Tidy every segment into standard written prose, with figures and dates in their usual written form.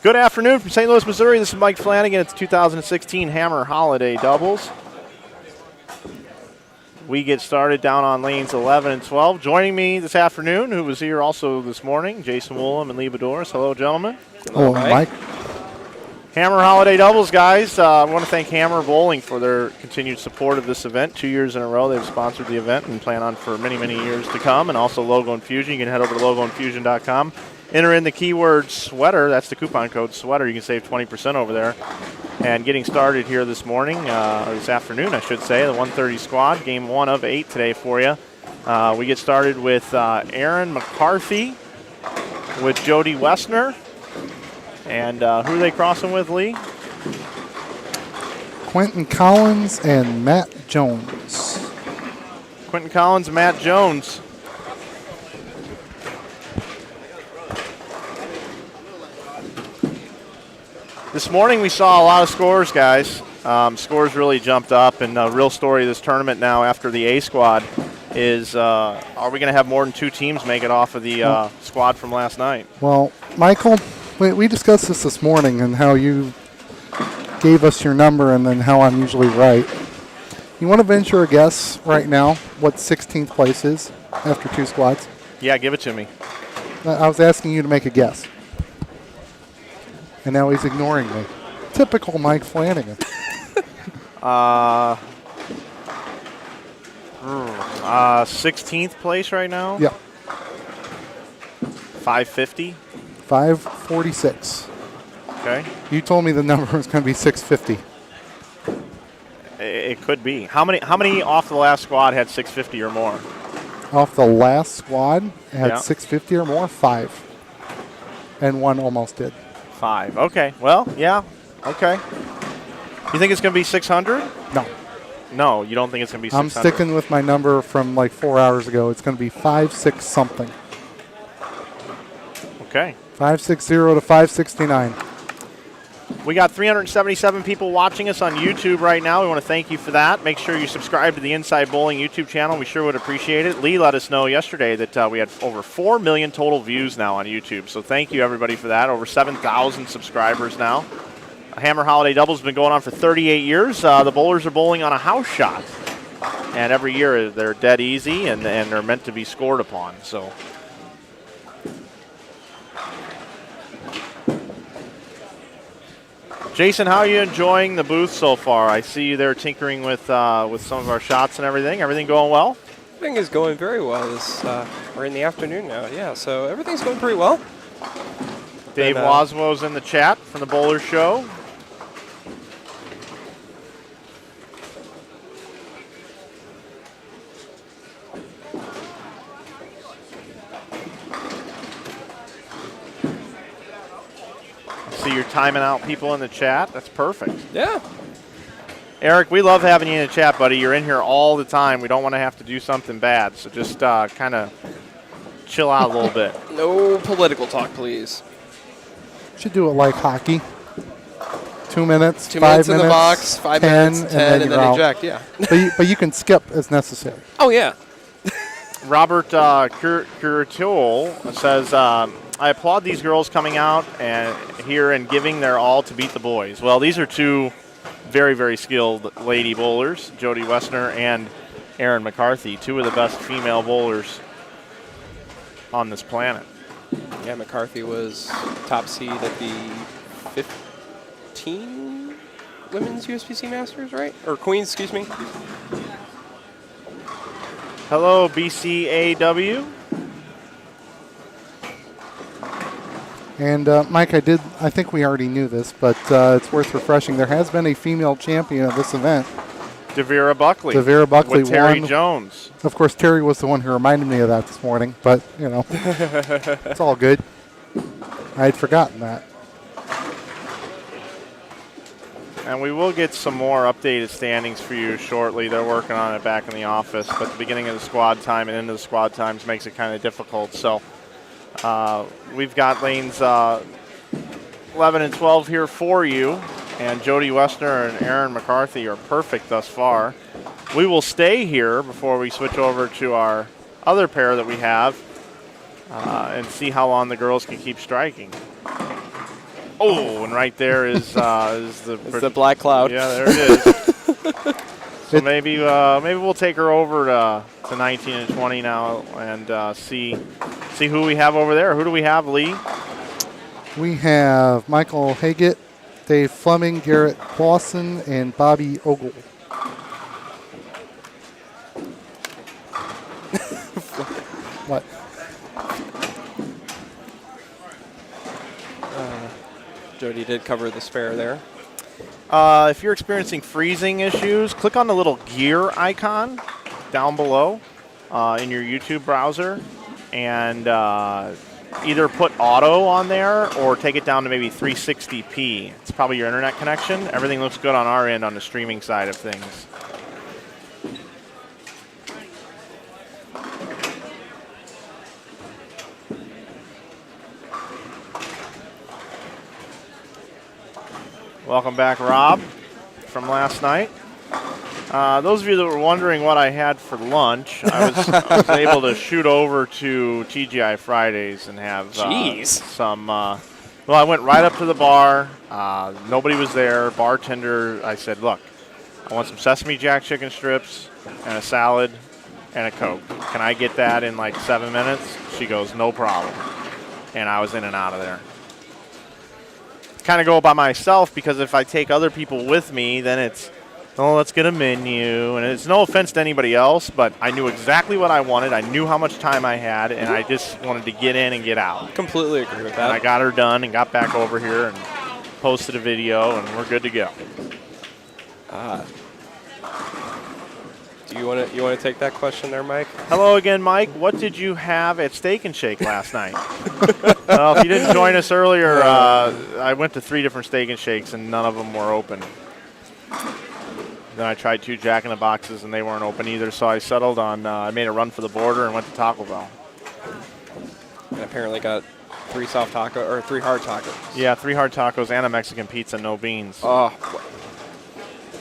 Good afternoon from St. Louis, Missouri. This is Mike Flanagan. It's 2016 Hammer Holiday Doubles. We get started down on lanes 11 and 12. Joining me this afternoon, who was here also this morning, Jason Woolham and Lee Boudouris. Hello, gentlemen. Hello, Mike. Hammer Holiday Doubles, guys. I want to thank Hammer Bowling for their continued support of this event. 2 years in a row they've sponsored the event and plan on for many, many years to come. And also Logo Infusion. You can head over to logoinfusion.com. Enter in the keyword sweater. That's the coupon code sweater. You can save 20% over there. And getting started here this morning, or this afternoon, I should say, the 130 squad, game 1 of 8 today for you. We get started with Aaron McCarthy with Jody Wessner. And who are they crossing with, Lee? Quentin Collins and Matt Jones. Quentin Collins and Matt Jones. This morning we saw a lot of scores, guys. Scores really jumped up, and the real story of this tournament now after the A squad is are we going to have more than 2 teams make it off of the squad from last night? Well, Michael, we discussed this morning and how you gave us your number and then how I'm usually right. You want to venture a guess right now what 16th place is after 2 squads? Yeah, give it to me. I was asking you to make a guess. And now he's ignoring me. Typical Mike Flanagan. 16th place right now? Yeah. 550? 546. Okay. You told me the number was going to be 650. It could be. How many off the last squad had 650 or more? Off the last squad had 650 or more? 5. And 1 almost did. 5. Okay. Well, yeah. Okay. You think it's going to be 600? No. No, you don't think it's going to be 600? I'm sticking with my number from like 4 hours ago. It's going to be 5-6 something. Okay. 560 to 569. We got 377 people watching us on YouTube right now. We want to thank you for that. Make sure you subscribe to the Inside Bowling YouTube channel. We sure would appreciate it. Lee let us know yesterday that we had over 4 million total views now on YouTube. So thank you, everybody, for that. Over 7,000 subscribers now. Hammer Holiday Doubles has been going on for 38 years. The bowlers are bowling on a house shot. And every year they're dead easy and they're meant to be scored upon. So. Jason, how are you enjoying the booth so far? I see you there tinkering with some of our shots and everything. Everything going well? Everything is going very well. We're in the afternoon now, yeah, so everything's going pretty well. Dave Waswo's in the chat from the Bowler Show. See you're timing out people in the chat. That's perfect. Yeah. Eric, we love having you in the chat, buddy. You're in here all the time. We don't want to have to do something bad, so just kind of chill out a little bit. No political talk, please. Should do it like hockey. 2 minutes, 2 5 minutes in the box, 5 minutes, 10, and then eject, yeah. but you can skip as necessary. Oh, yeah. Robert Curatiol says, I applaud these girls coming out here and giving their all to beat the boys. Well, these are 2 very, very skilled lady bowlers, Jody Wessner and Erin McCarthy, 2 of the best female bowlers on this planet. Yeah, McCarthy was top seed at the 15 Women's USPC Masters, right? Or Queens, excuse me. Hello, BCAW. And Mike, I think we already knew this, but it's worth refreshing. There has been a female champion of this event. Devera Buckley. Devera Buckley with Terry won. Jones. Of course, Terry was the one who reminded me of that this morning, but, you know, it's all good. I had forgotten that. And we will get some more updated standings for you shortly. They're working on it back in the office, but the beginning of the squad time and into the squad times makes it kind of difficult. So we've got lanes 11 and 12 here for you. And Jody Wessner and Erin McCarthy are perfect thus far. We will stay here before we switch over to our other pair that we have and see how long the girls can keep striking. Oh, and right there is the It's the black cloud. Yeah, there it is. So maybe we'll take her over to 19 and 20 now and see who we have over there. Who do we have, Lee? We have Michael Haggett, Dave Fleming, Garrett Clausen, and Bobby Ogle. What? Jody did cover the spare there. If you're experiencing freezing issues, click on the little gear icon down below in your YouTube browser and either put auto on there or take it down to maybe 360p. It's probably your internet connection. Everything looks good on our end on the streaming side of things. Welcome back, Rob, from last night. Those of you that were wondering what I had for lunch, I was able to shoot over to TGI Fridays and have some. Well, I went right up to the bar. Nobody was there. Bartender, I said, look, I want some Sesame Jack chicken strips and a salad and a Coke. Can I get that in like 7 minutes? She goes, no problem. And I was in and out of there. Kind of go by myself because if I take other people with me, then it's, oh, let's get a menu. And it's no offense to anybody else, but I knew exactly what I wanted. I knew how much time I had, and I just wanted to get in and get out. Completely agree with that. And I got her done and got back over here and posted a video, and we're good to go. Do you want to take that question there, Mike? Hello again, Mike. What did you have at Steak and Shake last night? Well, if you didn't join us earlier, I went to 3 different Steak and Shakes, and none of them were open. Then I tried 2 Jack in the Boxes, and they weren't open either, so I settled on, I made a run for the border and went to Taco Bell. And apparently got 3 hard tacos. Yeah, 3 hard tacos and a Mexican pizza, no beans. Oh.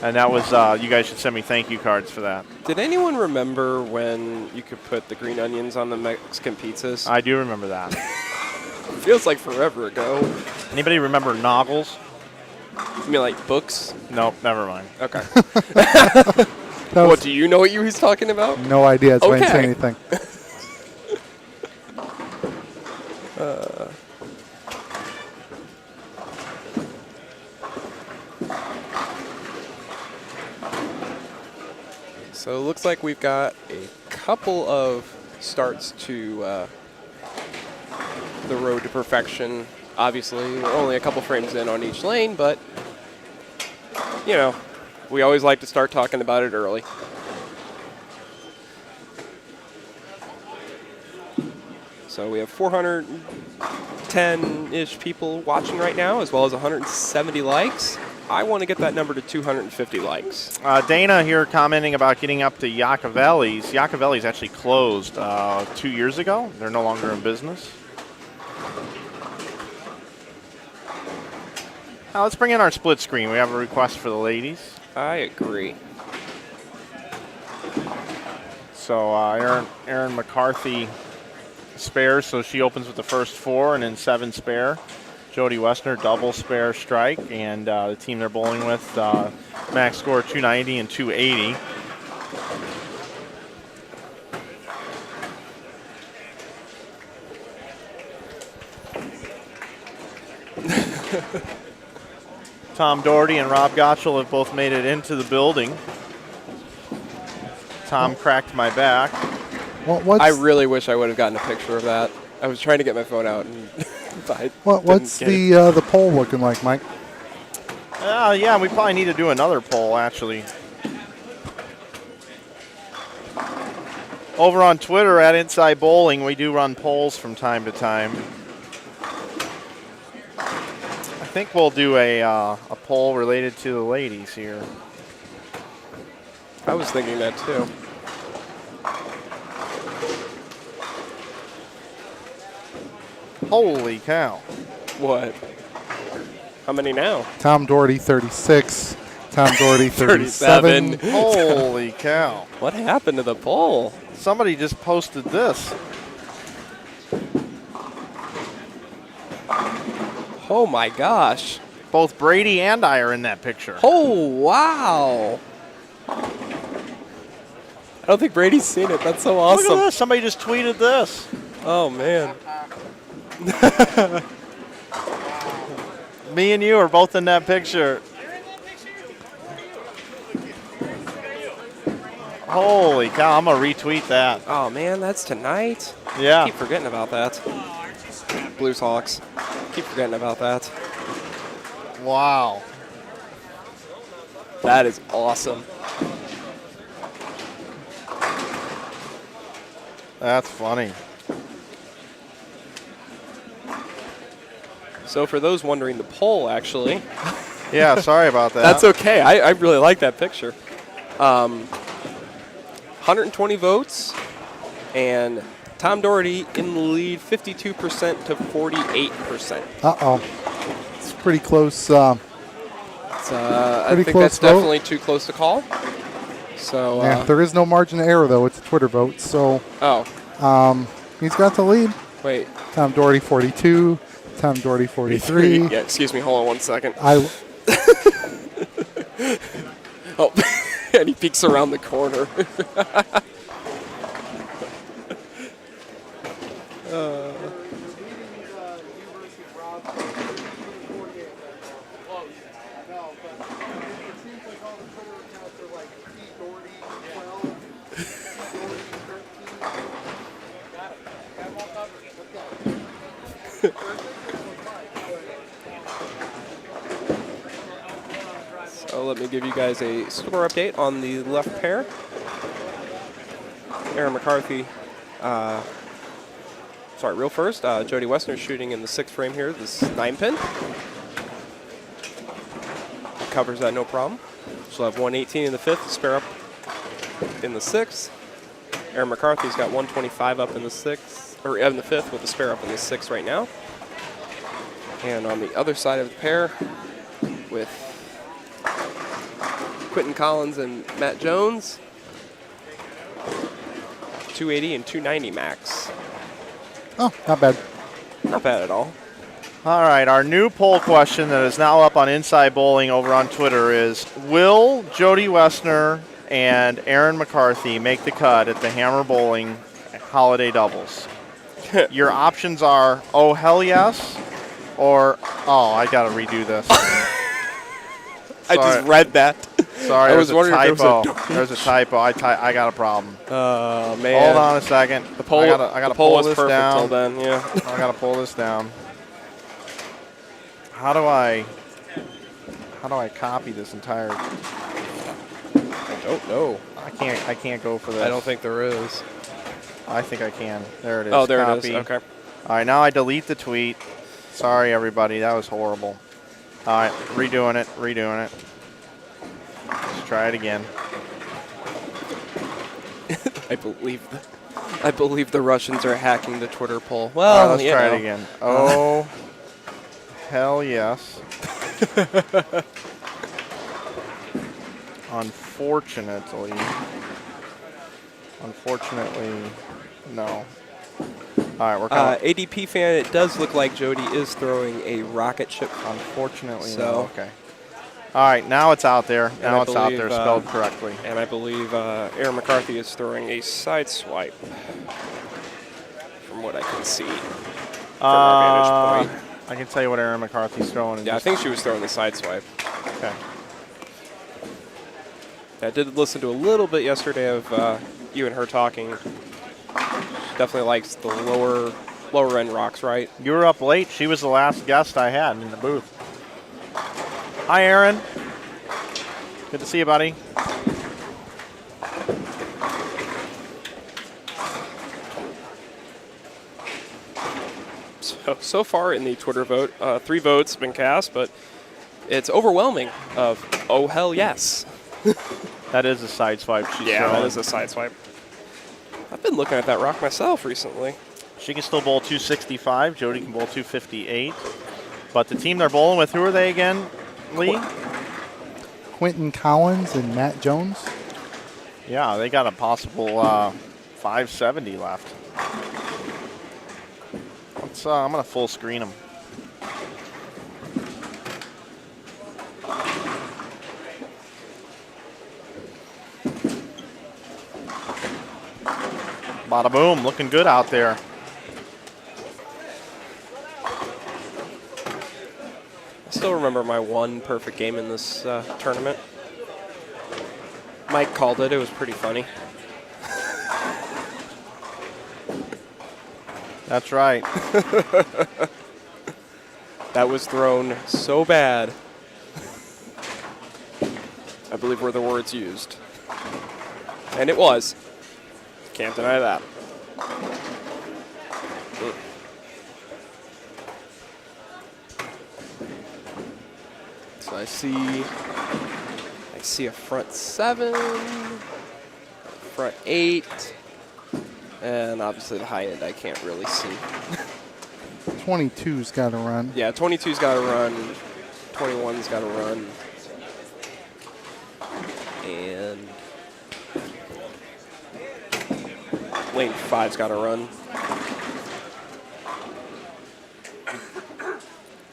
And that was, you guys should send me thank you cards for that. Did anyone remember when you could put the green onions on the Mexican pizzas? I do remember that. Feels like forever ago. Anybody remember Noggles? You mean like books? Nope, never mind. Okay. What, What, do you know what you was talking about? no idea. So I didn't say Okay. anything. So it looks like we've got a couple of starts to the road to perfection. Obviously, we're only a couple frames in on each lane, but, you know, we always like to start talking about it early. So we have 410-ish people watching right now, as well as 170 likes. I want to get that number to 250 likes. Dana here commenting about getting up to Yacovelli's. Yacovelli's actually closed 2 years ago. They're no longer in business. Now let's bring in our split screen. We have a request for the ladies. I agree. So Erin McCarthy spares, so she opens with the first 4 and then 7 spare. Jody Westner double spare strike, and the team they're bowling with max score 290 and 280. Tom Daugherty and Rob Gotel have both made it into the building. Tom cracked my back. I really wish I would have gotten a picture of that. I was trying to get my phone out, and What's the poll looking like, Mike? Yeah, we probably need to do another poll, actually. Over on Twitter at Inside Bowling, we do run polls from time to time. I think we'll do a poll related to the ladies here. I was thinking that too. Holy cow. What? How many now? Tom Daugherty 36, Tom Daugherty 37. Holy cow. What happened to the poll? Somebody just posted this. Oh my gosh. Both Brady and I are in that picture. Oh, wow. I don't think Brady's seen it. That's so awesome. Look at this. Somebody just tweeted this. Oh, man. Me and you are both in that picture. Holy cow, I'm going to retweet that. Oh, man, that's tonight? Yeah. Keep forgetting about that. Blues Hawks. Keep forgetting about that. Wow. That is awesome. That's funny. So for those wondering, the poll, actually. Yeah, sorry about that. That's okay. I really like that picture. 120 votes, and Tom Daugherty in the lead, 52% to 48%. Uh-oh. It's pretty close. I Pretty think close that's vote. definitely too close to call. So, Yeah, there is no margin of error, though. It's a Twitter vote. So he's got the lead. wait. Tom Daugherty 42. Tom Daugherty 43. Yeah, excuse me. Hold on one second. Oh, and he peeks around the corner. So let me give you guys a score update on the left pair. Aaron McCarthy, real first. Jody Wessner shooting in the 6th frame here, this 9-pin. Covers that no problem. She'll have 118 in the 5th, spare up in the 6th. Aaron McCarthy's got 125 up in the 6th, or in the 5th with the spare up in the 6th right now. And on the other side of the pair, with Quentin Collins and Matt Jones, 280 and 290 max. Oh, not bad. Not bad at all. All right, our new poll question that is now up on Inside Bowling over on Twitter is, will Jody Wessner and Aaron McCarthy make the cut at the Hammer Bowling Holiday Doubles? Your options are, oh, hell yes, or, oh, I got to redo this. I just read that. Sorry, I there's was a wondering if typo. there was a There's a typo. I got a problem. Oh, man. Hold on a second. The poll, I gotta the poll pull was this perfect down. till then, yeah. I gotta pull this down. How do I copy this entire? I don't know. I can't go for this. I don't think there is. I think I can. There it is. Oh, there Copy. it is. Okay. All right, now I delete the tweet. Sorry, everybody. That was horrible. All right, redoing it. Let's try it again. I believe the Russians are hacking the Twitter poll. Well, Let's try it again. Oh, hell yes. Unfortunately, no. All right, we're coming. ADP fan, it does look like Jody is throwing a rocket ship. Unfortunately, So- no. Okay. All right, now it's out there. Now I it's out believe, there, spelled correctly. And I believe Aaron McCarthy is throwing a side swipe, from what I can see from our vantage point. I can tell you what Aaron McCarthy's throwing. Yeah, I think she was throwing the side swipe. Okay. I did listen to a little bit yesterday of you and her talking. She definitely likes the lower end rocks, right? You were up late. She was the last guest I had in the booth. Hi, Aaron. Good to see you, buddy. So far in the Twitter vote, 3 votes have been cast, but it's overwhelming of, oh, hell yes. That is a side swipe. She's Yeah, throwing. that is a side swipe. I've been looking at that rock myself recently. She can still bowl 265. Jody can bowl 258. But the team they're bowling with, who are they again, Lee? Quentin Collins and Matt Jones. Yeah, they got a possible 570 left. Let's, I'm going to full screen them. Bada boom, looking good out there. I still remember my one perfect game in this tournament. Mike called it. It was pretty funny. That's right. That was thrown so bad. I believe were the words used. And it was. Can't deny that. So I see a front 7, front 8, and obviously the high end I can't really see. 22's got to run. Yeah, 22's got to run, 21's got to run, and lane 5's got to run.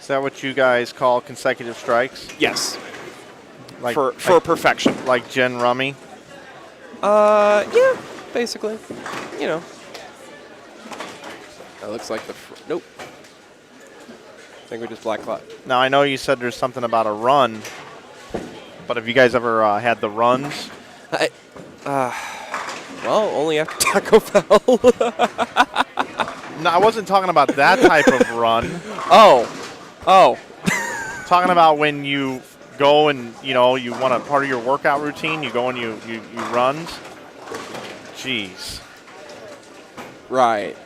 Is that what you guys call consecutive strikes? Yes, Like for perfection. Like Gen Rummy? Yeah, basically. You know. That looks like the nope. I think we just black clock. Now, I know you said there's something about a run, but have you guys ever had the runs? Well, only after Taco Bell. No, I wasn't talking about that type of run. Oh. Talking about when you go and, you want a part of your workout routine, you go and you runs. Jeez. Right.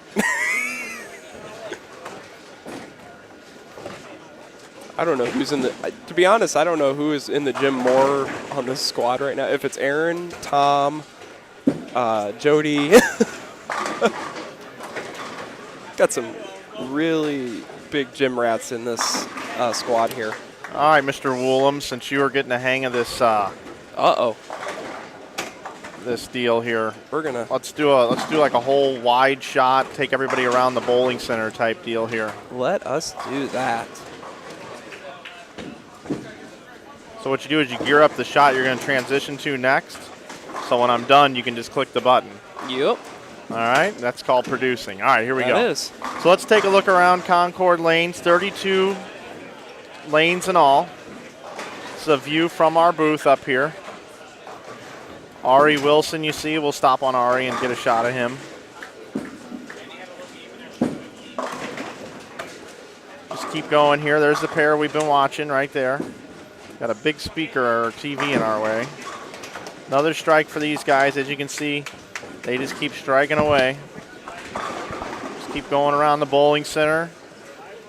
I don't know who's in the. To be honest, I don't know who is in the gym more on this squad right now. If it's Aaron, Tom, Jody. Got some really big gym rats in this squad here. All right, Mr. Woolham, since you are getting the hang of this this deal here, We're gonna let's do like a whole wide shot, take everybody around the bowling center type deal here. let us do that. So what you do is you gear up the shot you're going to transition to next. So when I'm done, you can just click the button. Yep. All right, that's called producing. All right, here we go. That is. So let's take a look around Concord Lanes, 32 lanes in all. It's a view from our booth up here. Ari Wilson, you see, we'll stop on Ari and get a shot of him. Just keep going here. There's the pair we've been watching right there. Got a big speaker or TV in our way. Another strike for these guys. As you can see, they just keep striking away. Just keep going around the bowling center.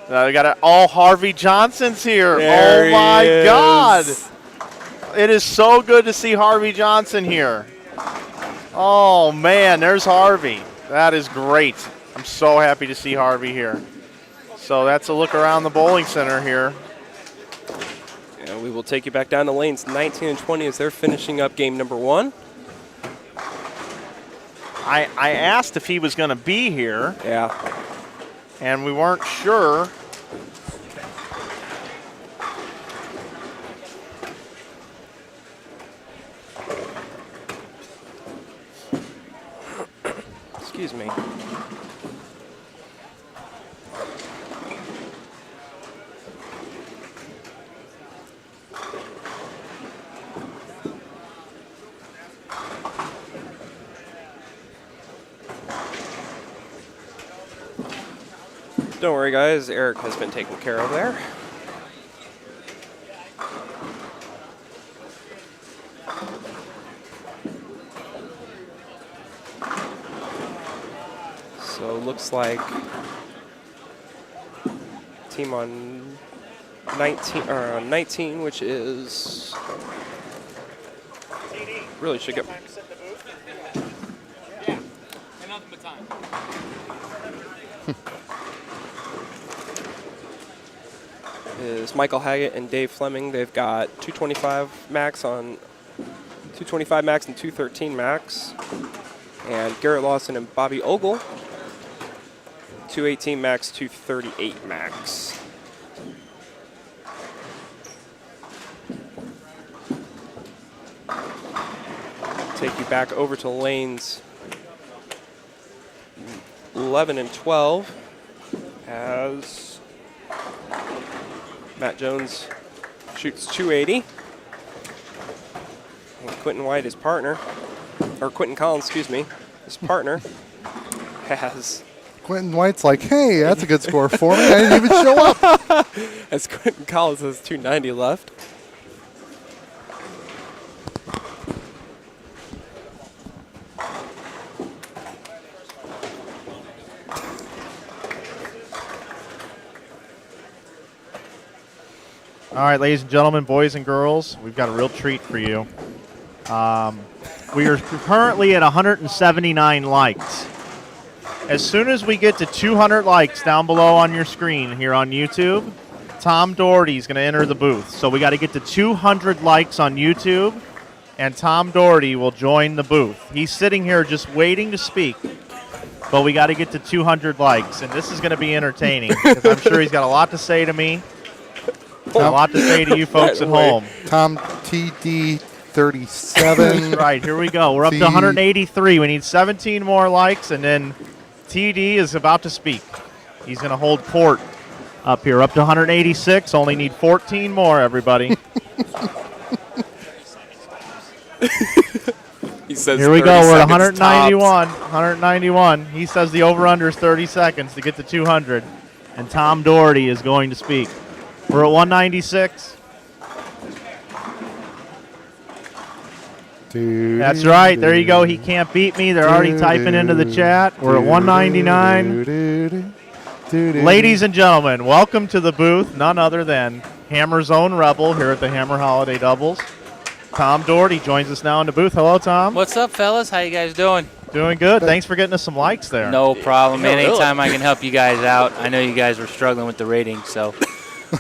We got Harvey Johnson's here. There oh my he is. God. It is so good to see Harvey Johnson here. Oh man, there's Harvey. That is great. I'm so happy to see Harvey here. So that's a look around the bowling center here. And we will take you back down to lanes 19 and 20 as they're finishing up game number 1. I asked if he was going to be here, Yeah. and we weren't sure. Excuse me. Don't worry, guys. Eric has been taken care of there. So looks like team on 19, which is really should get. Is Michael Haggett and Dave Fleming. They've got 225 max and 213 max. And Garrett Lawson and Bobby Ogle, 218 max, 238 max. Take you back over to lanes 11 and 12 as Matt Jones shoots 280. And Quentin White, his partner, or Quentin Collins, excuse me, his partner, has... Quentin White's like, hey, that's a good score for me. I didn't even show up. as Quentin Collins has 290 left. All right, ladies and gentlemen, boys and girls, we've got a real treat for you. We are currently at 179 likes. As soon as we get to 200 likes down below on your screen here on YouTube, Tom Daugherty is going to enter the booth. So we got to get to 200 likes on YouTube, and Tom Daugherty will join the booth. He's sitting here just waiting to speak, but we got to get to 200 likes, and this is going to be entertaining because I'm sure he's got a lot to say to me. A lot to say to you folks at home. Tom TD 37. Right, here we go. We're up to 183. We need 17 more likes, and then TD is about to speak. He's going to hold court up here. Up to 186. Only need 14 more, everybody. He says here we go. We're at 191. 191. He says the over-under is 30 seconds to get to 200, and Tom Daugherty is going to speak. We're at 196. That's right. There you go. He can't beat me. They're already typing into the chat. We're at 199. Ladies and gentlemen, welcome to the booth. None other than Hammer's own Rebel here at the Hammer Holiday Doubles. Tom Daugherty joins us now in the booth. Hello, Tom. What's up, fellas? How you guys doing? Doing good. Thanks for getting us some likes there. No problem, man. really? Anytime I can help you guys out. I know you guys were struggling with the ratings, so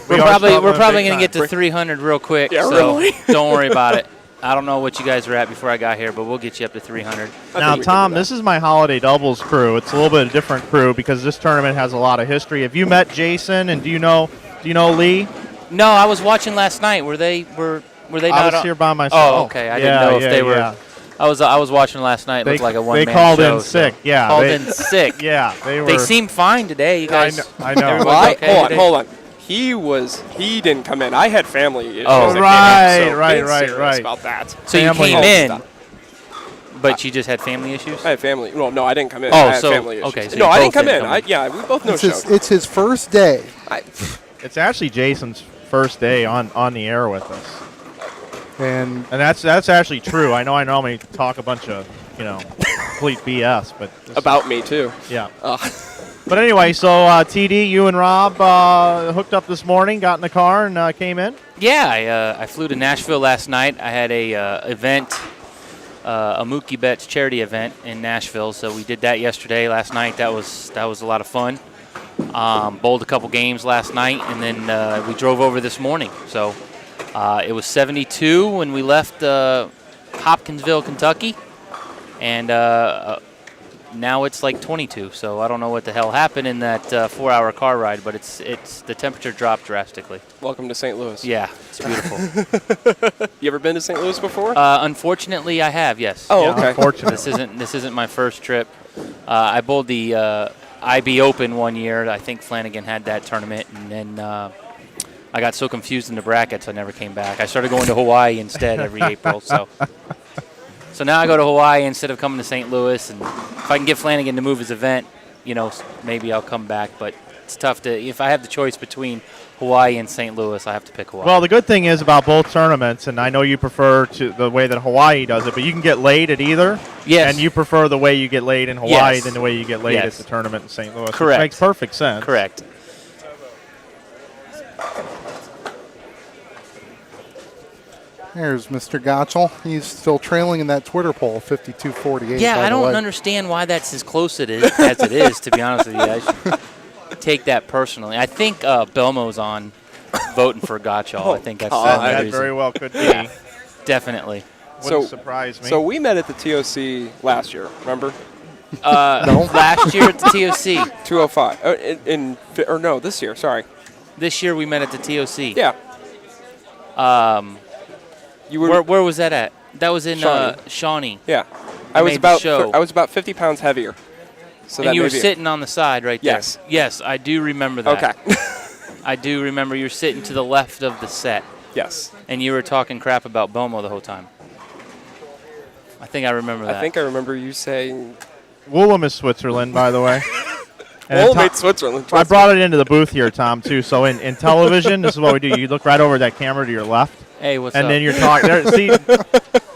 We we're are probably struggling going big to get time. to 300 real quick. Yeah, so really? don't worry about it. I don't know what you guys were at before I got here, but we'll get you up to 300. Now, Tom, this is my Holiday Doubles crew. It's a little bit of a different crew because this tournament has a lot of history. Have you met Jason, and do you know Lee? No, I was watching last night. Were they I not was here by myself. Oh, okay. I didn't know if they were. Yeah. I was watching last night. It looked like a one-man They called show, in sick. so. Yeah, Called in sick. Yeah, they were. They seem fine today. You guys. I know. Everyone's okay today? Hold on. He didn't come in. I had family issues. Oh. that came up, so Right, being serious right. about that. So you Family came in, stuff. but you just had family issues? I had family. Well, no, I didn't come in. Oh, I had so- family issues. okay, so no, you I didn't both come in. didn't come in. We both know showed. It's his first day. It's actually Jason's first day on the air with us, And and that's actually true. I know I normally talk a bunch of complete BS, but About me, too. yeah. But anyway, so TD, you and Rob hooked up this morning, got in the car, and came in. Yeah, I flew to Nashville last night. I had a event, a Mookie Betts charity event in Nashville. So we did that yesterday. Last night, that was a lot of fun. Bowled a couple games last night, and then we drove over this morning. So it was 72 when we left Hopkinsville, Kentucky, and now it's like 22. So I don't know what the hell happened in that 4-hour car ride, but it's the temperature dropped drastically. Welcome to St. Louis. Yeah, it's beautiful. You ever been to St. Louis before? Unfortunately, I have. Yes. Oh, Yeah, okay. unfortunately. This isn't my first trip. I bowled the IB Open one year. I think Flanagan had that tournament, and then I got so confused in the brackets I never came back. I started going to Hawaii instead every April. So now I go to Hawaii instead of coming to St. Louis, and if I can get Flanagan to move his event, maybe I'll come back. But it's tough to. If I have the choice between Hawaii and St. Louis, I have to pick Hawaii. Well, the good thing is about both tournaments, and I know you prefer the way that Hawaii does it, but you can get laid at either. Yes. And you prefer the way you get laid in Hawaii Yes. than the way you get laid Yes. at the tournament in St. Louis. Correct. Which makes perfect sense. Correct. there's Mr. Gotel. He's still trailing in that Twitter poll, 52-48. Yeah, by I the don't way. understand why that's as close as it is, to be honest with you. I should take that personally. I think Belmo's on voting for Gottschall. I think that's the only That reason. very well could be. Yeah, definitely. Wouldn't surprise me. So we met at the TOC last year, remember? Last year at the TOC. 205. Or no, this year, sorry. This year we met at the TOC. Yeah. You were Where was that at? That was in Shawnee. Shawnee. Yeah. I I was made the show. about 50 pounds heavier. So and that you were may be- sitting on the side right there. Yes. Yes, I do remember that. Okay. I do remember you were sitting to the left of the set, Yes. and you were talking crap about Bomo the whole time. I think I remember that. I think I remember you saying Woolham is Switzerland, by the way. And Well, Tom- made Switzerland. I brought it into the booth here, Tom, too. So in television, this is what we do. You look right over that camera to your left, Hey, what's and up? then you're talking. See,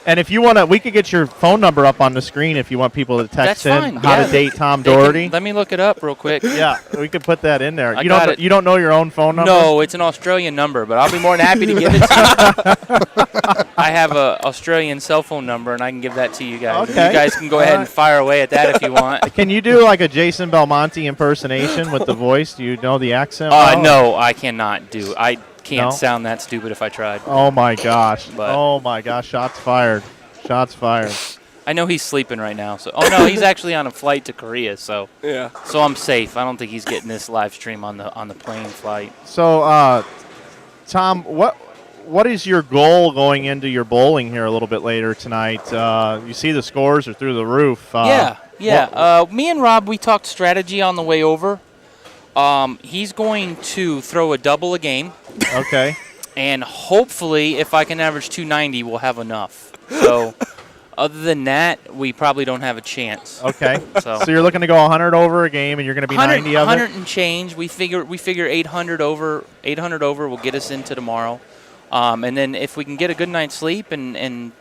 and if you want to, we could get your phone number up on the screen if you want people to text That's in fine, how yeah. to date Tom They can- Daugherty. let me look it up real quick. Yeah, we could put that in there. I You got don't. it. You don't know your own phone number? No, it's an Australian number, but I'll be more than happy to give it to you. I have a Australian cell phone number, and I can give that to you guys. Okay. You guys can go ahead and fire away at that if you want. Can you do like a Jason Belmonte impersonation with the voice? Do you know the accent? well? No, I cannot do. I can't No? sound that stupid if I tried. Oh my gosh! But- Oh my gosh! Shots fired! Shots fired! I know he's sleeping right now. So, no, he's actually on a flight to Korea. So Yeah. I'm safe. I don't think he's getting this live stream on the plane flight. So, Tom, what is your goal going into your bowling here a little bit later tonight? You see the scores are through the roof. Yeah. Me and Rob, we talked strategy on the way over. He's going to throw a double a game, Okay. and hopefully, if I can average 290, we'll have enough. So, other than that, we probably don't have a chance. Okay. So, So you're looking to go 100 over a game, and you're going to be 90 of 100 it. and change. We figure 800 over. 800 over will get us into tomorrow. And then if we can get a good night's sleep and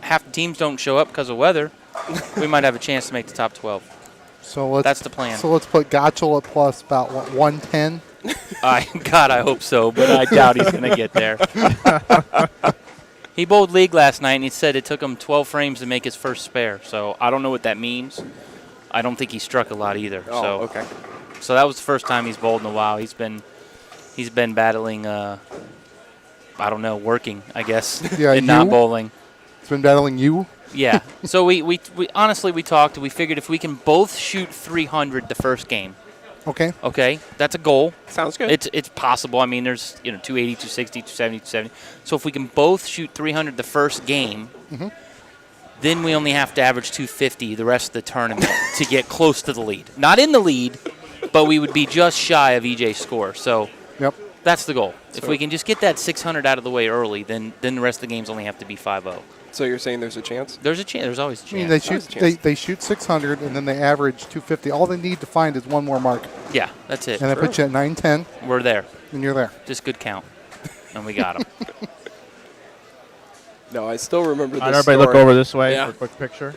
half the teams don't show up because of weather, we might have a chance to make the top 12. So That's the plan. So let's put Gotel at plus about 110. God, I hope so, but I doubt he's going to get there. He bowled league last night, and he said it took him 12 frames to make his first spare. So I don't know what that means. I don't think he struck a lot either. Oh, so okay. So that was the first time he's bowled in a while. He's been battling. I don't know, working, I guess, Yeah, and not you? bowling. It's been battling you. Yeah. So we honestly we talked. We figured if we can both shoot 300 the first game. Okay. Okay, that's a goal. Sounds good. It's possible. I mean, there's 280, 260, 270, 270. So if we can both shoot 300 the first game, then we only have to average 250 the rest of the tournament to get close to the lead. Not in the lead, but we would be just shy of EJ's score. So Yep. that's the goal. If we can just get that 600 out of the way early, then the rest of the games only have to be 5-0. So you're saying there's a chance? There's a chance. There's always a I mean, chance. they shoot 600 and then they average 250. All they need to find is one more mark, Yeah, that's it. and they put you at 910, We're there. and you're there. Just good count, and we got him. No, I still remember this All right, everybody look story. over this way Yeah. for a quick picture.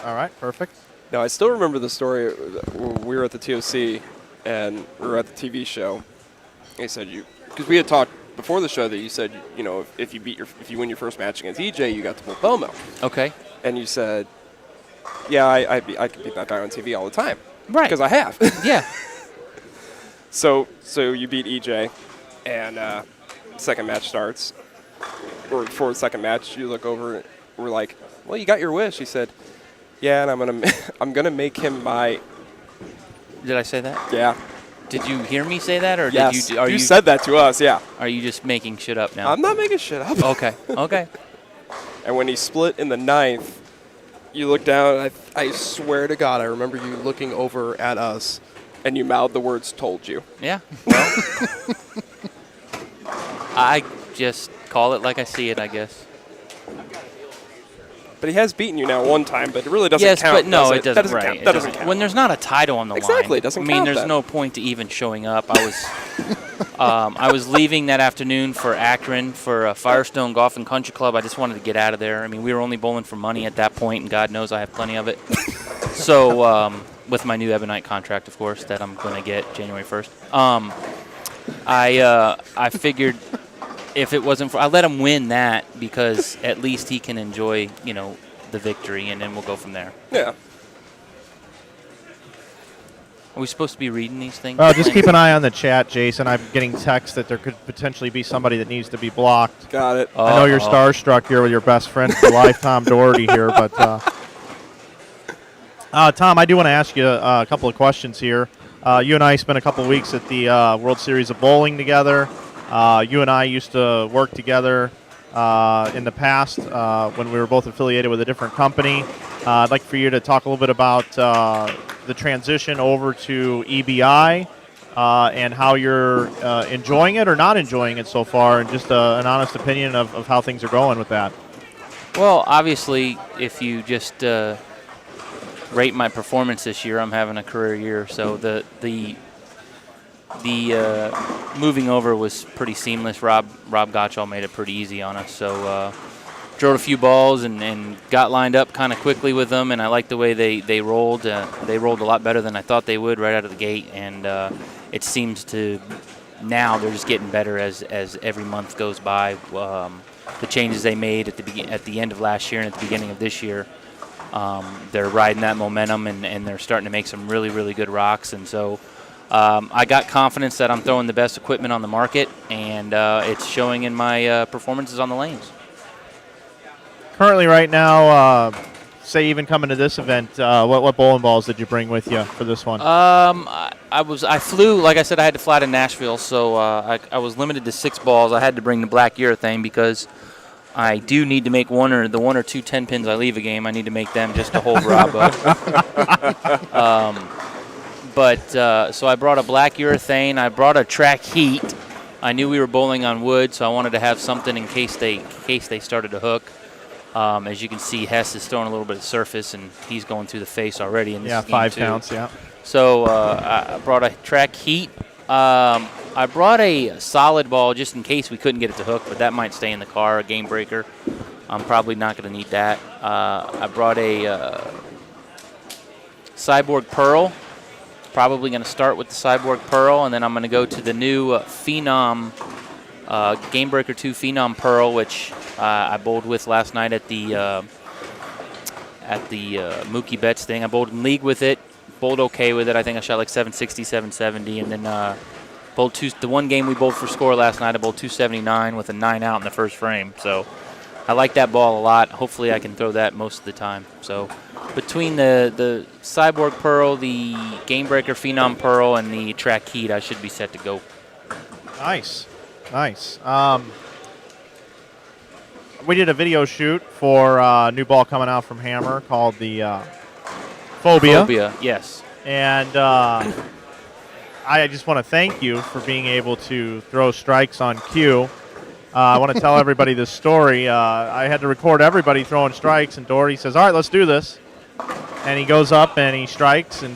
All right, perfect. No, I still remember the story. We were at the TOC, and we were at the TV show. They said because we had talked before the show that you said, if you win your first match against EJ, you got to pull Bomo. Okay. And you said, yeah, I can beat that guy on TV all the time. Right. Because I have. Yeah. So you beat EJ, and second match starts. Or before the second match, you look over, and we're like, well, you got your wish. He said, yeah, and I'm gonna make him my. Did I say that? Yeah. Did you hear me say that, or Yes. did you? Are you said that to us, yeah. Are you just making shit up now? I'm not making shit up. Okay. Okay. And when he split in the ninth, you look down, I swear to God, I remember you looking over at us, and you mouthed the words, told you. Yeah. Well, I just call it like I see it, I guess. But he has beaten you now one time, but it really doesn't Yes, count. but no, does it doesn't. That doesn't Right. count. It That doesn't- doesn't count. When there's not a title on the line. Exactly, it doesn't I mean, count there's then. no point to even showing up. I was leaving that afternoon for Akron for Firestone Golf and Country Club. I just wanted to get out of there. I mean, we were only bowling for money at that point, and God knows I have plenty of it. So, with my new Ebonite contract, of course, that I'm going to get January 1st, I figured if it wasn't for, I let him win that because at least he can enjoy, the victory, and then we'll go from there. Yeah. Are we supposed to be reading these things? Well, just keep an eye on the chat, Jason. I'm getting texts that there could potentially be somebody that needs to be blocked. Got it. I know you're starstruck here with your best friend for life, Tom Daugherty here, but Tom, I do want to ask you a couple of questions here. You and I spent a couple of weeks at the World Series of Bowling together. You and I used to work together in the past when we were both affiliated with a different company. I'd like for you to talk a little bit about the transition over to EBI and how you're enjoying it or not enjoying it so far, and just an honest opinion of how things are going with that. Well, obviously, if you just rate my performance this year, I'm having a career year. So the moving over was pretty seamless. Rob Gotel made it pretty easy on us. So drove a few balls and got lined up kind of quickly with them, and I like the way they rolled. They rolled a lot better than I thought they would right out of the gate, and it seems to now they're just getting better as every month goes by. The changes they made at the end of last year and at the beginning of this year, they're riding that momentum, and they're starting to make some really, really good rocks. And so I got confidence that I'm throwing the best equipment on the market, and it's showing in my performances on the lanes. Currently, right now, say even coming to this event, what bowling balls did you bring with you for this one? I flew, like I said, I had to fly to Nashville, so I was limited to 6 balls. I had to bring the black urethane because I do need to make the one or two 10 pins I leave a game. I need to make them just to hold Rob up. So I brought a black urethane. I brought a track heat. I knew we were bowling on wood, so I wanted to have something in case they started to hook. As you can see, Hess is throwing a little bit of surface, and he's going through the face already. In this game 5 too. counts, yeah. So I brought a track heat. I brought a solid ball just in case we couldn't get it to hook, but that might stay in the car, a game breaker. I'm probably not going to need that. I brought a Cyborg Pearl. Probably going to start with the Cyborg Pearl, and then I'm going to go to the new Phenom Game Breaker 2 Phenom Pearl, which I bowled with last night at the Mookie Betts thing. I bowled in league with it, bowled okay with it. I think I shot like 760, 770, and then bowled the one game we bowled for score last night. I bowled 279 with a 9 out in the first frame. So I like that ball a lot. Hopefully I can throw that most of the time. So between the Cyborg Pearl, the Game Breaker Phenom Pearl, and the Track Heat, I should be set to go. Nice. We did a video shoot for a new ball coming out from Hammer called the Phobia. Yes. And I just want to thank you for being able to throw strikes on cue. I want to tell everybody this story. I had to record everybody throwing strikes, and Daugherty says, all right, let's do this. And he goes up and he strikes, and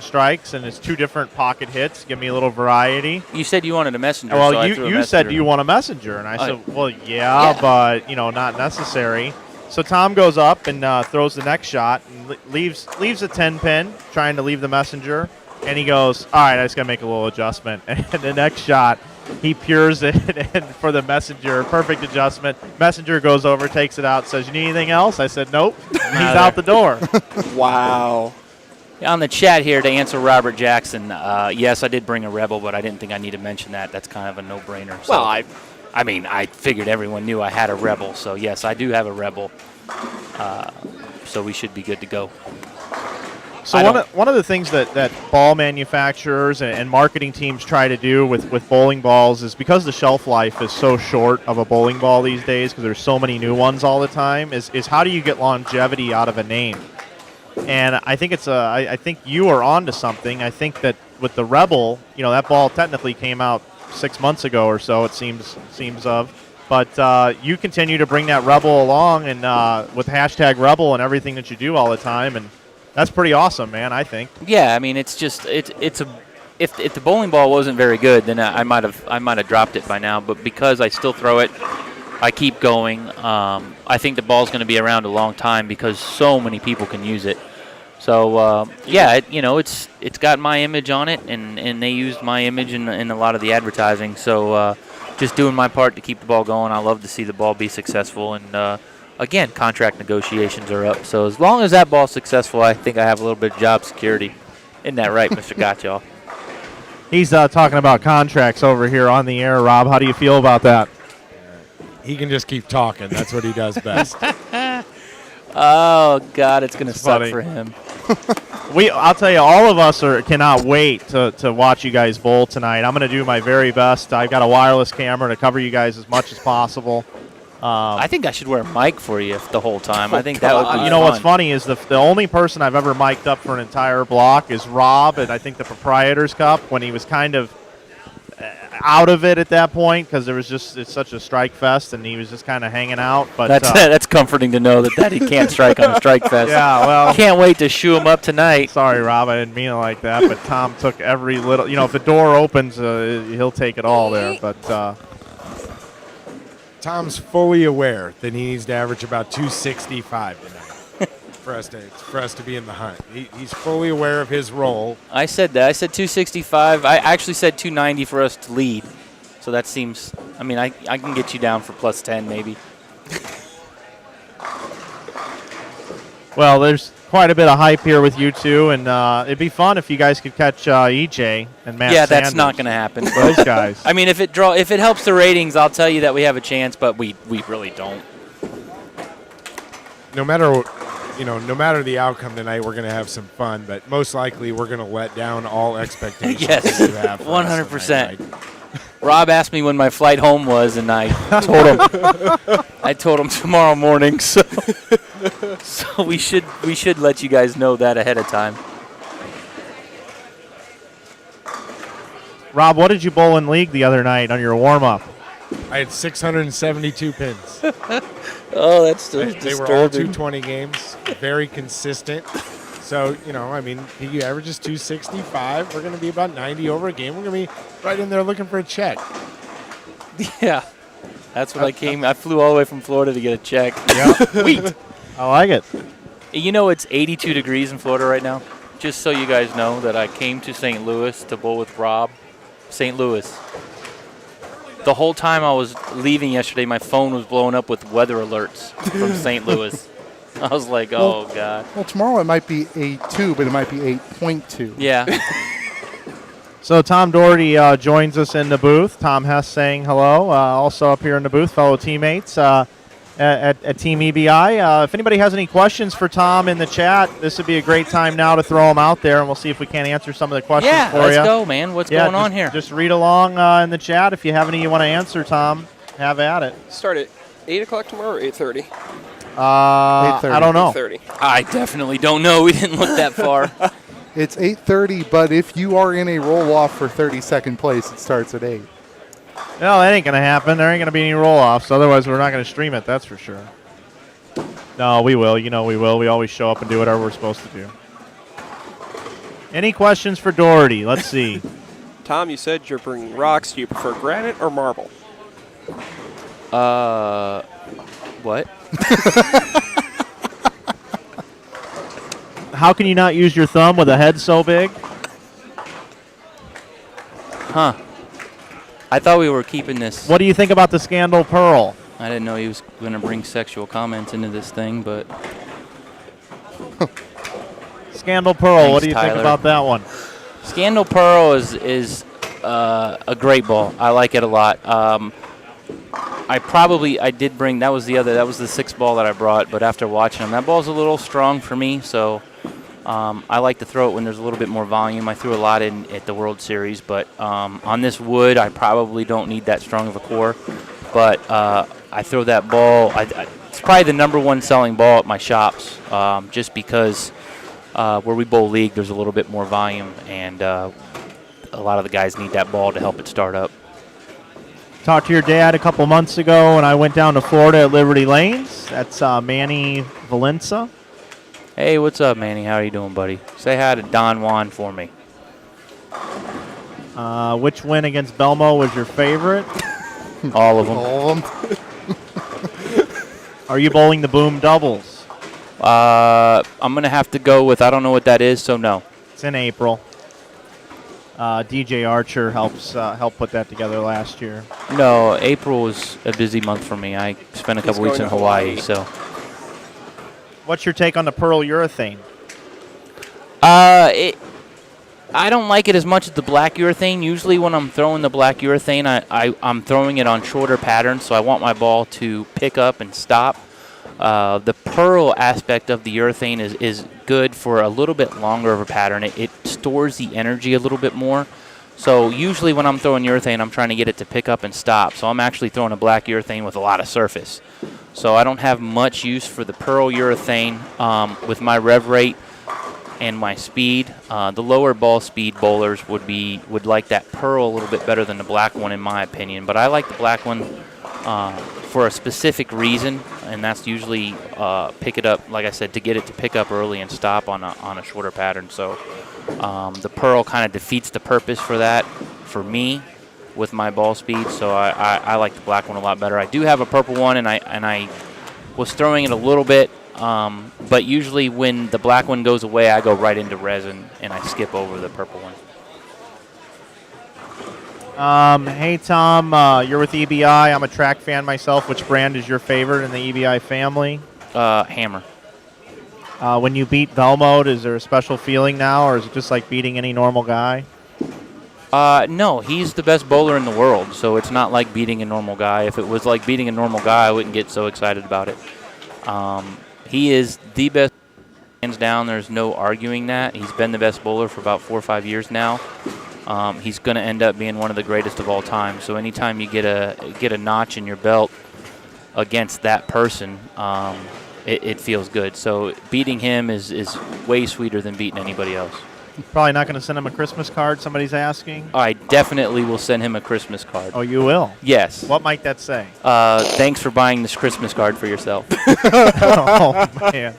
it's 2 different pocket hits. Give me a little variety. You said you wanted a messenger. Well, so you said, do you want a messenger? And I said, well, yeah, but, not necessary. So Tom goes up and throws the next shot and leaves a 10-pin, trying to leave the messenger. And he goes, all right, I just got to make a little adjustment. And the next shot, he pures it and for the messenger, perfect adjustment. Messenger goes over, takes it out, says, you need anything else? I said, nope. He's out the door. Wow. On the chat here, to answer Robert Jackson, yes, I did bring a Rebel, but I didn't think I need to mention that. That's kind of a no-brainer. So, Well, I figured everyone knew I had a Rebel. So, yes, I do have a Rebel. So we should be good to go. So one of the things that ball manufacturers and marketing teams try to do with bowling balls is, because the shelf life is so short of a bowling ball these days, because there's so many new ones all the time, is how do you get longevity out of a name? And I think I think you are onto something. I think that with the Rebel, that ball technically came out 6 months ago or so, it seems of. But you continue to bring that Rebel along, and with hashtag Rebel and everything that you do all the time, and that's pretty awesome, man, I think. Yeah, I mean, it's just if the bowling ball wasn't very good, then I might have dropped it by now. But because I still throw it, I keep going. I think the ball's going to be around a long time because so many people can use it. So it's got my image on it, and they used my image in a lot of the advertising. So just doing my part to keep the ball going. I love to see the ball be successful, and again, contract negotiations are up. So as long as that ball's successful, I think I have a little bit of job security. Isn't that right, Mr. Gotel? He's talking about contracts over here on the air. Rob, how do you feel about that? He can just keep talking. That's what he does best. Oh, God, it's going to suck funny. for him. I'll tell you, all of us cannot wait to watch you guys bowl tonight. I'm going to do my very best. I've got a wireless camera to cover you guys as much as possible. I think I should wear a mic for you the whole time. I think that would be You know fun. what's funny is the only person I've ever mic'd up for an entire block is Rob, and I think the Proprietors Cup when he was kind of out of it at that point because it's such a strike fest and he was just kind of hanging out. But That's comforting to know that he can't strike on a strike fest. Yeah, well, Can't wait to shoo him up tonight. sorry, Rob, I didn't mean it like that. But Tom took every little. If the door opens, he'll take it all there. But Tom's fully aware that he needs to average about 265 tonight for us to be in the hunt. He's fully aware of his role. I said that. I said 265. I actually said 290 for us to lead. So that seems. I mean, I can get you down for plus 10 maybe. well, there's quite a bit of hype here with you two, and it'd be fun if you guys could catch EJ and Matt. Yeah, that's Sanders. not going to happen. Those guys. I mean, if it helps the ratings, I'll tell you that we have a chance, but we really don't. No matter the outcome tonight, we're going to have some fun, but most likely we're going to let down all expectations. Yes, that you have for us 100%. tonight. Rob asked me when my flight home was, and I told him tomorrow morning. So we should let you guys know that ahead of time. Rob, what did you bowl in league the other night on your warm up? I had 672 pins. Oh, that's They were all 220 games, very consistent. So, he averages 265. We're going to be about 90 over a game. We're going to be right in there looking for a check. Yeah, that's what I came. I flew all the way from Florida to get a check. Yeah. Sweet. I like it. It's 82 degrees in Florida right now. Just so you guys know that I came to St. Louis to bowl with Rob. St. Louis. The whole time I was leaving yesterday, my phone was blowing up with weather alerts from St. Louis. I was like, oh, God. Well, tomorrow it might be 8.2, but it might be 8.2. Yeah. So Tom Daugherty joins us in the booth. Tom Hess saying hello. Also up here in the booth, fellow teammates at Team EBI. If anybody has any questions for Tom in the chat, this would be a great time now to throw them out there, and we'll see if we can't answer some of the questions for you. Yeah, let's go, man. What's going on here? Just read along in the chat. If you have any you want to answer, Tom, have at it. Start at 8 o'clock tomorrow or 8:30? 8:30. I don't know. 8:30. I definitely don't know. We didn't look that far. It's 8:30, but if you are in a roll-off for 32nd place, it starts at 8. No, that ain't going to happen. There ain't going to be any roll-offs. Otherwise, we're not going to stream it, that's for sure. No, we will. We will. We always show up and do whatever we're supposed to do. Any questions for Daugherty? Let's see. Tom, you said you're bringing rocks. Do you prefer granite or marble? What? How can you not use your thumb with a head so big? Huh. I thought we were keeping this. What do you think about the Scandal Pearl? I didn't know he was going to bring sexual comments into this thing, but Scandal Pearl, Thanks, what do you think Tyler. about that one? Scandal Pearl is a great ball. I like it a lot. I did bring, that was the sixth ball that I brought, but after watching them, that ball's a little strong for me, so I like to throw it when there's a little bit more volume. I threw a lot in at the World Series, but on this wood, I probably don't need that strong of a core, but I throw that ball. It's probably the number one selling ball at my shops, just because where we bowl league, there's a little bit more volume, and a lot of the guys need that ball to help it start up. Talked to your dad a couple months ago, and I went down to Florida at Liberty Lanes. That's Manny Valenza. Hey, what's up, Manny? How are you doing, buddy? Say hi to Don Juan for me. Which win against Belmo was your favorite? All of them. All of them. Are you bowling the boom doubles? I'm going to have to go with, I don't know what that is, so no. It's in April. DJ Archer helped put that together last year. No, April was a busy month for me. I spent a couple weeks in Hawaii, so. What's your take on the pearl urethane? I don't like it as much as the black urethane. Usually when I'm throwing the black urethane, I'm throwing it on shorter patterns, so I want my ball to pick up and stop. The pearl aspect of the urethane is good for a little bit longer of a pattern. It stores the energy a little bit more. So usually when I'm throwing urethane, I'm trying to get it to pick up and stop. So I'm actually throwing a black urethane with a lot of surface. So I don't have much use for the pearl urethane with my rev rate and my speed. The lower ball speed bowlers would like that pearl a little bit better than the black one, in my opinion. But I like the black one for a specific reason, and that's usually pick it up, like I said, to get it to pick up early and stop on a shorter pattern. So the pearl kind of defeats the purpose for that for me with my ball speed. So I like the black one a lot better. I do have a purple one, and I was throwing it a little bit. But usually when the black one goes away, I go right into resin and I skip over the purple one. Hey, Tom, you're with EBI. I'm a track fan myself. Which brand is your favorite in the EBI family? Hammer. When you beat Velmode, is there a special feeling now, or is it just like beating any normal guy? No, he's the best bowler in the world, so it's not like beating a normal guy. If it was like beating a normal guy, I wouldn't get so excited about it. He is the best, hands down. There's no arguing that. He's been the best bowler for about 4 or 5 years now. He's going to end up being one of the greatest of all time. So anytime you get a notch in your belt against that person, it feels good. So beating him is way sweeter than beating anybody else. Probably not going to send him a Christmas card, somebody's asking. I definitely will send him a Christmas card. Oh, you will? Yes. What might that say? Thanks for buying this Christmas card for yourself. Oh, man.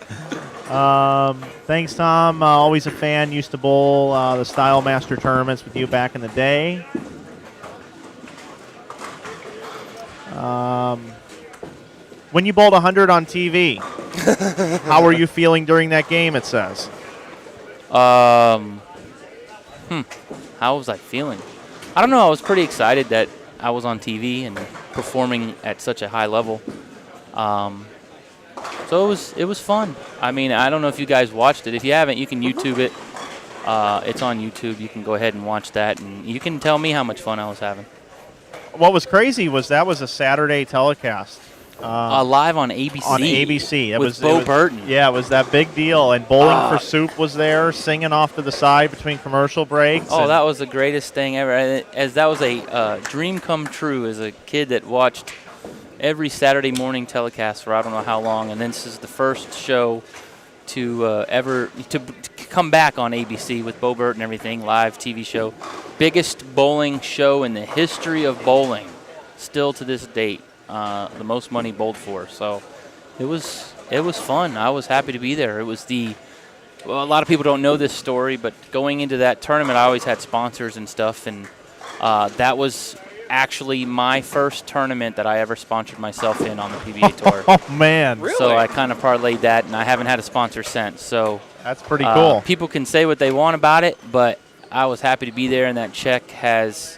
Thanks, Tom. Always a fan. Used to bowl the Style Master tournaments with you back in the day. When you bowled 100 on TV, how were you feeling during that game, it says? How was I feeling? I don't know. I was pretty excited that I was on TV and performing at such a high level. So it was fun. I mean, I don't know if you guys watched it. If you haven't, you can YouTube it. It's on YouTube. You can go ahead and watch that, and you can tell me how much fun I was having. What was crazy was that was a Saturday telecast. Live on ABC. On ABC. It with was Bo Burton. Yeah, it was that big deal. And Bowling for Soup was there, singing off to the side between commercial breaks. Oh, that was the greatest thing ever. As that was a dream come true as a kid that watched every Saturday morning telecast for I don't know how long. And then this is the first show to come back on ABC with Bo Burton and everything, live TV show. Biggest bowling show in the history of bowling, still to this date. The most money bowled for. So it was fun. I was happy to be there. It was a lot of people don't know this story, but going into that tournament, I always had sponsors and stuff, and that was actually my first tournament that I ever sponsored myself in on the PBA Tour. Oh, man. Really? So I kind of parlayed that, and I haven't had a sponsor since. So that's pretty cool. People can say what they want about it, but I was happy to be there, and that check has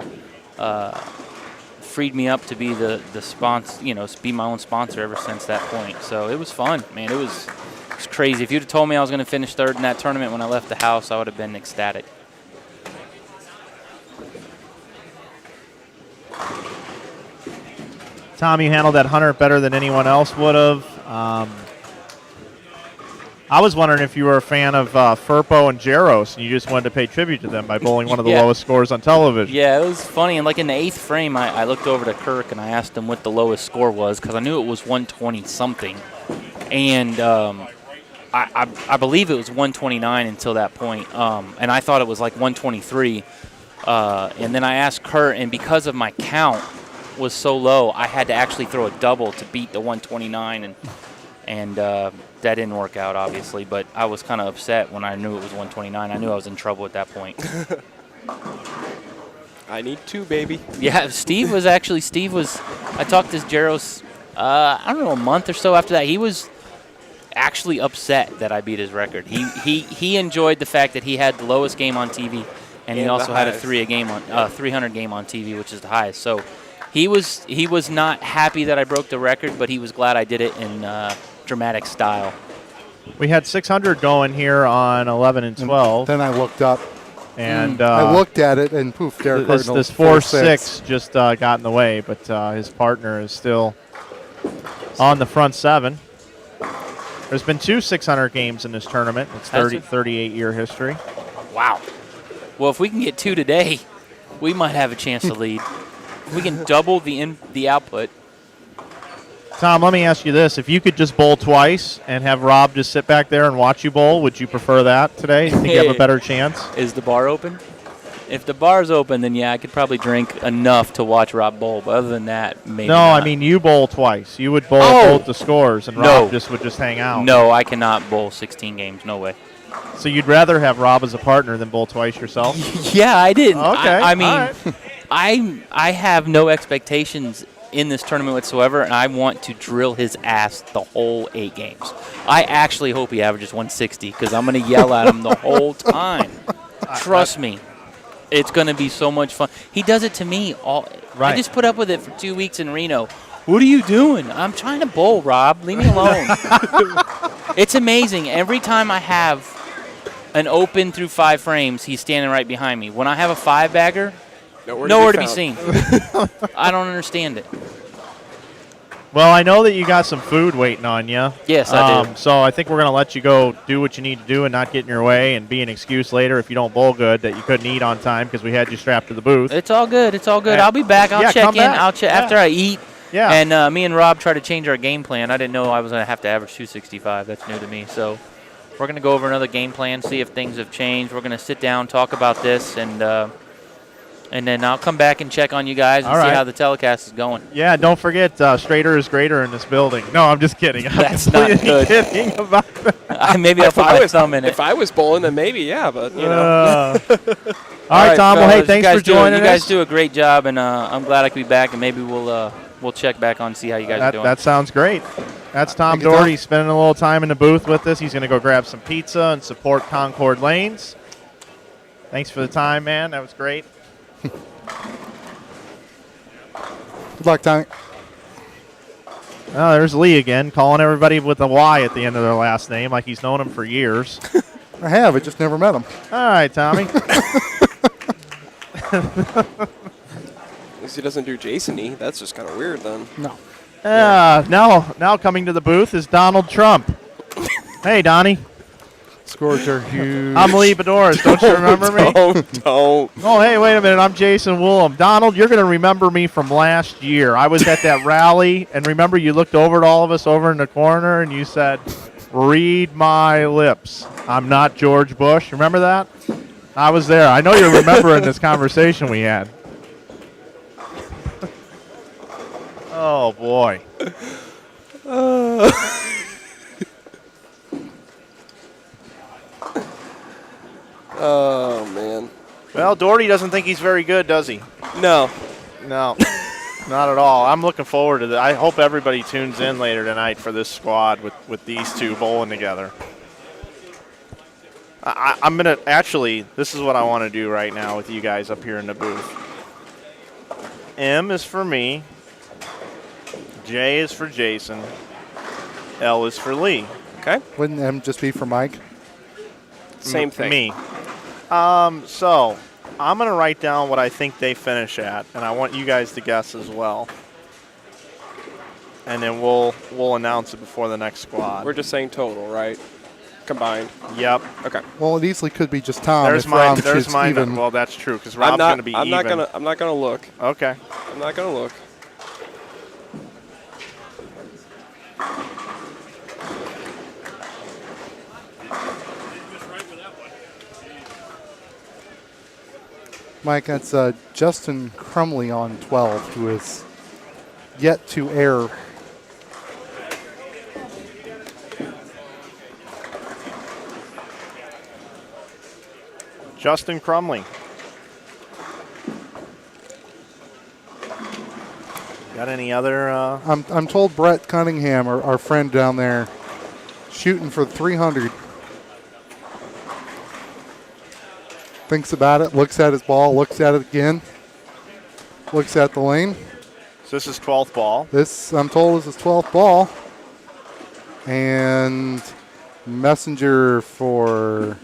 freed me up to be the sponsor, be my own sponsor ever since that point. So it was fun, man. It was crazy. If you'd have told me I was going to finish third in that tournament when I left the house, I would have been ecstatic. Tom, you handled that 100 better than anyone else would have. I was wondering if you were a fan of Furpo and Jaros, and you just wanted to pay tribute to them by bowling one of the lowest scores on television. Yeah, it was funny. And like in the 8th frame, I looked over to Kirk and I asked him what the lowest score was because I knew it was 120-something. And I believe it was 129 until that point. And I thought it was like 123. And then I asked Kurt, and because of my count was so low, I had to actually throw a double to beat the 129. And that didn't work out, obviously, but I was kind of upset when I knew it was 129. I knew I was in trouble at that point. I need 2, baby. Yeah, I talked to Jaros, I don't know, a month or so after that. He was actually upset that I beat his record. He enjoyed the fact that he had the lowest game on TV, and he also had a 300 game on TV, which is the highest. So he was not happy that I broke the record, but he was glad I did it in dramatic style. We had 600 going here on 11 and 12. And then I looked up. And I looked at it, and poof, Derek Cardinal. This 4-6 just got in the way, but his partner is still on the front 7. There's been 2 600 games in this tournament. It's 38-year history. Wow. Well, if we can get 2 today, we might have a chance to lead. We can double the output. Tom, let me ask you this. If you could just bowl twice and have Rob just sit back there and watch you bowl, would you prefer that today? You think you have a better chance? Is the bar open? If the bar's open, then yeah, I could probably drink enough to watch Rob bowl. But other than that, maybe No, not. I mean you bowl twice. You would bowl both the scores, and No. Rob would just hang out. No, I cannot bowl 16 games. No way. So you'd rather have Rob as a partner than bowl twice yourself? Yeah, I didn't. Okay. I mean, all right. I have no expectations in this tournament whatsoever, and I want to drill his ass the whole 8 games. I actually hope he averages 160 because I'm going to yell at him the whole time. Trust me. It's going to be so much fun. He does it to me. I just put up with it for 2 weeks in Reno. What are you doing? I'm trying to bowl, Rob. Leave me alone. It's amazing. Every time I have an open through 5 frames, he's standing right behind me. When I have a 5-bagger, nowhere to be seen. I don't understand it. Well, I know that you got some food waiting on you. Yes, I do. So I think we're going to let you go do what you need to do and not get in your way and be an excuse later if you don't bowl good that you couldn't eat on time because we had you strapped to the booth. It's all good. It's all good. I'll be back. I'll check come in. back. I'll check after I eat. Yeah. And me and Rob try to change our game plan. I didn't know I was going to have to average 265. That's new to me. So we're going to go over another game plan, see if things have changed. We're going to sit down, talk about this, and then I'll come back and check on you guys and see how the telecast is going. Yeah, don't forget, straighter is greater in this building. No, I'm just kidding. I'm That's not good. kidding about that. Maybe I'll put my thumb in it. If I was bowling, then maybe, yeah, but, you know. All right, Tom. Well, hey, fellas, thanks for joining us. You guys do a great job, and I'm glad I could be back, and maybe we'll check back on and see how you guys are doing. That sounds great. That's Tom Thank you, Daugherty Tom. spending a little time in the booth with us. He's going to go grab some pizza and support Concord Lanes. Thanks for the time, man. That was great. Good luck, Tommy. Oh, there's Lee again, calling everybody with a Y at the end of their last name like he's known him for years. I have. I just never met him. All right, Tommy. At least he doesn't do Jason-y. That's just kind of weird then. No. Now coming to the booth is Donald Trump. Hey, Donnie. Scores are huge. I'm Lee Boudouris. Don't you remember me? Don't. Oh, hey, wait a minute. I'm Jason Woolham. Donald, you're going to remember me from last year. I was at that rally, and remember you looked over at all of us over in the corner, and you said, read my lips. I'm not George Bush. Remember that? I was there. I know you're remembering this conversation we had. Oh, boy. Oh, man. Well, Daugherty doesn't think he's very good, does he? No. No, not at all. I'm looking forward to that. I hope everybody tunes in later tonight for this squad with these two bowling together. I'm going to actually, this is what I want to do right now with you guys up here in the booth. M is for me. J is for Jason. L is for Lee. Okay. Wouldn't M just be for Mike? Same thing. Me. So I'm going to write down what I think they finish at, and I want you guys to guess as well. And then we'll announce it before the next squad. We're just saying total, right? Combined. Yep. Okay. Well, it easily could be just Tom. There's if mine. Rob There's shoots mine. even. Well, that's true because Rob's going to be I'm even. I'm not gonna look. Okay. I'm not gonna look. Mike, that's Justin Crumley on 12, who is yet to air. Justin Crumley. Got any other? I'm told Brett Cunningham, our friend down there, shooting for 300. Thinks about it, looks at his ball, looks at it again, looks at the lane. So this is 12th ball. This, I'm told, is his 12th ball. And Messenger for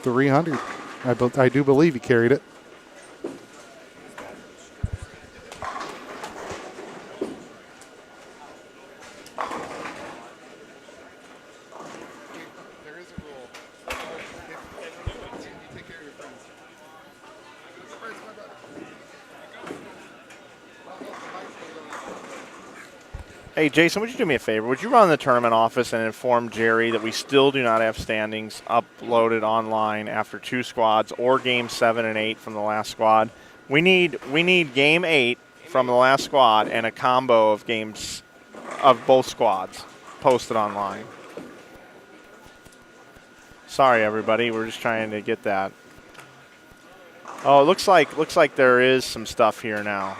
300. I do believe he carried it. Hey, Jason, would you do me a favor? Would you run the tournament office and inform Jerry that we still do not have standings uploaded online after 2 squads or games 7 and 8 from the last squad? We need game 8 from the last squad and a combo of games of both squads posted online. Sorry, everybody. We're just trying to get that. Oh, it looks like there is some stuff here now.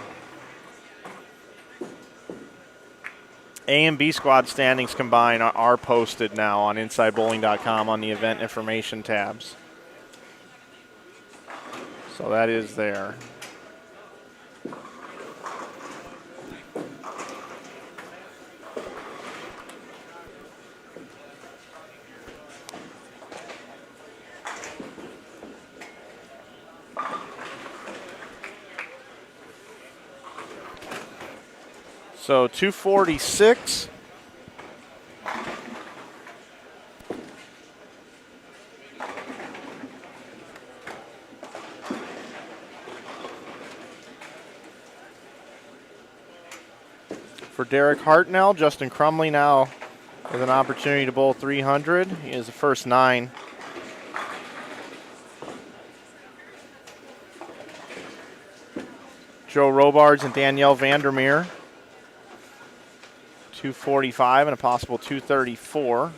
A and B squad standings combined are posted now on InsideBowling.com on the event information tabs. So that is there. So 246. For Derek Hartnell, Justin Crumley now with an opportunity to bowl 300. He is the first 9. Joe Robards and Danielle Vandermeer. 245 and a possible 234.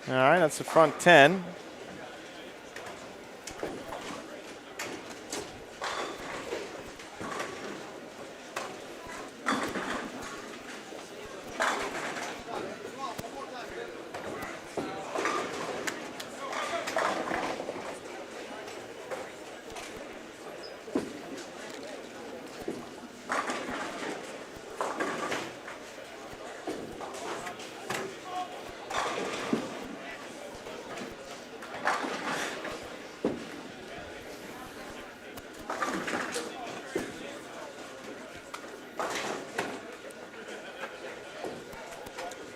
All right, that's the front 10.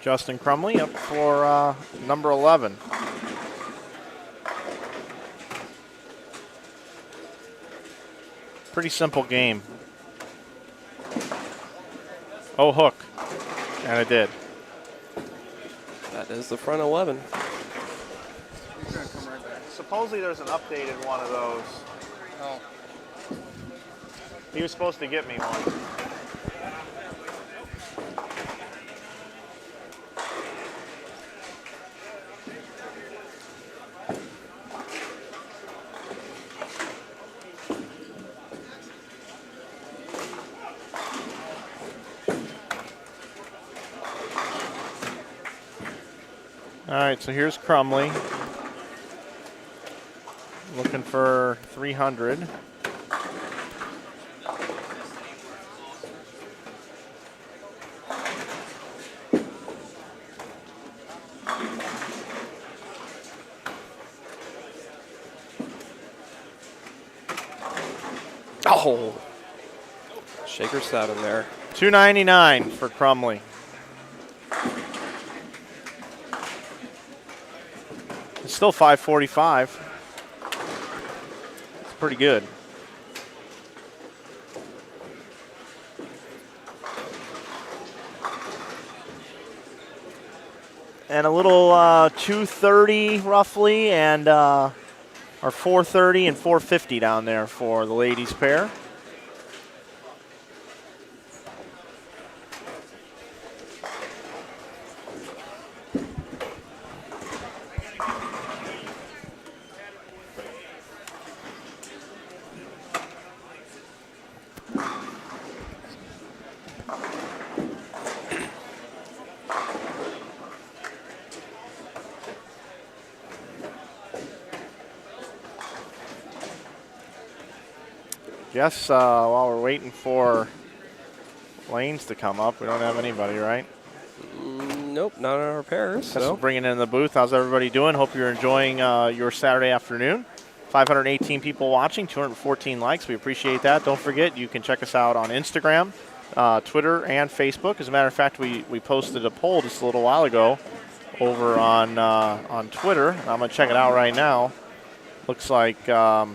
Justin Crumley up for number 11. Pretty simple game. Oh, hook. And it did. That is the front 11. He's going to come right back. Supposedly there's an updated one of those. Oh. He was supposed to get me one. All right, so here's Crumley. Looking for 300. Oh! Shaker sat in there. 299 for Crumley. It's still 545. It's pretty good. And a little 230 roughly, and or 430 and 450 down there for the ladies pair. Guess while we're waiting for Lanes to come up, we don't have anybody, right? Nope, not on our pairs. Just So bringing in the booth. How's everybody doing? Hope you're enjoying your Saturday afternoon. 518 people watching, 214 likes. We appreciate that. Don't forget, you can check us out on Instagram, Twitter, and Facebook. As a matter of fact, we posted a poll just a little while ago over on Twitter. I'm going to check it out right now. Looks like our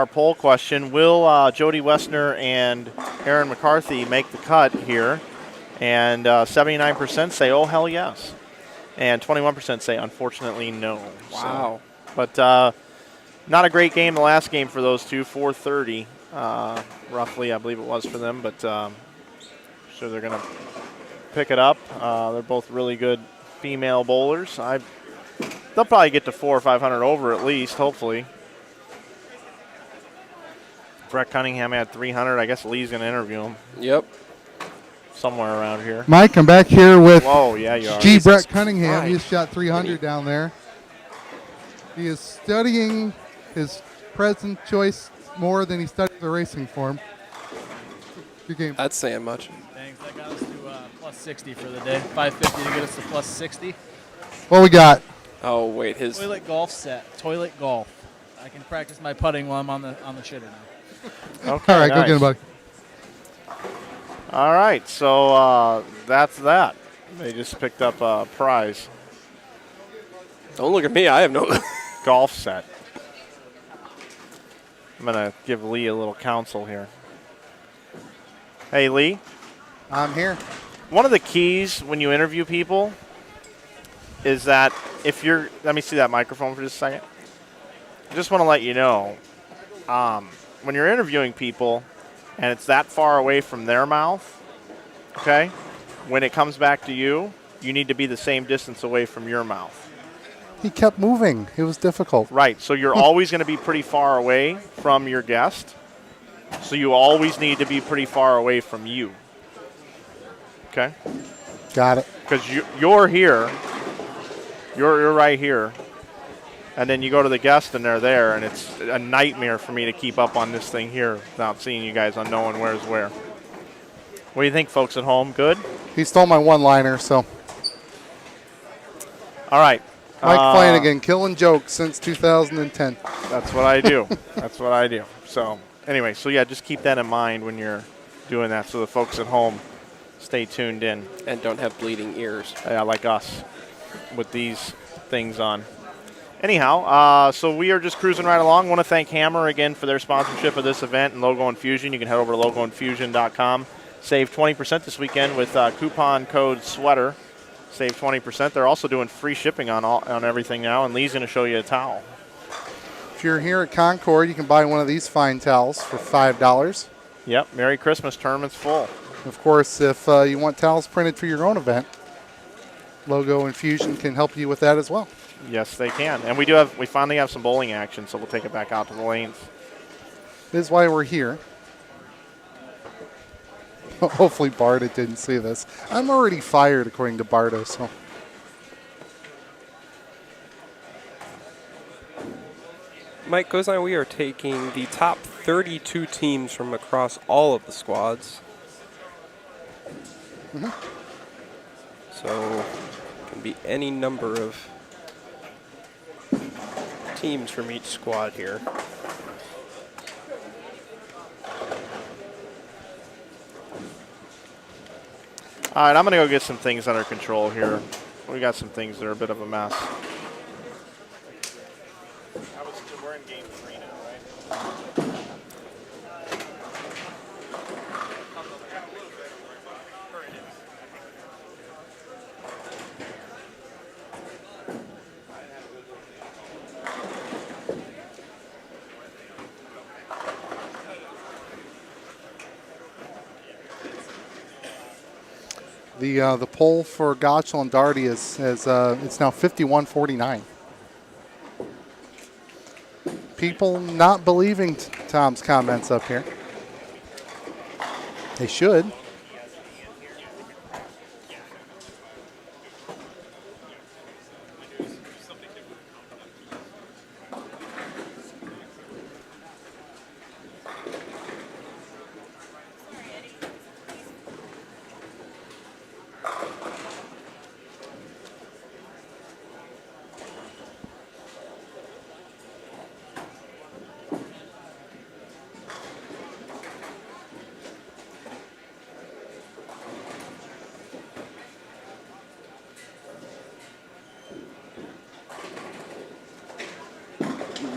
poll question, will Jody Wessner and Aaron McCarthy make the cut here? And 79% say, oh, hell yes. And 21% say, unfortunately, no. Wow. So, but not a great game the last game for those two, 430 roughly, I believe it was for them. But sure they're going to pick it up. They're both really good female bowlers. They'll probably get to 400 or 500 over at least, hopefully. Brett Cunningham had 300. I guess Lee's going to interview him. Yep. Somewhere around here. Mike, I'm back here with Whoa, yeah, you are. G. Jesus Brett Cunningham. Christ. He's shot 300 down there. He is studying his present choice more than he studied the racing form. Good game. That's saying much. Thanks. That got us to plus 60 for the day. 550 to get us to plus 60. What we got? Oh, wait. His Toilet golf set. Toilet golf. I can practice my putting while I'm on the shitter now. Okay, All right, nice. go get him, buddy. All right, so that's that. They just picked up a prize. Don't look at me. I have no. Golf set. I'm going to give Lee a little counsel here. Hey, Lee. I'm here. One of the keys when you interview people is that if you're, let me see that microphone for just a second. I just want to let you know, when you're interviewing people and it's that far away from their mouth, okay, when it comes back to you, you need to be the same distance away from your mouth. He kept moving. It was difficult. Right, so you're always going to be pretty far away from your guest. So you always need to be pretty far away from you. Okay? Got it. Because you're here. You're right here. And then you go to the guest and they're there, and it's a nightmare for me to keep up on this thing here without seeing you guys on knowing where's where. What do you think, folks at home? Good? He stole my one-liner, so. All right. Mike Flanagan, killing jokes since 2010. That's what I do. That's what I do. So anyway, so yeah, just keep that in mind when you're doing that so the folks at home stay tuned in. And don't have bleeding ears. Yeah, like us with these things on. Anyhow, so we are just cruising right along. I want to thank Hammer again for their sponsorship of this event and Logo Infusion. You can head over to logoinfusion.com. Save 20% this weekend with coupon code SWEATER. Save 20%. They're also doing free shipping on everything now, and Lee's going to show you a towel. If you're here at Concord, you can buy one of these fine towels for $5. Yep, Merry Christmas. Tournament's full. Of course, if you want towels printed for your own event, Logo Infusion can help you with that as well. Yes, they can. And we finally have some bowling action, so we'll take it back out to the lanes. This is why we're here. Hopefully Barta didn't see this. I'm already fired, according to Barta, so. Mike goes on. We are taking the top 32 teams from across all of the squads. So it can be any number of teams from each squad here. All right, I'm going to go get some things under control here. We got some things that are a bit of a mess. We're in game 3 now, right? The poll for Gotel and Daugherty is it's now 51-49. People not believing Tom's comments up here. They should.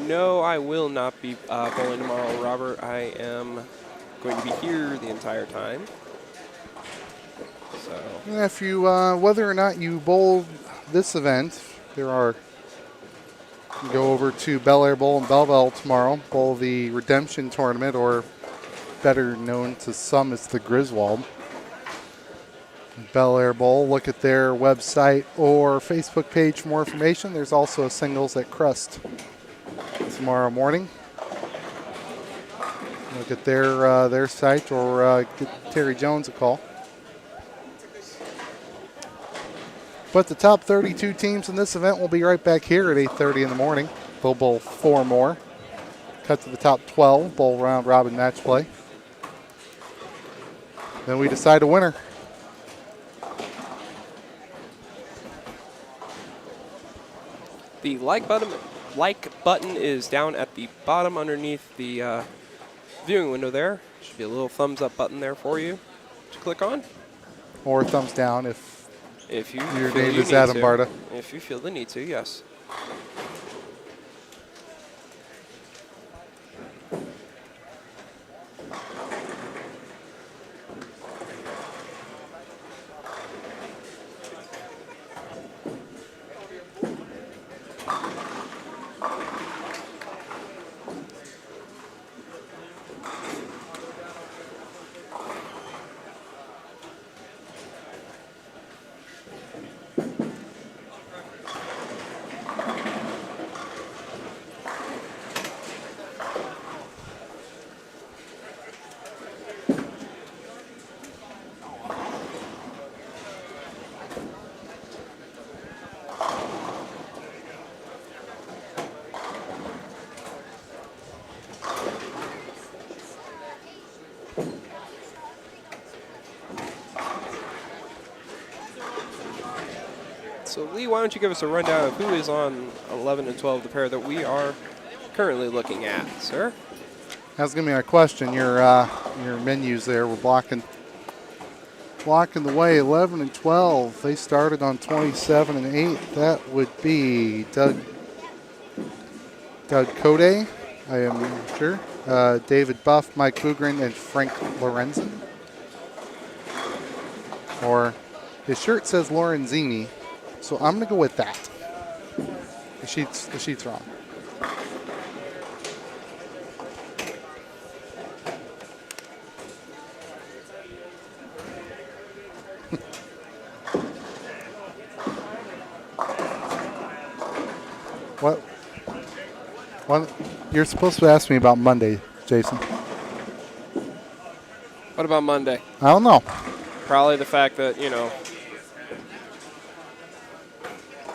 No, I will not be bowling tomorrow, Robert. I am going to be here the entire time. So Yeah, if you, whether or not you bowl this event, there are. You go over to Bel Air Bowl in Belleville tomorrow, bowl the Redemption Tournament, or better known to some as the Griswold. Bel Air Bowl, look at their website or Facebook page for more information. There's also a singles at Crest tomorrow morning. Look at their site or give Terry Jones a call. But the top 32 teams in this event will be right back here at 8:30 in the morning. They'll bowl 4 more. Cut to the top 12, bowl round robin match play. Then we decide a winner. the like button is down at the bottom underneath the viewing window there. Should be a little thumbs up button there for you to click on. Or thumbs down if you your feel name you is need Adam to. Barta. If you feel the need to, yes. So Lee, why don't you give us a rundown of who is on 11 and 12, the pair that we are currently looking at, sir? That's going to be my question. Your menus there were blocking the way. 11 and 12. They started on 27 and 8. That would be Doug Code, I am sure. David Buff, Mike Bugren, and Frank Lorenzen. Or his shirt says Lorenzini, so I'm going to go with that. The sheet's wrong. What? You're supposed to ask me about Monday, Jason. What about Monday? I don't know. Probably the fact that, you know,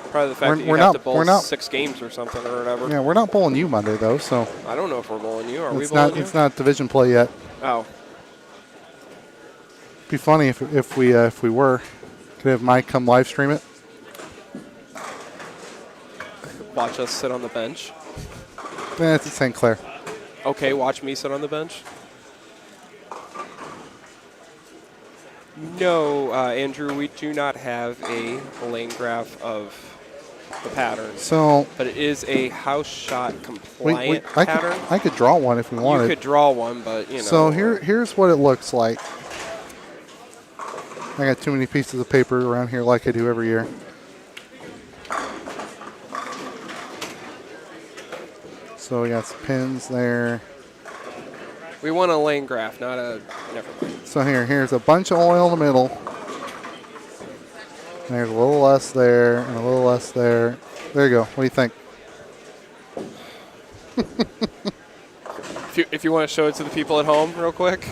you We're have not- to bowl we're not- 6 games or something or whatever. Yeah, we're not bowling you Monday though, so I don't know if we're bowling you. Are we it's bowling not you? it's not division play yet. Oh, Be funny if we were. Could have Mike come live stream it. watch us sit on the bench. It's at St. Clair. Okay, watch me sit on the bench. No, Andrew, we do not have a lane graph of the pattern, So but it is a house shot compliant pattern. I could draw one if we wanted. You could draw one, but, you know. So here's what it looks like. I got too many pieces of paper around here like I do every year. So we got some pins there. We want a lane graph, not a. Never mind. So here's a bunch of oil in the middle. And there's a little less there and a little less there. There you go. What do you think? If you want to show it to the people at home real quick.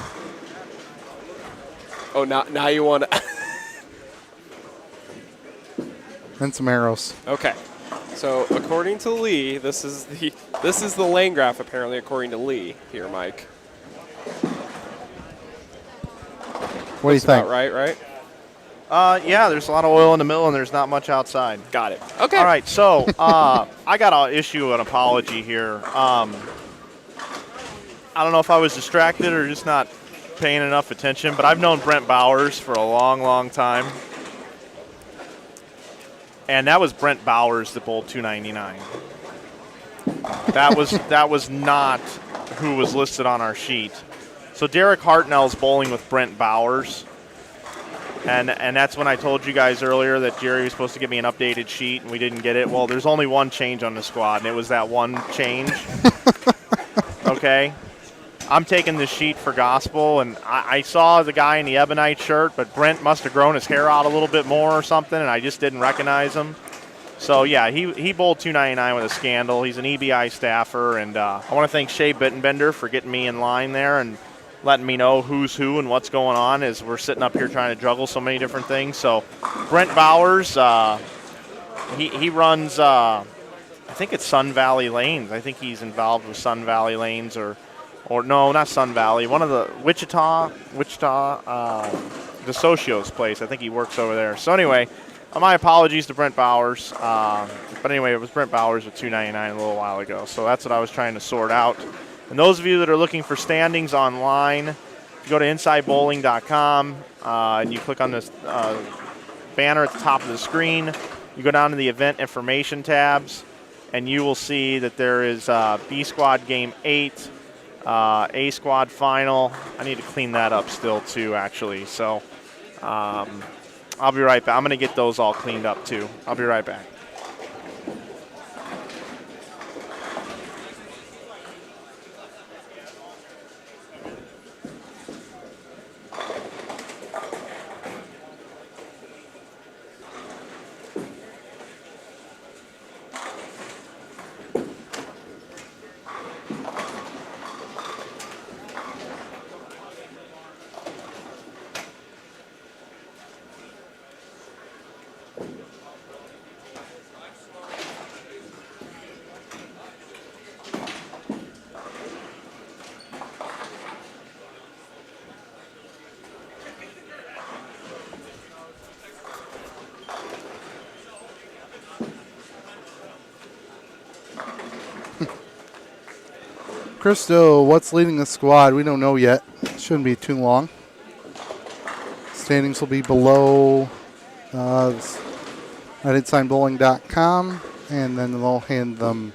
Oh, now you want to. And some arrows. Okay. So according to Lee, this is the lane graph apparently according to Lee here, Mike. What do you think? About right? Yeah, there's a lot of oil in the middle and there's not much outside. Got it. Okay. All right, so I got to issue an apology here. I don't know if I was distracted or just not paying enough attention, but I've known Brent Bowers for a long, long time. And that was Brent Bowers that bowled 299. That was not who was listed on our sheet. So Derek Hartnell's bowling with Brent Bowers. And that's when I told you guys earlier that Jerry was supposed to give me an updated sheet, and we didn't get it. Well, there's only one change on the squad, and it was that one change. Okay? I'm taking this sheet for gospel, and I saw the guy in the ebonite shirt, but Brent must have grown his hair out a little bit more or something, and I just didn't recognize him. So, yeah, he bowled 299 with a scandal. He's an EBI staffer, and I want to thank Shea Bittenbender for getting me in line there and letting me know who's who and what's going on as we're sitting up here trying to juggle so many different things. So Brent Bowers, he runs, I think it's Sun Valley Lanes. I think he's involved with Sun Valley Lanes or no, not Sun Valley. One of the Wichita, the Socios place. I think he works over there. So anyway, my apologies to Brent Bowers. But anyway, it was Brent Bowers with 299 a little while ago. So that's what I was trying to sort out. And those of you that are looking for standings online, if you go to InsideBowling.com and you click on this banner at the top of the screen, you go down to the event information tabs, and you will see that there is B Squad Game 8, A Squad Final. I need to clean that up still too, actually. So I'll be right back. I'm going to get those all cleaned up too. I'll be right back. Christo, what's leading the squad? We don't know yet. Shouldn't be too long. Standings will be below at InsideBowling.com, and then they'll hand them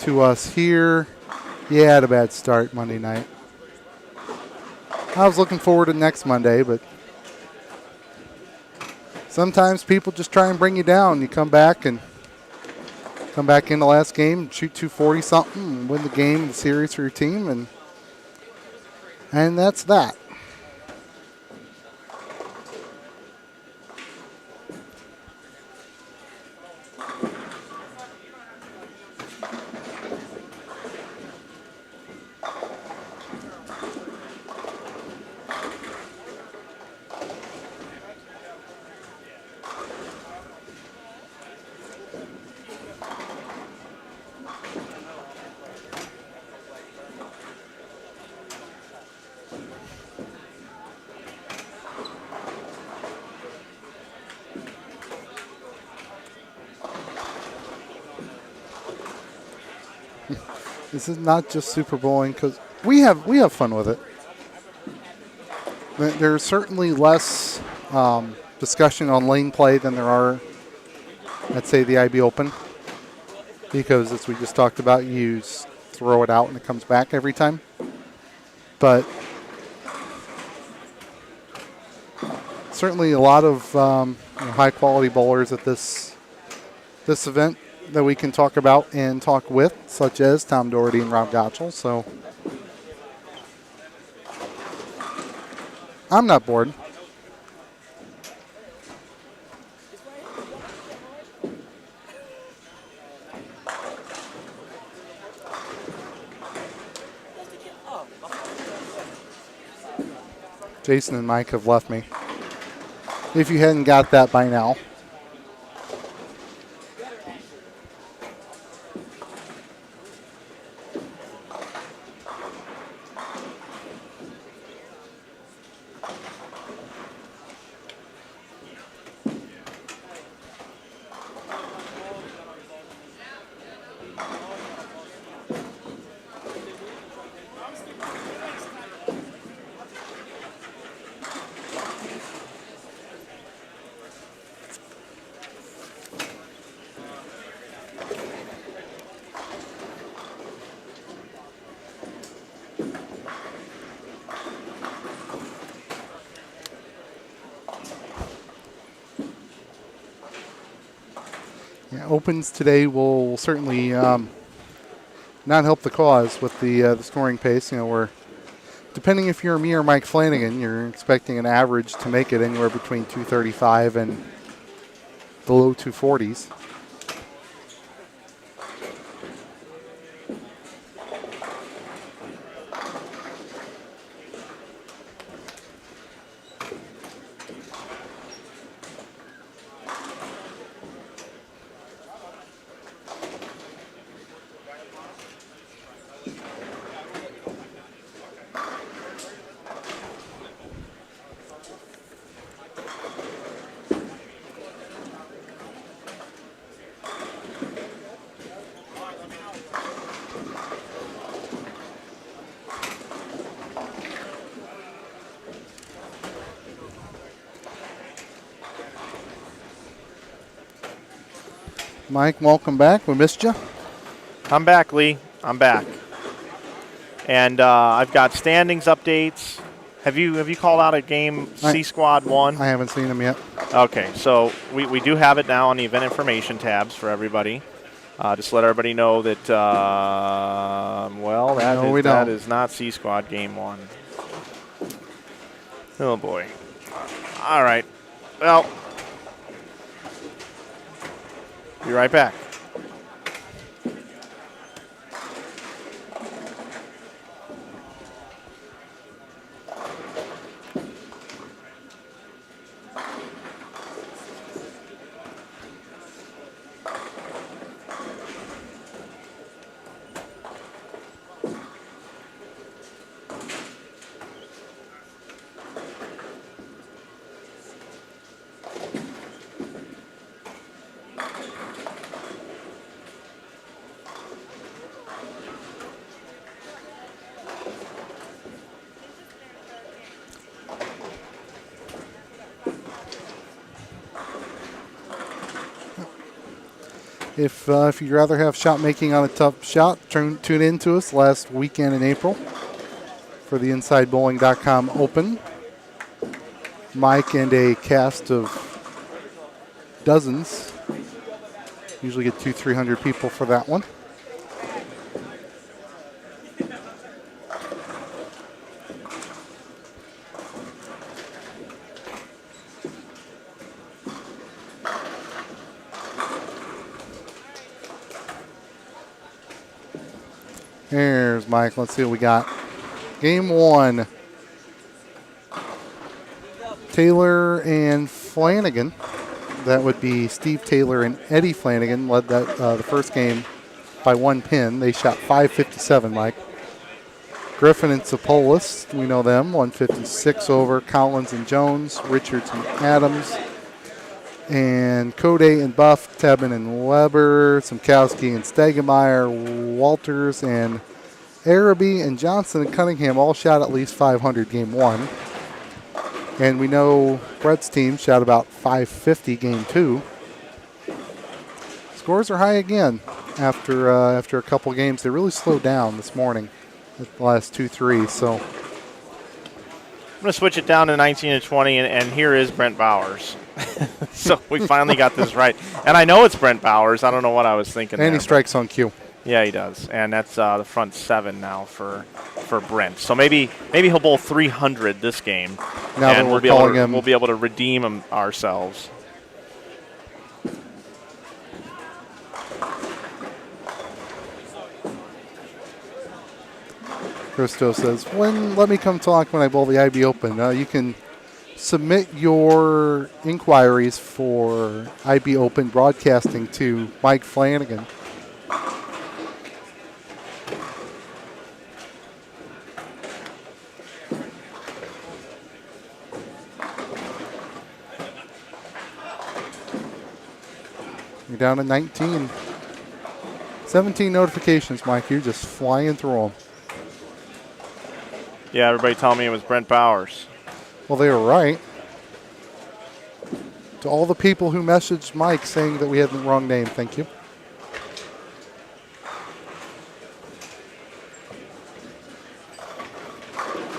to us here. Yeah, had a bad start Monday night. I was looking forward to next Monday, but sometimes people just try and bring you down. You come back in the last game, shoot 240 something, and win the game, the series for your team, and that's that. This is not just Super Bowling because we have fun with it. There's certainly less discussion on lane play than there are at, say, the IB Open, because as we just talked about, you throw it out and it comes back every time. But certainly a lot of high-quality bowlers at this event that we can talk about and talk with, such as Tom Daugherty and Rob Gotel. So I'm not bored. Jason and Mike have left me. If you hadn't got that by now. Opens today will certainly not help the cause with the scoring pace. We're depending if you're me or Mike Flanagan, you're expecting an average to make it anywhere between 235 and the low 240s. Mike, welcome back. We missed you. I'm back, Lee. I'm back. And I've got standings updates. Have you called out a game C Squad 1? I haven't seen them yet. Okay, so we do have it now on the event information tabs for everybody. Just let everybody know that, that is not C Squad game 1. Oh, boy. All right. Well, be right back. If you'd rather have shot making on a tough shot, tune in to us last weekend in April for the InsideBowling.com Open. Mike and a cast of dozens. Usually get 200-300 people for that one. Here's Mike. Let's see what we got. Game 1. Taylor and Flanagan. That would be Steve Taylor and Eddie Flanagan led that the first game by 1 pin. They shot 557, Mike. Griffin and Sapolis, we know them, 156 over. Collins and Jones, Richards and Adams. And Code and Buff, Tebben and Weber, Simkowski and Stegemeyer, Walters and Araby and Johnson and Cunningham all shot at least 500 game 1. And we know Brett's team shot about 550 game 2. Scores are high again after a couple games. They really slowed down this morning at the last 2-3. So I'm going to switch it down to 19 and 20, and here is Brent Bowers. So we finally got this right. And I know it's Brent Bowers. I don't know what I was thinking. And he strikes on cue. Yeah, he does. And that's the front 7 now for Brent. So maybe he'll bowl 300 this game. Now that we're calling him, we'll be able to redeem him ourselves. Christo says, let me come talk when I bowl the IB Open. You can submit your inquiries for IB Open broadcasting to Mike Flanagan. You're down to 19. 17 notifications, Mike. You're just flying through them. Yeah, everybody told me it was Brent Bowers. Well, they were right. To all the people who messaged Mike saying that we had the wrong name, thank you.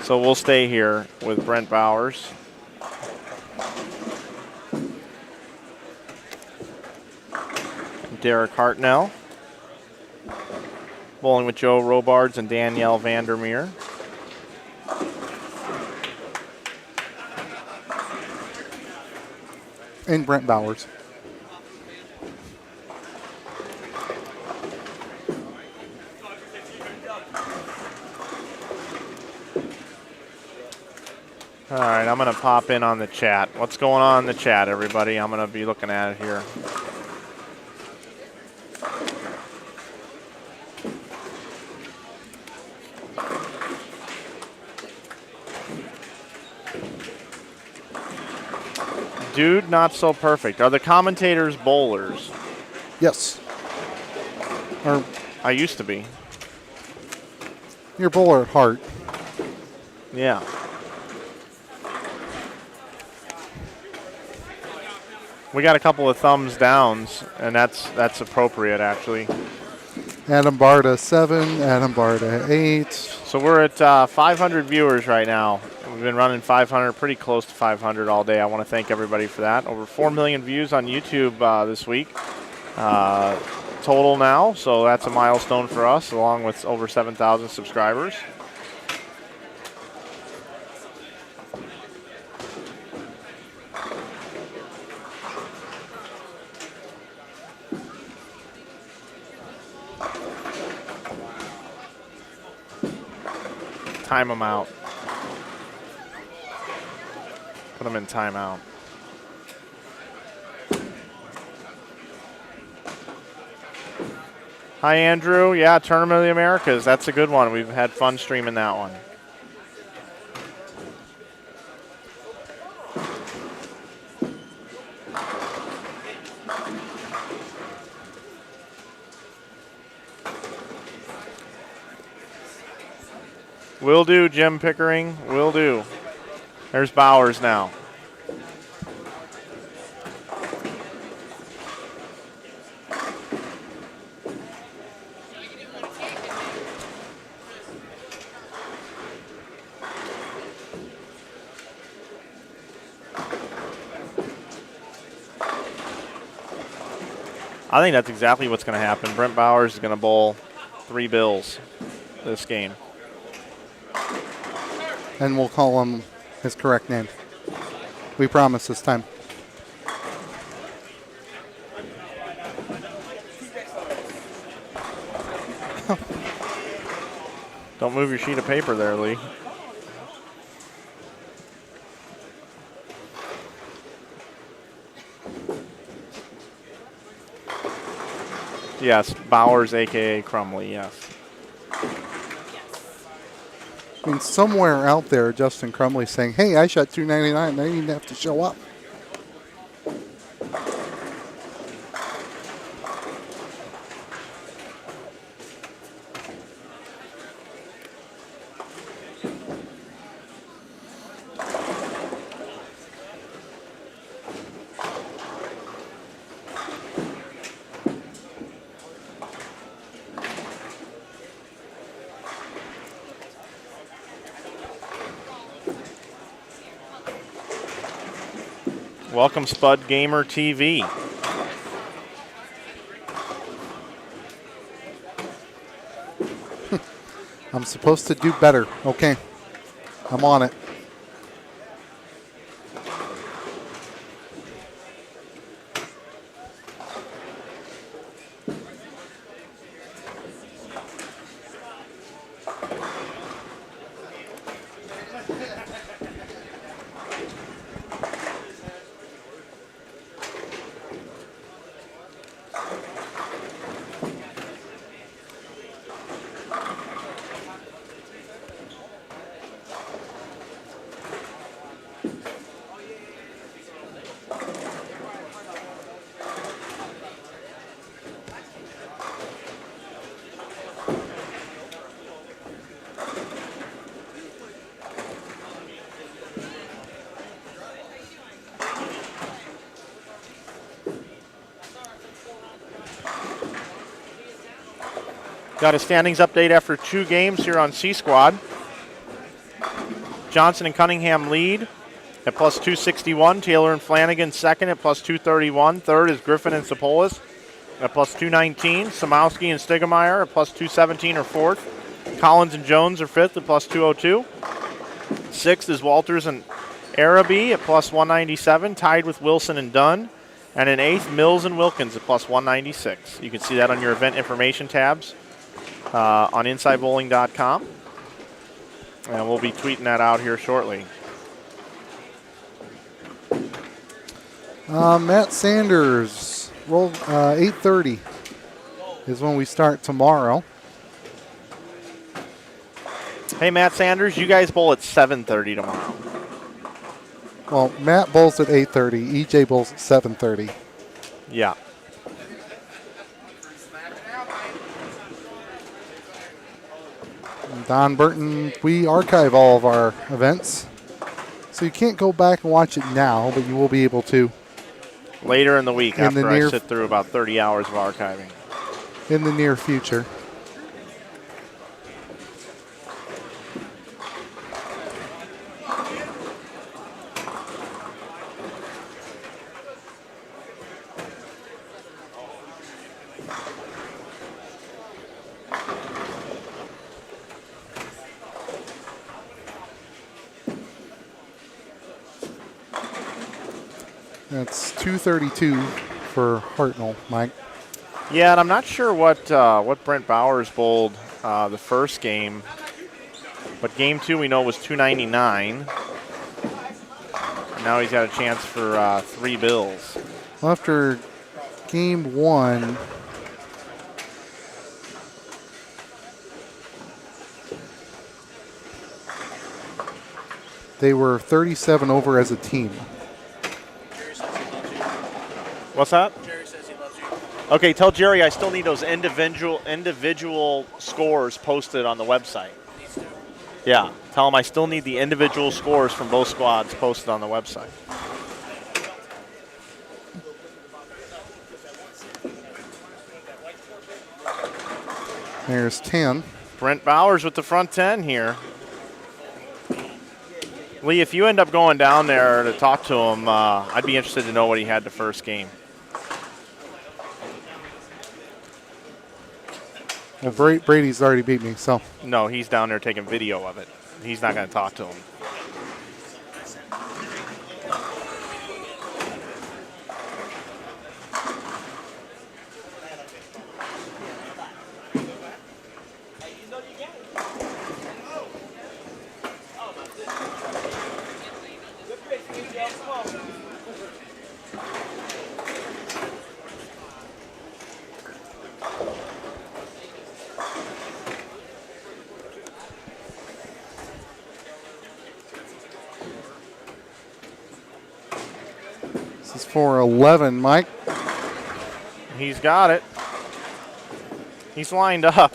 So we'll stay here with Brent Bowers. Derek Hartnell. Bowling with Joe Robards and Danielle Vandermeer. And Brent Bowers. All right, I'm going to pop in on the chat. What's going on in the chat, everybody? I'm going to be looking at it here. Dude, not so perfect. Are the commentators bowlers? Yes. Or I used to be. your bowler at heart. Yeah. We got a couple of thumbs downs, and that's appropriate, actually. Adam Barta 7, Adam Barta 8. So we're at 500 viewers right now. We've been running 500, pretty close to 500 all day. I want to thank everybody for that. Over 4 million views on YouTube this week total now, so that's a milestone for us, along with over 7,000 subscribers. Time them out. Put them in timeout. Hi, Andrew. Yeah, Tournament of the Americas. That's a good one. We've had fun streaming that one. Will do, Jim Pickering. Will do. There's Bowers now. I think that's exactly what's going to happen. Brent Bowers is going to bowl 3 bills this game. And we'll call him his correct name. We promise this time. Don't move your sheet of paper there, Lee. Yes, Bowers, a.k.a. Crumley, yes. I mean, somewhere out there, Justin Crumley's saying, hey, I shot 299. I didn't even have to show up. Welcome, Spud Gamer TV. I'm supposed to do better. Okay. I'm on it. Got a standings update after 2 games here on C-Squad. Johnson and Cunningham lead at plus 261. Taylor and Flanagan second at plus 231. Third is Griffin and Sapolis at plus 219. Samowski and Stigemeyer at plus 217 are fourth. Collins and Jones are fifth at plus 202. Sixth is Walters and Araby at plus 197, tied with Wilson and Dunn. And in eighth, Mills and Wilkins at plus 196. You can see that on your event information tabs on InsideBowling.com. And we'll be tweeting that out here shortly. Matt Sanders, roll 8:30 is when we start tomorrow. Hey, Matt Sanders, you guys bowl at 7:30 tomorrow. Well, Matt bowls at 8:30. EJ bowls at 7:30. Yeah. Don Burton, we archive all of our events, so you can't go back and watch it now, but you will be able to Later in the week In the after I near- sit through about 30 hours of archiving. in the near future. That's 232 for Hartnell, Mike. Yeah, and I'm not sure what Brent Bowers bowled the first game, but game two we know was 299. And now he's got a chance for 3 bills. Well, after game one, they were 37 over as a team. What's that? Okay, tell Jerry I still need those individual scores posted on the website. Yeah, tell him I still need the individual scores from both squads posted on the website. There's 10. Brent Bowers with the front 10 here. Lee, if you end up going down there to talk to him, I'd be interested to know what he had the first game. Well, Brady's already beat me, so. No, he's down there taking video of it. He's not going to talk to him. This is for 11, Mike. He's got it. He's lined up.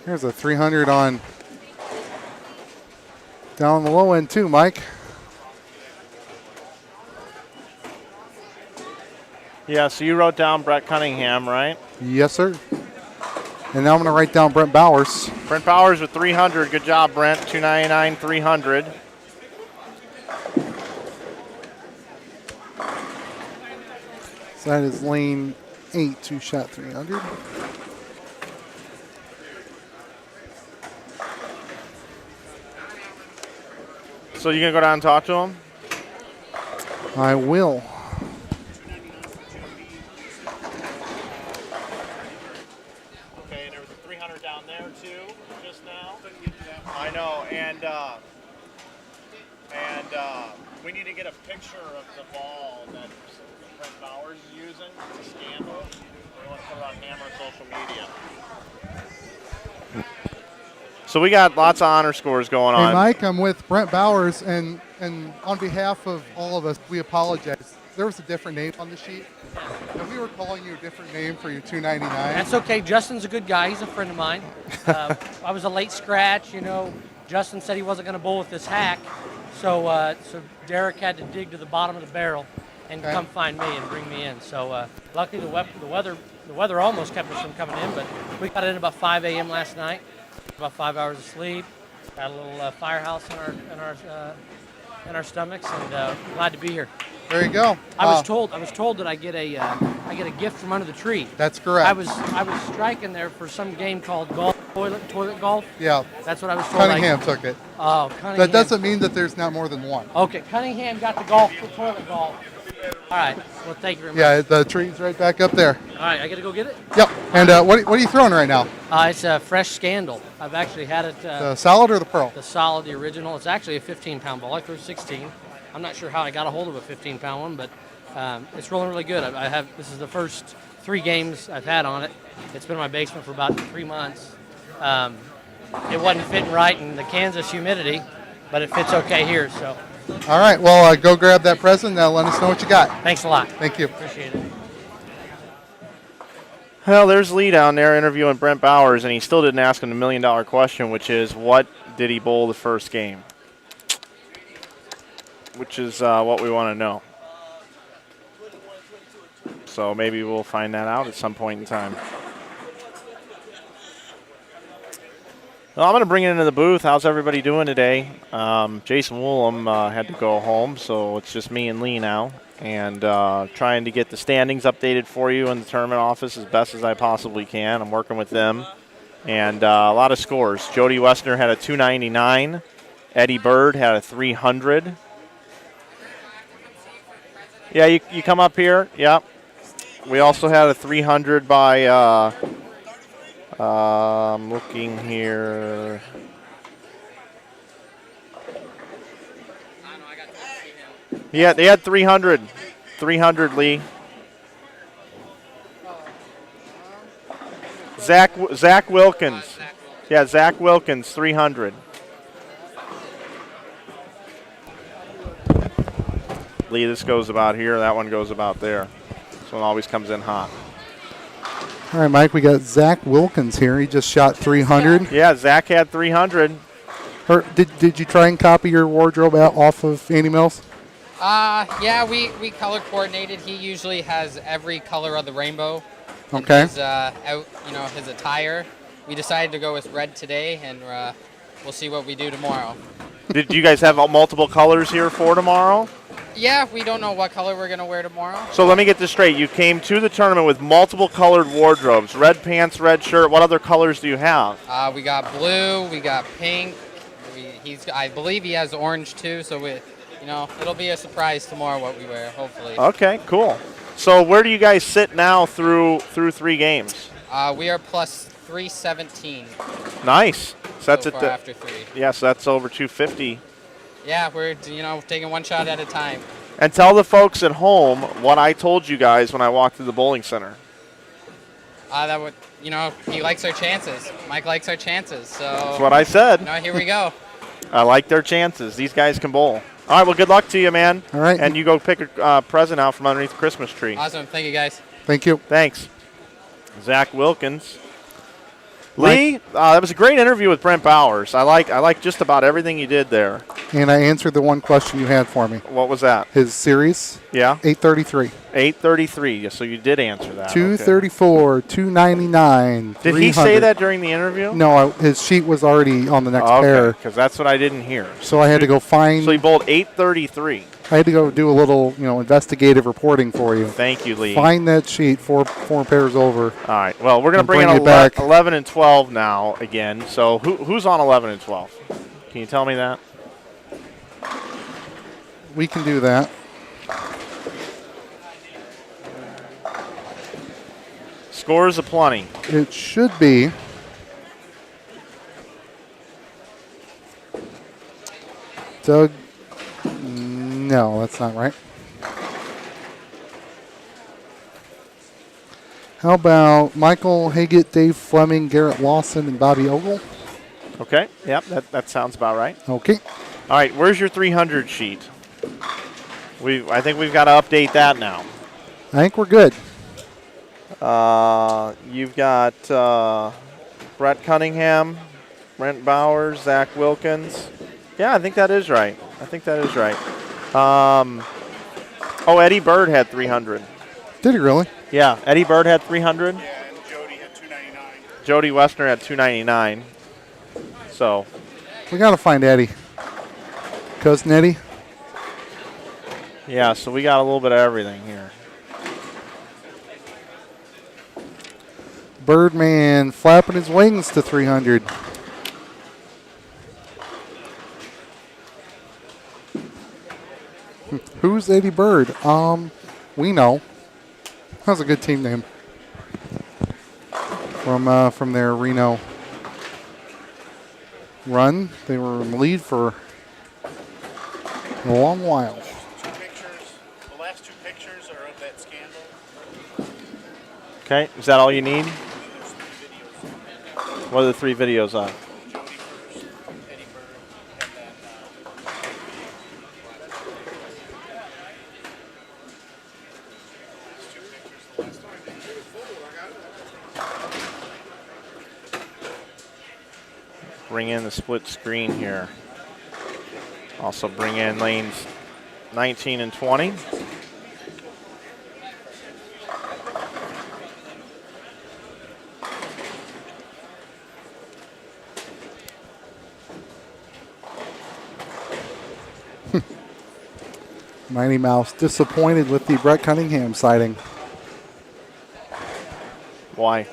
Here's a 300 on down the low end too, Mike. Yeah, so you wrote down Brett Cunningham, right? Yes, sir. And now I'm going to write down Brent Bowers. Brent Bowers with 300. Good job, Brent. 299, 300. So that is lane 8, 2 shot 300. So you going to go down and talk to him? I will. Okay, and there was a 300 down there too, just now. I know, and we need to get a picture of the ball that Brent Bowers is using. It's a scandal. We want to put it on Hammer social media. So we got lots of honor scores going on. Hey, Mike, I'm with Brent Bowers, and on behalf of all of us, we apologize. there was a different name on the sheet, and we were calling you a different name for your 299. That's okay. Justin's a good guy. He's a friend of mine. I was a late scratch. Justin said he wasn't going to bowl with this hack, so Derek had to dig to the bottom of the barrel and come find me and bring me in. So luckily the weather almost kept us from coming in, but we got in about 5 a.m. last night. About 5 hours of sleep. Got a little firehouse in our stomachs, and glad to be here. There you go. I was told that I get a gift from under the tree. That's correct. I was striking there for some game called toilet golf. Yeah. That's what I was told. Cunningham took it. Oh, Cunningham. That doesn't mean that there's not more than one. Okay, Cunningham got the toilet golf. All right. Well, thank you very much. Yeah, the tree's right back up there. All right, I got to go get it. Yep. And what are you throwing right now? It's a fresh Scandal. I've actually had it. The solid or the pearl? The solid, the original. It's actually a 15-pound ball. I threw 16. I'm not sure how I got a hold of a 15-pound one, but it's rolling really good. This is the first 3 games I've had on it. It's been in my basement for about 3 months. It wasn't fitting right in the Kansas humidity, but it fits okay here. So. All right. Well, go grab that present. Let us know what you got. Thanks a lot. Thank you. Appreciate it. Well, there's Lee down there interviewing Brent Bowers, and he still didn't ask him the $1 million question, which is, what did he bowl the first game? Which is what we want to know. So maybe we'll find that out at some point in time. Well, I'm going to bring it into the booth. How's everybody doing today? Jason Woolham had to go home, so it's just me and Lee now. And trying to get the standings updated for you in the tournament office as best as I possibly can. I'm working with them. And a lot of scores. Jody Westner had a 299. Eddie Bird had a 300. Yeah, you come up here. Yep. We also had a 300 by... I'm looking here. Yeah, they had 300. 300, Lee. Zach Wilkins. Yeah, Zach Wilkins, 300. Lee, this goes about here. That one goes about there. This one always comes in hot. All right, Mike, we got Zach Wilkins here. He just shot 300. Yeah, Zach had 300. Did you try and copy your wardrobe out off of Andy Mills? Yeah, we color coordinated. He usually has every color of the rainbow. Okay. His, his attire. We decided to go with red today, and we'll see what we do tomorrow. Did you guys have multiple colors here for tomorrow? Yeah, we don't know what color we're going to wear tomorrow. So let me get this straight. You came to the tournament with multiple colored wardrobes. Red pants, red shirt. What other colors do you have? We got blue. We got pink. I believe he has orange too. So it'll be a surprise tomorrow what we wear. Hopefully. Okay, cool. So where do you guys sit now through 3 games? We are plus 317. Nice. So that's so far after 3. Yeah, so that's over 250. Yeah, we're taking one shot at a time. And tell the folks at home what I told you guys when I walked through the bowling center. He likes our chances. Mike likes our chances. So that's what I said. Here we go. I like their chances. These guys can bowl. All right, well, good luck to you, man. All right. And you go pick a present out from underneath the Christmas tree. Awesome. Thank you, guys. Thank you. Thanks. Zach Wilkins. Lee, that was a great interview with Brent Bowers. I like just about everything you did there. And I answered the one question you had for me. What was that? His series? Yeah. 833. 833. Yeah, so you did answer that. 234, okay. 299. Did 300. he say that during the interview? No, his sheet was already on the next pair. Because that's what I didn't hear. So I had to go find. So he bowled 833. I had to go do a little, investigative reporting for you. Thank you, Lee. Find that sheet four pairs over. All right. Well, we're going to bring in 11 and 12 now again. So who's on 11 and 12? Can you tell me that? We can do that. Scores aplenty. It should be. Doug. No, that's not right. How about Michael Haggett, Dave Fleming, Garrett Lawson, and Bobby Ogle? Okay. Yep, that sounds about right. Okay. All right, where's your 300 sheet? I think we've got to update that now. I think we're good. You've got Brett Cunningham, Brent Bowers, Zach Wilkins. Yeah, I think that is right. Eddie Bird had 300. Did he really? Yeah, Eddie Bird had 300. Yeah, and Jody had 299. Jody Westner had 299. So We got to find Eddie. Cousin Eddie. yeah, so we got a little bit of everything here. Birdman flapping his wings to 300. Who's Eddie Bird? We know. That's a good team name. From their Reno run, they were in the lead for a long while. Two pictures. The last two pictures are of that scandal. Okay, is that all you need? There's 3 videos. What are the 3 videos on? Jody first, Eddie Bird, and then last 2 pictures. The last 2 pictures. Bring in the split screen here. Also bring in lanes 19 and 20. Mighty Mouse disappointed with the Brett Cunningham sighting. Why?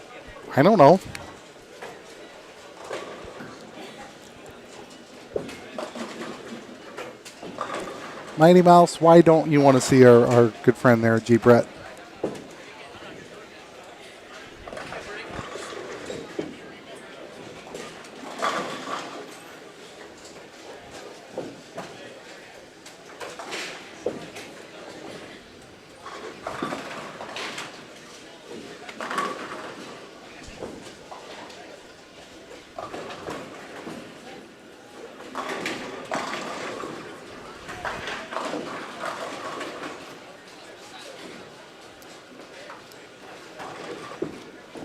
I don't know. Mighty Mouse, why don't you want to see our good friend there, G. Brett?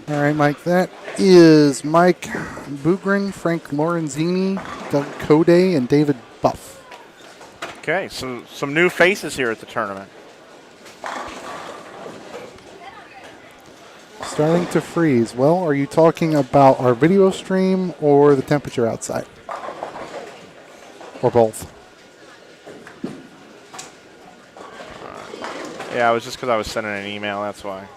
All right, Mike, that is Mike Bugren, Frank Lorenzini, Doug Code, and David Buff. Okay, some new faces here at the tournament. Starting to freeze. Well, are you talking about our video stream or the temperature outside? Or both? Yeah, it was just because I was sending an email, that's why.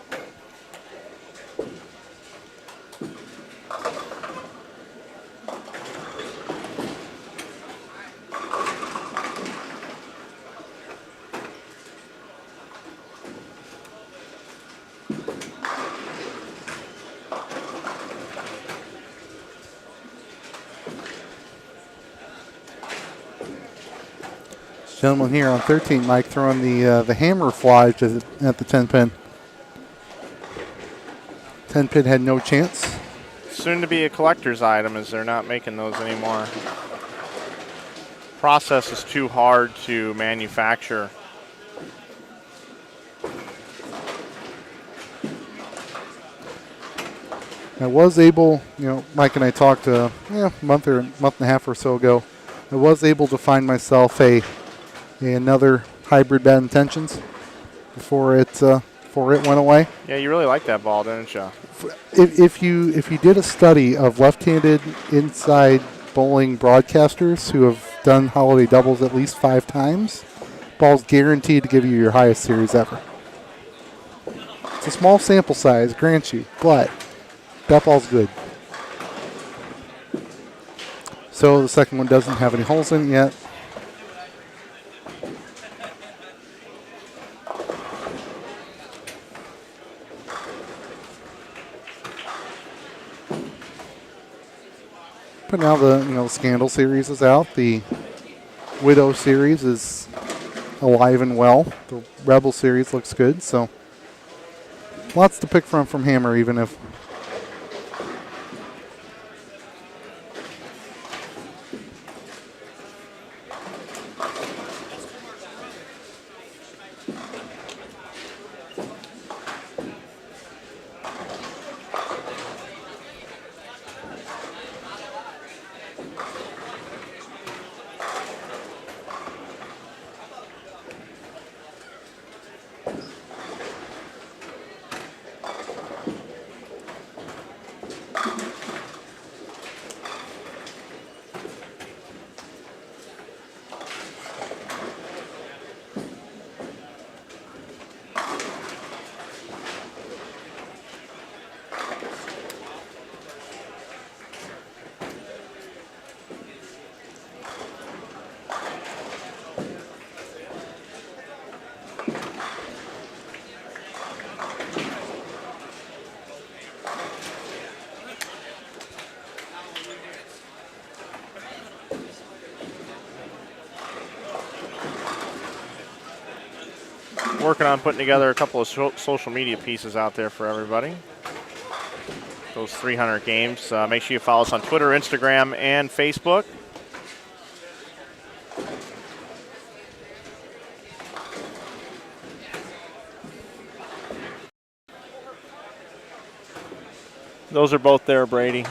Gentleman here on 13, Mike, throwing the hammer fly at the 10-pin. 10-pin had no chance. Soon to be a collector's item as they're not making those anymore. Process is too hard to manufacture. I was able, Mike and I talked a month and a half or so ago. I was able to find myself another hybrid Bad Intentions before it went away. Yeah, you really like that ball, didn't you? If you did a study of left-handed inside bowling broadcasters who have done holiday doubles at least 5 times, ball's guaranteed to give you your highest series ever. It's a small sample size, grant you, but that ball's good. So the second one doesn't have any holes in it yet. But now the Scandal series is out. The Widow series is alive and well. The Rebel series looks good. So lots to pick from Hammer, even if Working on putting together a couple of social media pieces out there for everybody. Those 300 games. Make sure you follow us on Twitter, Instagram, and Facebook. Those are both there, Brady.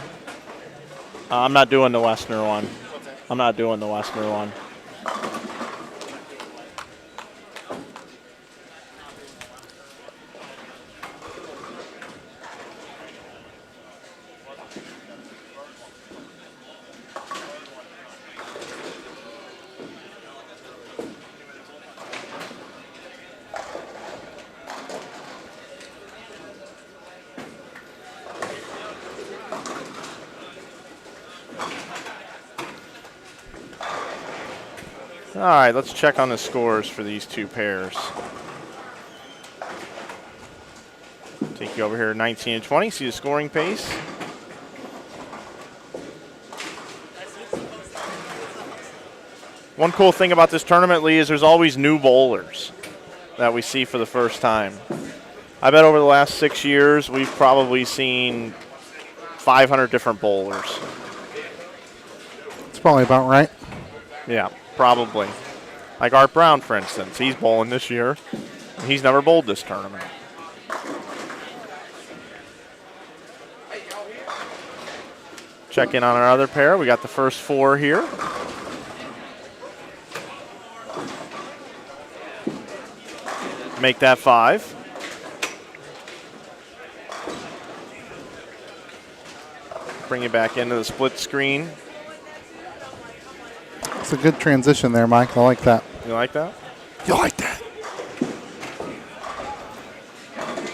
I'm not doing the Westner one. I'm not doing the Westner one. All right, let's check on the scores for these two pairs. Take you over here, 19 and 20. See the scoring pace. One cool thing about this tournament, Lee, is there's always new bowlers that we see for the first time. I bet over the last 6 years, we've probably seen 500 different bowlers. It's probably about right. Yeah, probably. Like Art Brown, for instance. He's bowling this year. He's never bowled this tournament. Check in on our other pair. We got the first four here. Make that 5. Bring it back into the split screen. It's a good transition there, Mike. I like that. You like that? You like that?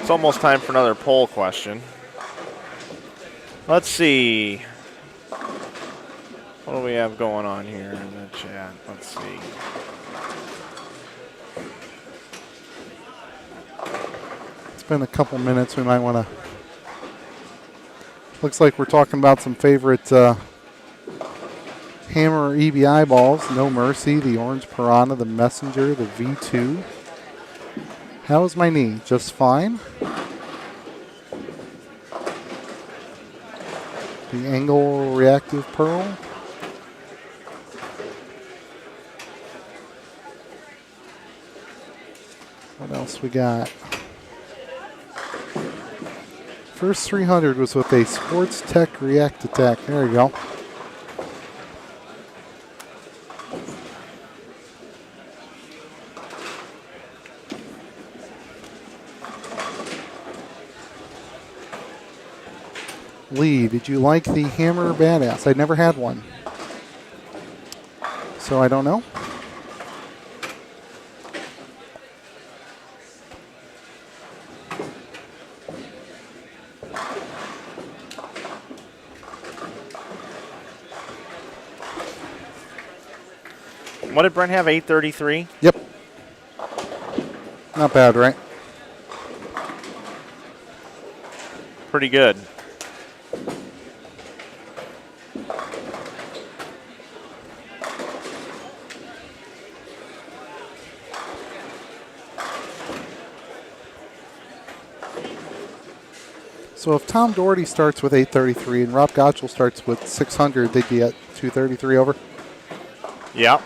It's almost time for another poll question. Let's see. What do we have going on here in the chat? Let's see. It's been a couple minutes. We might want to. Looks like we're talking about some favorite Hammer EBI balls. No Mercy, the Orange Piranha, the Messenger, the V2. How is my knee? Just fine. The Angle Reactive Pearl. What else we got? First 300 was with a Sports Tech React Attack. There you go. Lee, did you like the Hammer Badass? I never had one, so I don't know. What did Brent have, 833? Yep. Not bad, right? Pretty good. So if Tom Daugherty starts with 833 and Rob Gotel starts with 600, they'd be at 233 over? Yeah.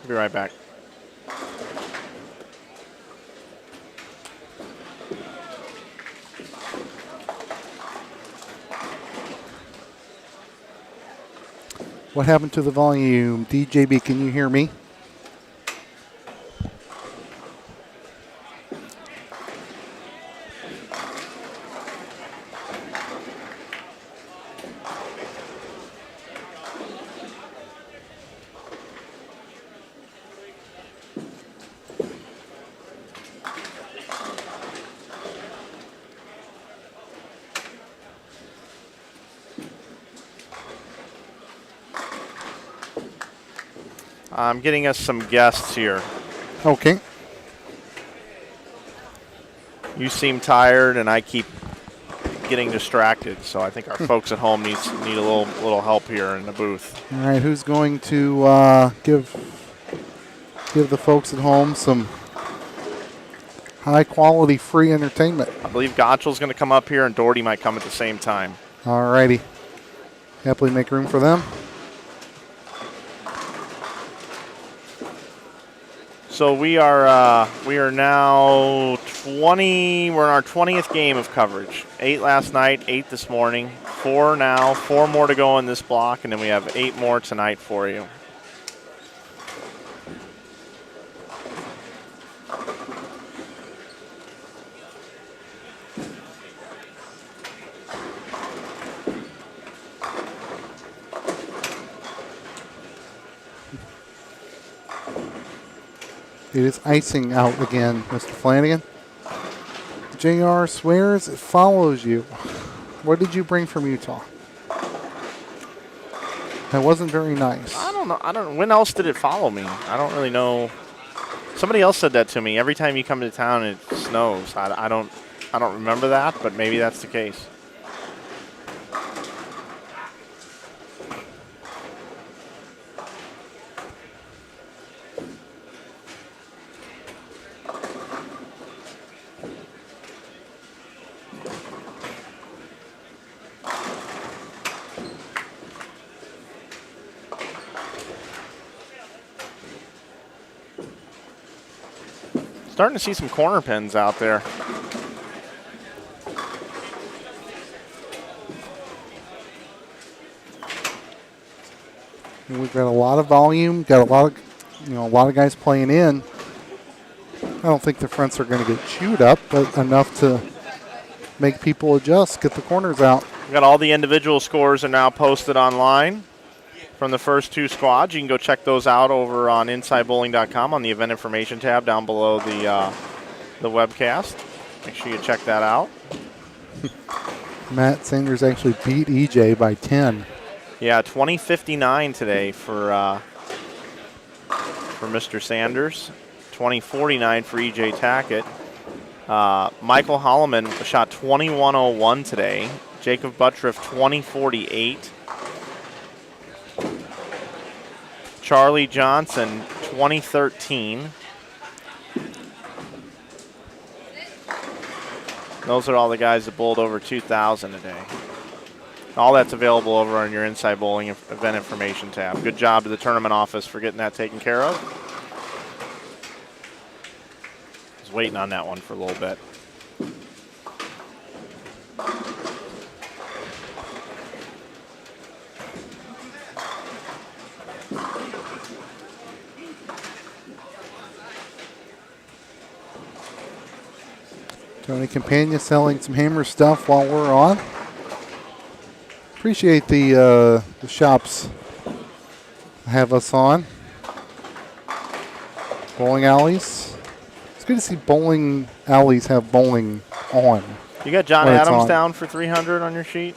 Be right back. What happened to the volume? DJB, can you hear me? I'm getting us some guests here. Okay. You seem tired, and I keep getting distracted. So I think our folks at home need a little help here in the booth. All right, who's going to give the folks at home some high-quality free entertainment? I believe Gotel's going to come up here, and Daugherty might come at the same time. All righty. Happily make room for them. So we are now 20. We're in our 20th game of coverage. 8 last night, 8 this morning, 4 now, 4 more to go in this block, and then we have 8 more tonight for you. It is icing out again, Mr. Flanagan. JR swears it follows you. What did you bring from Utah? That wasn't very nice. I don't know. When else did it follow me? I don't really know. Somebody else said that to me. Every time you come to town, it snows. I don't remember that, but maybe that's the case. Starting to see some corner pins out there. We've got a lot of volume, got a lot of guys playing in. I don't think the fronts are going to get chewed up, but enough to make people adjust, get the corners out. We got all the individual scores are now posted online from the first 2 squads. You can go check those out over on InsideBowling.com on the event information tab down below the webcast. Make sure you check that out. Matt Sanders actually beat EJ by 10. Yeah, 20:59 today for Mr. Sanders. 20:49 for EJ Tackett. Michael Holloman shot 21:01 today. Jacob Buttriff 20:48. Charlie Johnson 2013. Those are all the guys that bowled over 2,000 today. All that's available over on your Inside Bowling event information tab. Good job to the tournament office for getting that taken care of. I was waiting on that one for a little bit. Tony Campagna selling some hammer stuff while we're on. Appreciate the shops have us on. Bowling alleys. It's good to see bowling alleys have bowling on. You got John when it's Adams on. down for 300 on your sheet?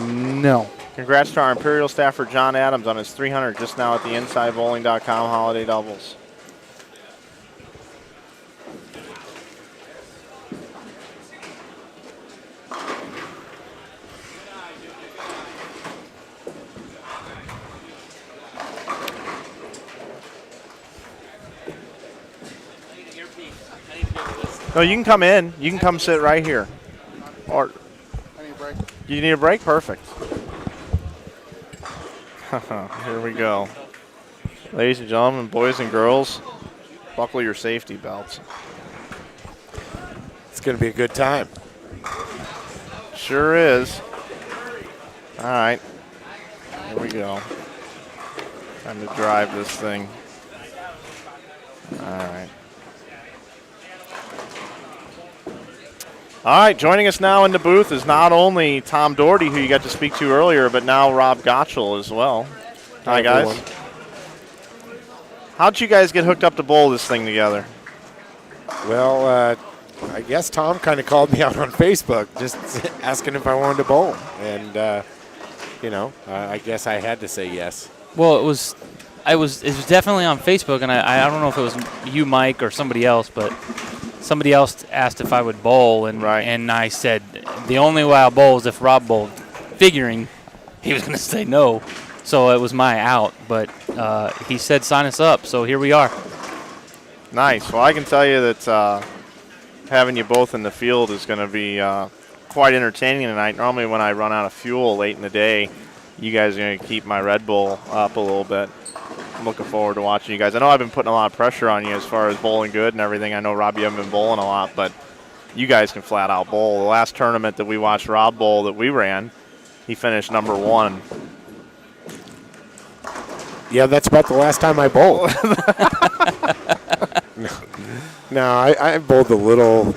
No. Congrats to our Imperial staffer John Adams on his 300 just now at the InsideBowling.com holiday doubles. No, you can come in. You can come sit right here. Or I need a break. you need a break? Perfect. Here we go. Ladies and gentlemen, boys and girls, buckle your safety belts. It's going to be a good time. Sure is. All right. Here we go. Time to drive this thing. All right. All right, joining us now in the booth is not only Tom Daugherty, who you got to speak to earlier, but now Rob Gotel as well. Hi, guys. Everyone. How'd you guys get hooked up to bowl this thing together? Well, I guess Tom kind of called me out on Facebook just asking if I wanted to bowl. And, I guess I had to say yes. Well, it was definitely on Facebook, and I don't know if it was you, Mike, or somebody else, but somebody else asked if I would bowl, and I said the only way I'll bowl is if Rob bowled, figuring he was going to say no. So it was my out, but he said sign us up, so here we are. Nice. Well, I can tell you that having you both in the field is going to be quite entertaining tonight. Normally when I run out of fuel late in the day, you guys are going to keep my Red Bull up a little bit. I'm looking forward to watching you guys. I know I've been putting a lot of pressure on you as far as bowling good and everything. I know, Rob, you haven't been bowling a lot, but you guys can flat out bowl. The last tournament that we watched Rob bowl that we ran, he finished number 1. Yeah, that's about the last time I bowled. No, I bowled a little,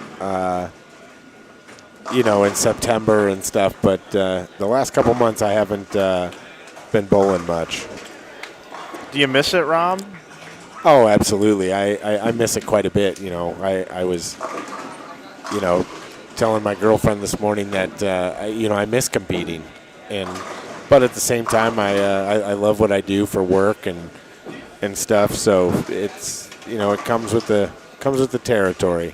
in September and stuff, but the last couple months I haven't been bowling much. Do you miss it, Rob? Oh, absolutely. I miss it quite a bit. I was, telling my girlfriend this morning that, I miss competing. But at the same time, I love what I do for work and stuff. So it's, it comes with the territory.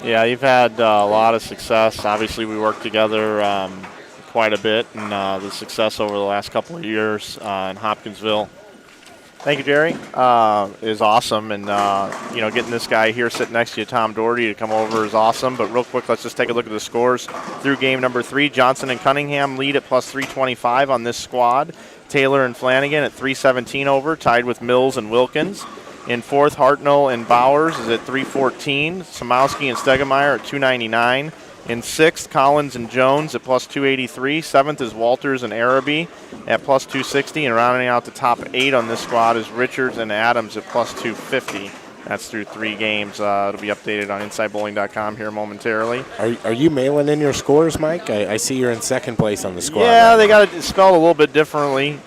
Yeah, you've had a lot of success. Obviously, we worked together quite a bit, and the success over the last couple of years in Hopkinsville. Thank you, Jerry. Is awesome, and getting this guy here sitting next to you, Tom Daugherty, to come over is awesome. But real quick, let's just take a look at the scores through game number 3. Johnson and Cunningham lead at plus 325 on this squad. Taylor and Flanagan at 317 over, tied with Mills and Wilkins. In 4th, Hartnell and Bowers is at 314. Samowski and Stegemeyer at 299. In 6th, Collins and Jones at plus 283. 7th is Walters and Araby at plus 260. And rounding out the top 8 on this squad is Richards and Adams at plus 250. That's through 3 games. It'll be updated on InsideBowling.com here momentarily. Are you mailing in your scores, Mike? I see you're in 2nd place on the squad. Yeah, they got it spelled a little bit differently.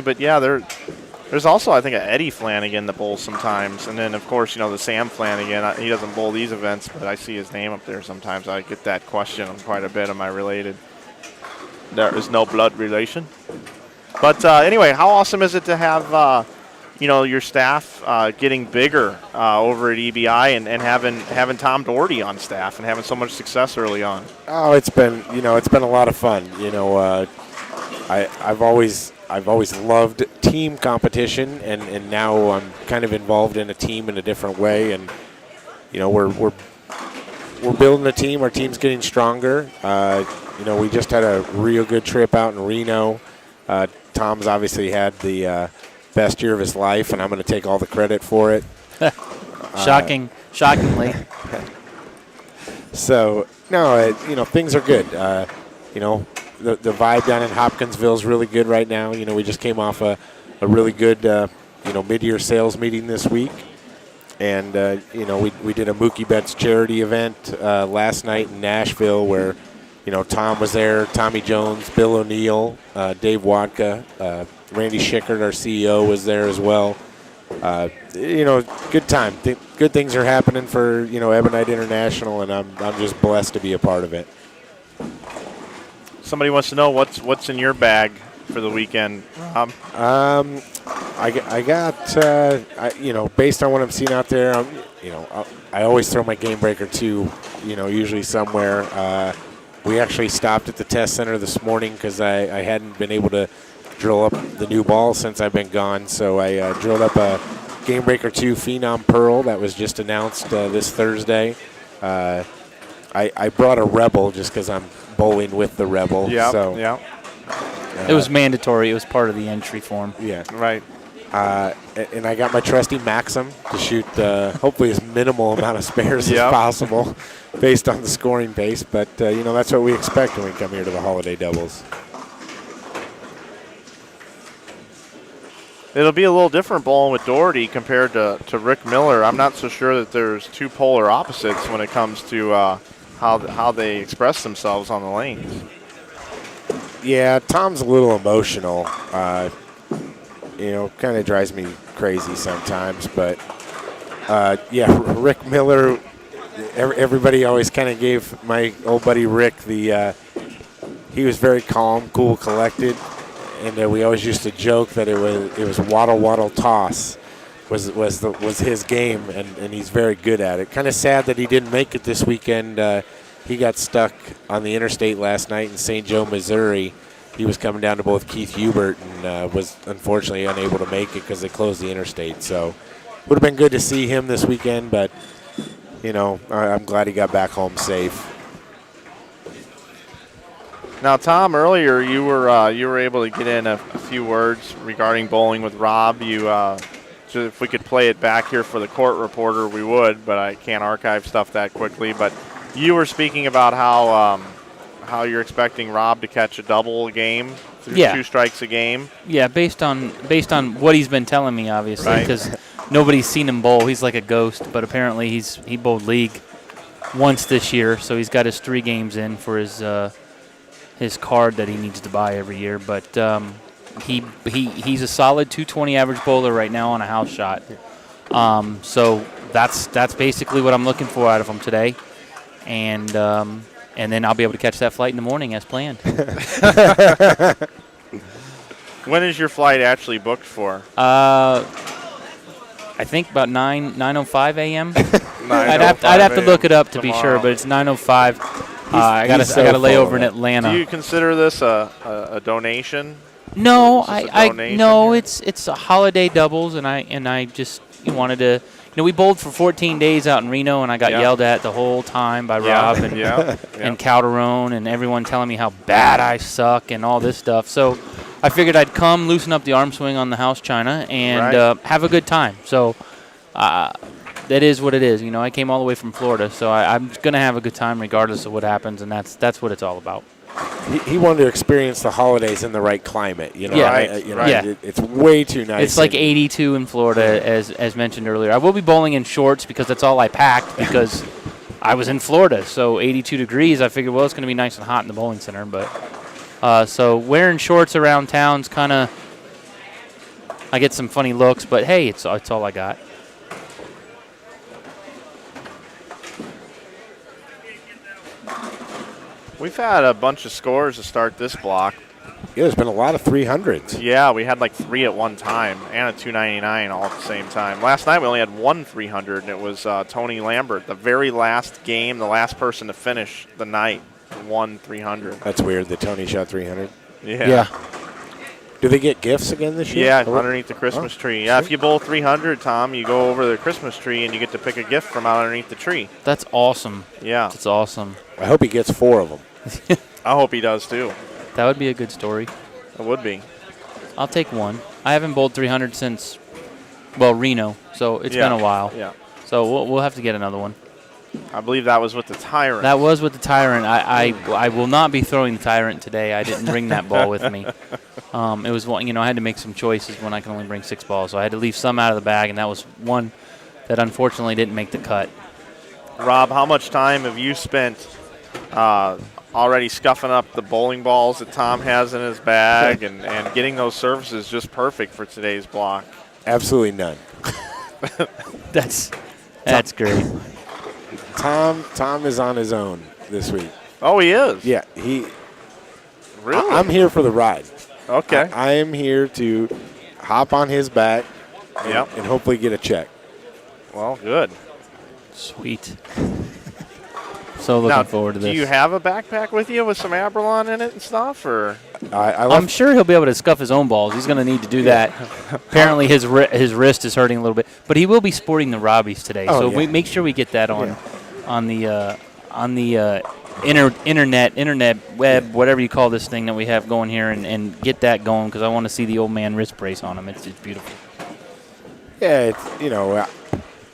But yeah, there's also, I think, an Eddie Flanagan that bowls sometimes. And then, of course, the Sam Flanagan. He doesn't bowl these events, but I see his name up there sometimes. I get that question quite a bit. Am I related? There is no blood relation. But anyway, how awesome is it to have, your staff getting bigger over at EBI and having Tom Daugherty on staff and having so much success early on? Oh, it's been a lot of fun. I've always loved team competition, and now I'm kind of involved in a team in a different way. And we're building a team. Our team's getting stronger. We just had a real good trip out in Reno. Tom's obviously had the best year of his life, and I'm going to take all the credit for it. Shockingly. So no, things are good. The vibe down in Hopkinsville is really good right now. We just came off a really good, mid-year sales meeting this week. And, we did a Mookie Betts charity event last night in Nashville where, Tom was there, Tommy Jones, Bill O'Neill, Dave Wadka, Randy Schickert, our CEO, was there as well. Good time. Good things are happening for, Ebonite International, and I'm just blessed to be a part of it. Somebody wants to know what's in your bag for the weekend, Rob? I got, based on what I'm seeing out there, I always throw my game breaker too, usually somewhere. We actually stopped at the test center this morning because I hadn't been able to drill up the new ball since I've been gone. So I drilled up a Game Breaker 2 Phenom Pearl that was just announced this Thursday. I brought a Rebel just because I'm bowling with the Rebel. Yeah. So, It was mandatory. It was part of the entry form. Yeah. Right. And I got my trusty Maxim to shoot hopefully as minimal amount of spares as possible based on the scoring pace. But, that's what we expect when we come here to the holiday doubles. It'll be a little different bowling with Daugherty compared to Rick Miller. I'm not so sure that there's two polar opposites when it comes to how they express themselves on the lanes. Yeah, Tom's a little emotional. Kind of drives me crazy sometimes. But, Rick Miller, everybody always kind of gave my old buddy Rick he was very calm, cool, collected. And we always used to joke that it was waddle toss was his game, and he's very good at it. Kind of sad that he didn't make it this weekend. He got stuck on the interstate last night in St. Joe, Missouri. He was coming down to both Keith Hubert and was unfortunately unable to make it because they closed the interstate. So would have been good to see him this weekend, but I'm glad he got back home safe. Now, Tom, earlier you were able to get in a few words regarding bowling with Rob. If we could play it back here for the court reporter, we would, but I can't archive stuff that quickly. But you were speaking about how you're expecting Rob to catch a double a game, through 2 strikes a game. Yeah, based on what he's been telling me, obviously, because nobody's seen him bowl. He's like a ghost, but apparently he bowled league once this year, so he's got his 3 games in for his card that he needs to buy every year. But he's a solid 220 average bowler right now on a house shot. So that's basically what I'm looking for out of him today, and then I'll be able to catch that flight in the morning as planned. When is your flight actually booked for? I think about 9:05 a.m. I'd have to look it up to be sure, but it's 9:05. I got a layover in Atlanta. Do you consider this a donation? No, it's a holiday doubles, and I just wanted to. We bowled for 14 days out in Reno, and I got yelled at the whole time by Rob and Calderon and everyone telling me how bad I suck and all this stuff. So I figured I'd come, loosen up the arm swing on the house china, and have a good time. So that is what it is. I came all the way from Florida, so I'm going to have a good time regardless of what happens, and that's what it's all about. He wanted to experience the holidays in the right climate, It's way too nice. It's like 82 in Florida, as mentioned earlier. I will be bowling in shorts because that's all I packed because I was in Florida. So 82 degrees, I figured, well, it's going to be nice and hot in the bowling center. But so wearing shorts around town's kind of, I get some funny looks, but hey, it's all I got. We've had a bunch of scores to start this block. Yeah, there's been a lot of 300s. Yeah, we had like 3 at one time and a 299 all at the same time. Last night we only had 1 300, and it was Tony Lambert, the very last game, the last person to finish the night, won 300. That's weird that Tony shot 300. Yeah. Do they get gifts again this year? Yeah, underneath the Christmas tree. Yeah, if you bowl 300, Tom, you go over the Christmas tree and you get to pick a gift from out underneath the tree. That's awesome. Yeah. That's awesome. I hope he gets 4 of them. I hope he does, too. That would be a good story. It would be. I'll take 1. I haven't bowled 300 since, Reno, so it's been a while. Yeah. So we'll have to get another one. I believe that was with the Tyrant. That was with the Tyrant. I will not be throwing the Tyrant today. I didn't bring that ball with me. It was one, I had to make some choices when I can only bring 6 balls, so I had to leave some out of the bag, and that was one that unfortunately didn't make the cut. Rob, how much time have you spent already scuffing up the bowling balls that Tom has in his bag and getting those surfaces just perfect for today's block? Absolutely none. That's great. Tom is on his own this week. Oh, he is? Yeah, Really? I'm here for the ride. Okay. I am here to hop on his back and hopefully get a check. Well, good. Sweet. So looking forward to this. Do you have a backpack with you with some Abralon in it and stuff, or? I'm sure he'll be able to scuff his own balls. He's going to need to do that. Apparently, his wrist is hurting a little bit, but he will be sporting the Robbies today. We make sure we get that on the internet, web, whatever you call this thing that we have going here, and get that going because I want to see the old man wrist brace on him. It's beautiful. Yeah,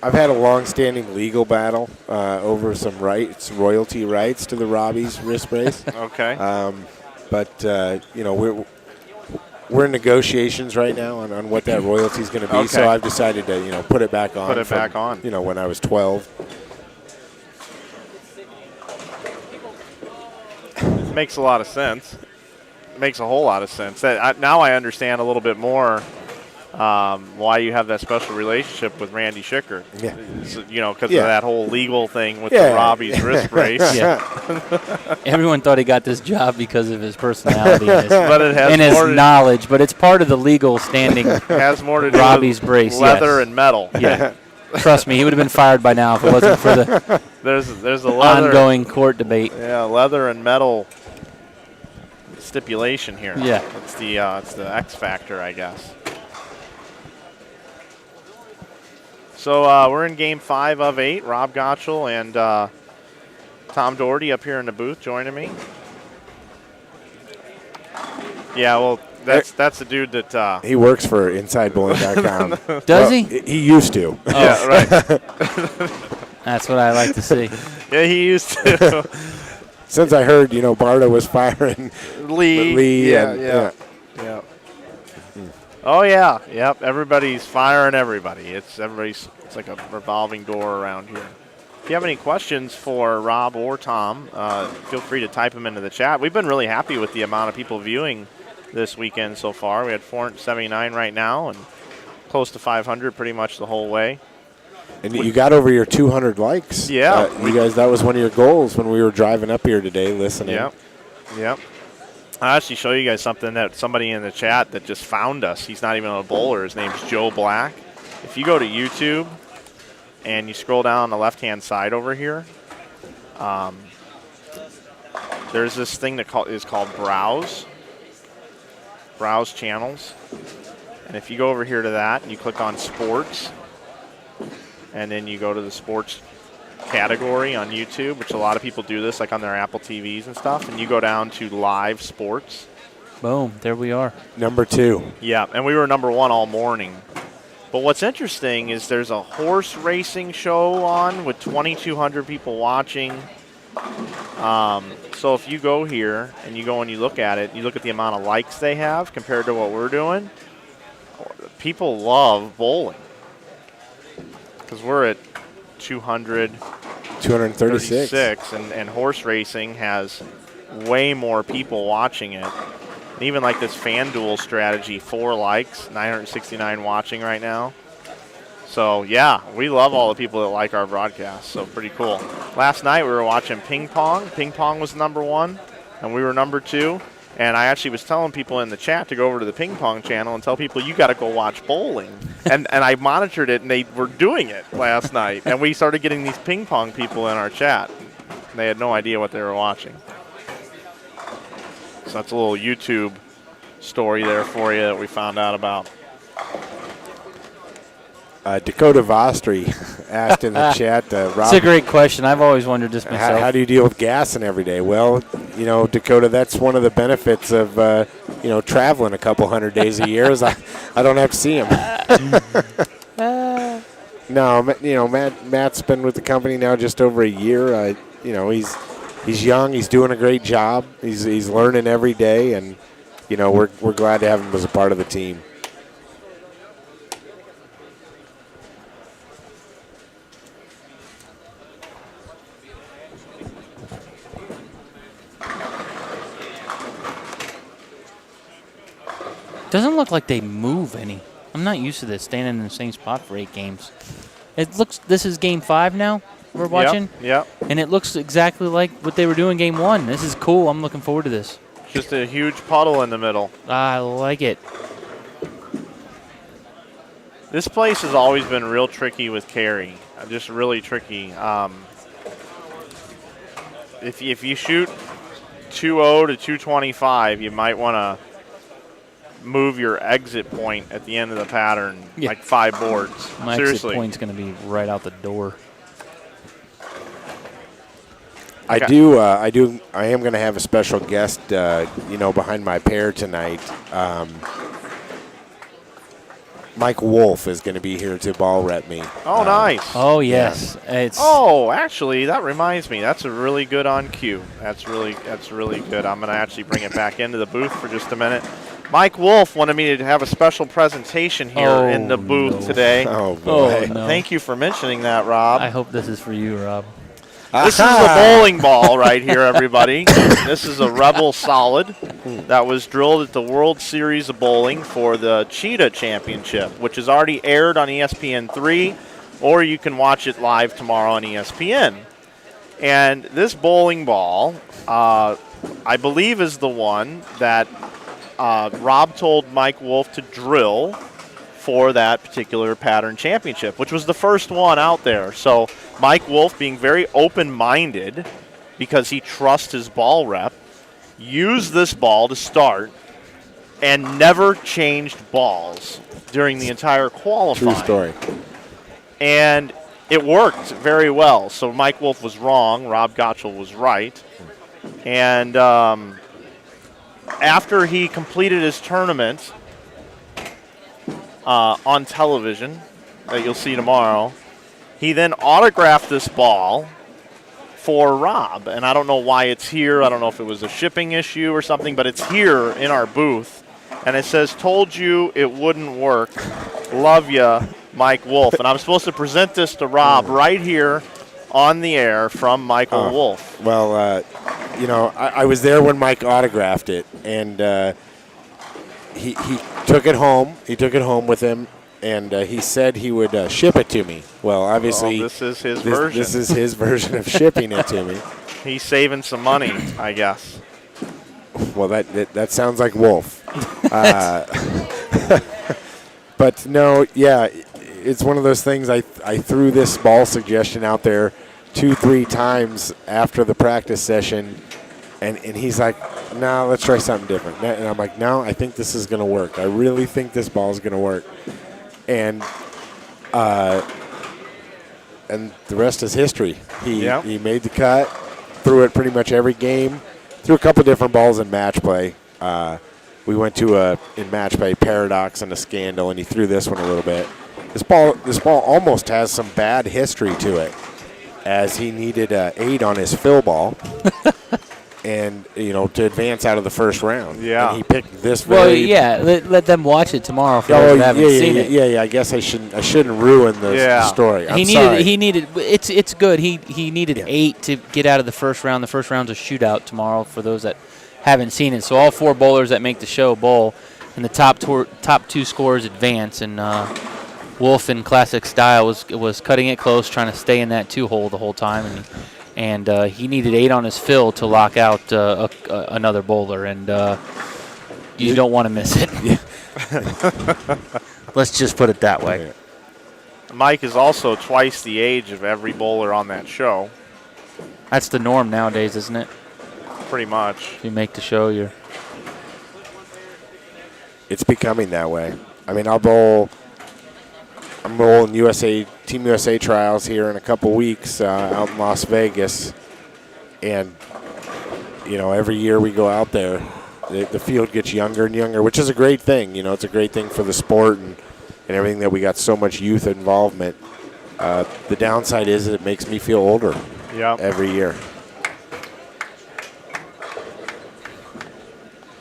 I've had a long-standing legal battle over some royalty rights to the Robbie's wrist brace. Okay. But we're in negotiations right now on what that royalty is going to be. Okay. So I've decided to put it back on. Put it back on. When I was 12. Makes a lot of sense. Makes a whole lot of sense. Now I understand a little bit more why you have that special relationship with Randy Schicker. Yeah. Because of that whole legal thing with the Robbie's wrist brace. Yeah. Everyone thought he got this job because of his personality and his knowledge, but it's part of the legal standing. It has more to do Robbie's with brace, leather and metal. Yeah. Trust me, he would have been fired by now if it wasn't for the there's a leather, ongoing court debate. Yeah, leather and metal stipulation here. Yeah. It's the X factor, I guess. So we're in Game 5 of 8. Rob Gotel and Tom Daugherty up here in the booth joining me. Yeah, well, that's the dude that... he works for InsideBowling.com. Does he? He used to. Oh. Yeah, right. That's what I like to see. Yeah, he used to. Since I heard, Barta was firing Lee. Yeah. Oh yeah, yep. Everybody's firing everybody. It's like a revolving door around here. If you have any questions for Rob or Tom, feel free to type them into the chat. We've been really happy with the amount of people viewing this weekend so far. We had 479 right now and close to 500 pretty much the whole way. And you got over your 200 likes. Yeah. You guys, that was one of your goals when we were driving up here today listening. Yep. I'll actually show you guys something that somebody in the chat that just found us. He's not even a bowler. His name's Joe Black. If you go to YouTube and you scroll down on the left-hand side over here, there's this thing that is called Browse Channels. And if you go over here to that and you click on Sports, and then you go to the Sports category on YouTube, which a lot of people do this like on their Apple TVs and stuff, and you go down to Live Sports. Boom, there we are. Number 2. Yeah, and we were number 1 all morning. But what's interesting is there's a horse racing show on with 2,200 people watching. So if you go here and you go and you look at it, you look at the amount of likes they have compared to what we're doing, people love bowling. Because we're at 236, and horse racing has way more people watching it. And even like this FanDuel strategy, 4 likes, 969 watching right now. So yeah, we love all the people that like our broadcast, so pretty cool. Last night we were watching ping pong. Ping pong was number 1, and we were number 2. And I actually was telling people in the chat to go over to the ping pong channel and tell people you got to go watch bowling. and I monitored it, and they were doing it last night. And we started getting these ping pong people in our chat. They had no idea what they were watching. So that's a little YouTube story there for you that we found out about. Dakota Vostri asked in the chat, Rob, it's a great question. I've always wondered this myself. How do you deal with gassing every day? Well, Dakota, that's one of the benefits of, traveling a couple hundred days a year is I don't have to see him. No, Matt's been with the company now just over a year. He's young. He's doing a great job. He's learning every day, and, we're glad to have him as a part of the team. Doesn't look like they move any. I'm not used to this, standing in the same spot for 8 games. This is Game 5 now we're watching? Yep. And it looks exactly like what they were doing Game 1. This is cool. I'm looking forward to this. Just a huge puddle in the middle. I like it. This place has always been real tricky with carry. Just really tricky. If you shoot 2-0 to 225, you might want to move your exit point at the end of the pattern, like 5 boards. My Seriously. exit point's going to be right out the door. I am going to have a special guest, behind my pair tonight. Mike Wolf is going to be here to ball rep me. Oh, nice. Oh, yes. Yeah. Actually, that reminds me. That's a really good on cue. That's really good. I'm going to actually bring it back into the booth for just a minute. Mike Wolf wanted me to have a special presentation here in the booth today. Oh, boy. no. Thank you for mentioning that, Rob. I hope this is for you, Rob. This is the bowling ball right here, everybody. This is a Rebel Solid that was drilled at the World Series of Bowling for the Cheetah Championship, which is already aired on ESPN3, or you can watch it live tomorrow on ESPN. And this bowling ball, I believe, is the one that Rob told Mike Wolf to drill for that particular pattern championship, which was the first one out there. So Mike Wolf, being very open-minded because he trusts his ball rep, used this ball to start and never changed balls during the entire qualifying. True story. And it worked very well. So Mike Wolf was wrong. Rob Gotel was right. And after he completed his tournament on television that you'll see tomorrow, he then autographed this ball for Rob. And I don't know why it's here. I don't know if it was a shipping issue or something, but it's here in our booth. And it says, "Told you it wouldn't work. Love ya, Mike Wolf." And I'm supposed to present this to Rob right here on the air from Michael Wolf. Well, I was there when Mike autographed it, and he took it home. He took it home with him, and he said he would ship it to me. Well, obviously, this is his version. This is his version of shipping it to me. He's saving some money, I guess. Well, that sounds like Wolf. But no, yeah, it's one of those things. I threw this ball suggestion out there 2-3 times after the practice session, and he's like, "No, let's try something different." And I'm like, "No, I think this is going to work. I really think this ball is going to work." And the rest is history. He made the cut, threw it pretty much every game, threw a couple different balls in match play. We went to in match play Paradox and a Scandal, and he threw this one a little bit. This ball almost has some bad history to it, as he needed 8 on his fill ball, and to advance out of the first round. Yeah, and he picked this. Let them watch it tomorrow for those who haven't seen it. Yeah. I guess I shouldn't ruin the story. He needed. It's good. He needed 8 to get out of the first round. The first round's a shootout tomorrow for those that haven't seen it. So all 4 bowlers that make the show bowl, and the top 2 scorers advance. And Wolf, in classic style, was cutting it close, trying to stay in that 2-hole the whole time, and he needed 8 on his fill to lock out another bowler, and you don't want to miss it. Let's just put it that way. Mike is also twice the age of every bowler on that show. That's the norm nowadays, isn't it? Pretty much. If you make the show, It's becoming that way. I mean, I'm rolling Team USA trials here in a couple weeks out in Las Vegas, and every year we go out there, the field gets younger and younger, which is a great thing. It's a great thing for the sport and everything that we got so much youth involvement. The downside is it makes me feel older. Every year.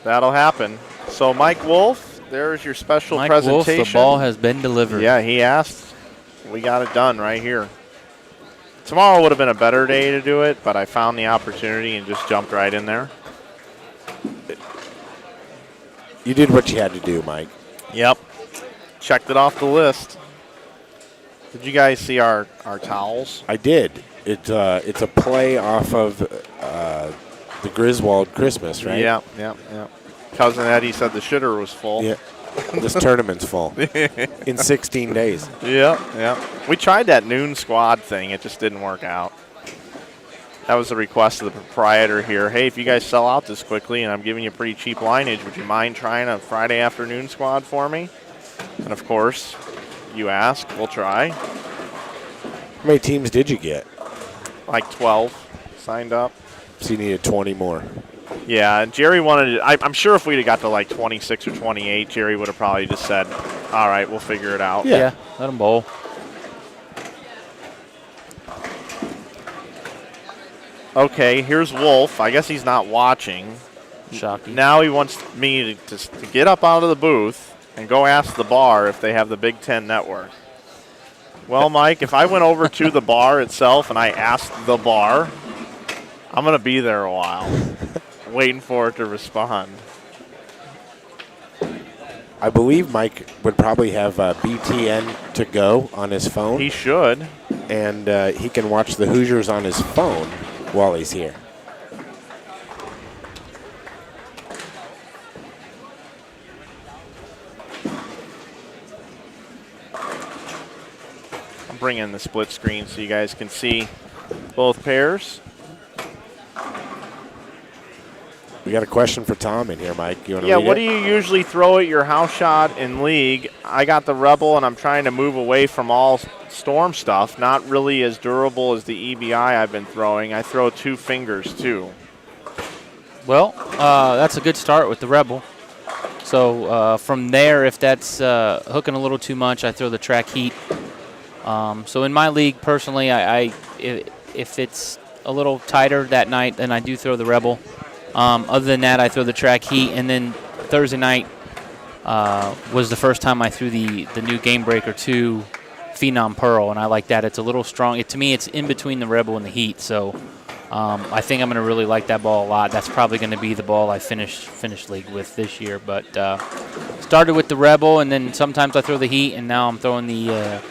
That'll happen. So Mike Wolf, there's your special presentation. Wolf, the ball has been delivered. Yeah, he asked. We got it done right here. Tomorrow would have been a better day to do it, but I found the opportunity and just jumped right in there. You did what you had to do, Mike. Yep. Checked it off the list. Did you guys see our towels? I did. It's a play off of the Griswold Christmas, right? Yeah. Cousin Eddie said the shitter was full. Yeah. This tournament's full in 16 days. Yeah. We tried that noon squad thing. It just didn't work out. That was the request of the proprietor here. Hey, if you guys sell out this quickly and I'm giving you pretty cheap lineage, would you mind trying a Friday afternoon squad for me? And, of course, you ask. We'll try. How many teams did you get? Like 12. signed up. So you needed 20 more. Yeah, and Jerry wanted it. I'm sure if we'd have got to like 26 or 28, Jerry would have probably just said, all right, we'll figure it out. Yeah, let him bowl. Okay, here's Wolf. I guess he's not watching. Shocking. Now he wants me to get up out of the booth and go ask the bar if they have the Big Ten Network. Well, Mike, if I went over to the bar itself and I asked the bar, I'm going to be there a while, waiting for it to respond. I believe Mike would probably have BTN to go on his phone. He should. And he can watch the Hoosiers on his phone while he's here. I'm bringing the split screen so you guys can see both pairs. We got a question for Tom in here, Mike. You want to Yeah, read what it? do you usually throw at your house shot in league? I got the Rebel, and I'm trying to move away from all storm stuff. Not really as durable as the EBI I've been throwing. I throw 2 fingers, too. Well, that's a good start with the Rebel. So from there, if that's hooking a little too much, I throw the track heat. So in my league, personally, if it's a little tighter that night, then I do throw the Rebel. Other than that, I throw the track heat. And then Thursday night was the first time I threw the new Game Breaker 2 Phenom Pearl, and I like that. It's a little strong. To me, it's in between the Rebel and the heat. So I think I'm going to really like that ball a lot. That's probably going to be the ball I finish league with this year. But started with the Rebel, and then sometimes I throw the heat, and now I'm throwing the,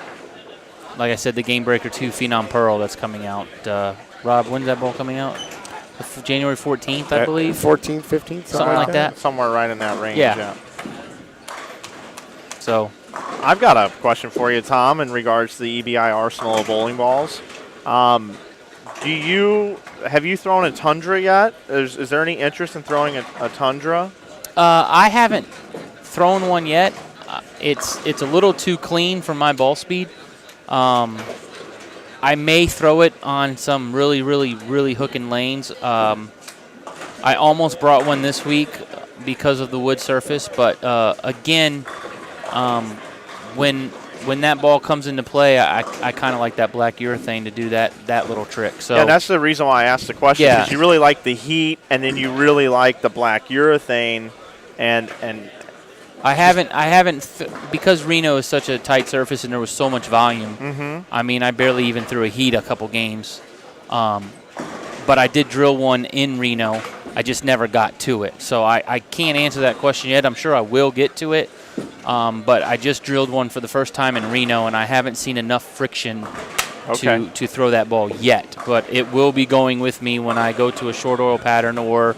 like I said, the Game Breaker 2 Phenom Pearl that's coming out. Rob, when's that ball coming out? January 14th, I believe. 14th, 15th, something like that. Somewhere right in that range. Yeah. So, I've got a question for you, Tom, in regards to the EBI arsenal of bowling balls. Have you thrown a Tundra yet? Is there any interest in throwing a Tundra? I haven't thrown one yet. It's a little too clean for my ball speed. I may throw it on some really, really, really hooking lanes. I almost brought one this week because of the wood surface, but again, when that ball comes into play, I kind of like that black urethane to do that little trick. So yeah, that's the reason why I asked the question. Because you really like the heat, and then you really like the black urethane, and I haven't because Reno is such a tight surface and there was so much volume. Mm-hmm. I mean, I barely even threw a heat a couple games, but I did drill one in Reno. I just never got to it, so I can't answer that question yet. I'm sure I will get to it, but I just drilled one for the first time in Reno, and I haven't seen enough friction to throw that ball yet. But it will be going with me when I go to a short oil pattern or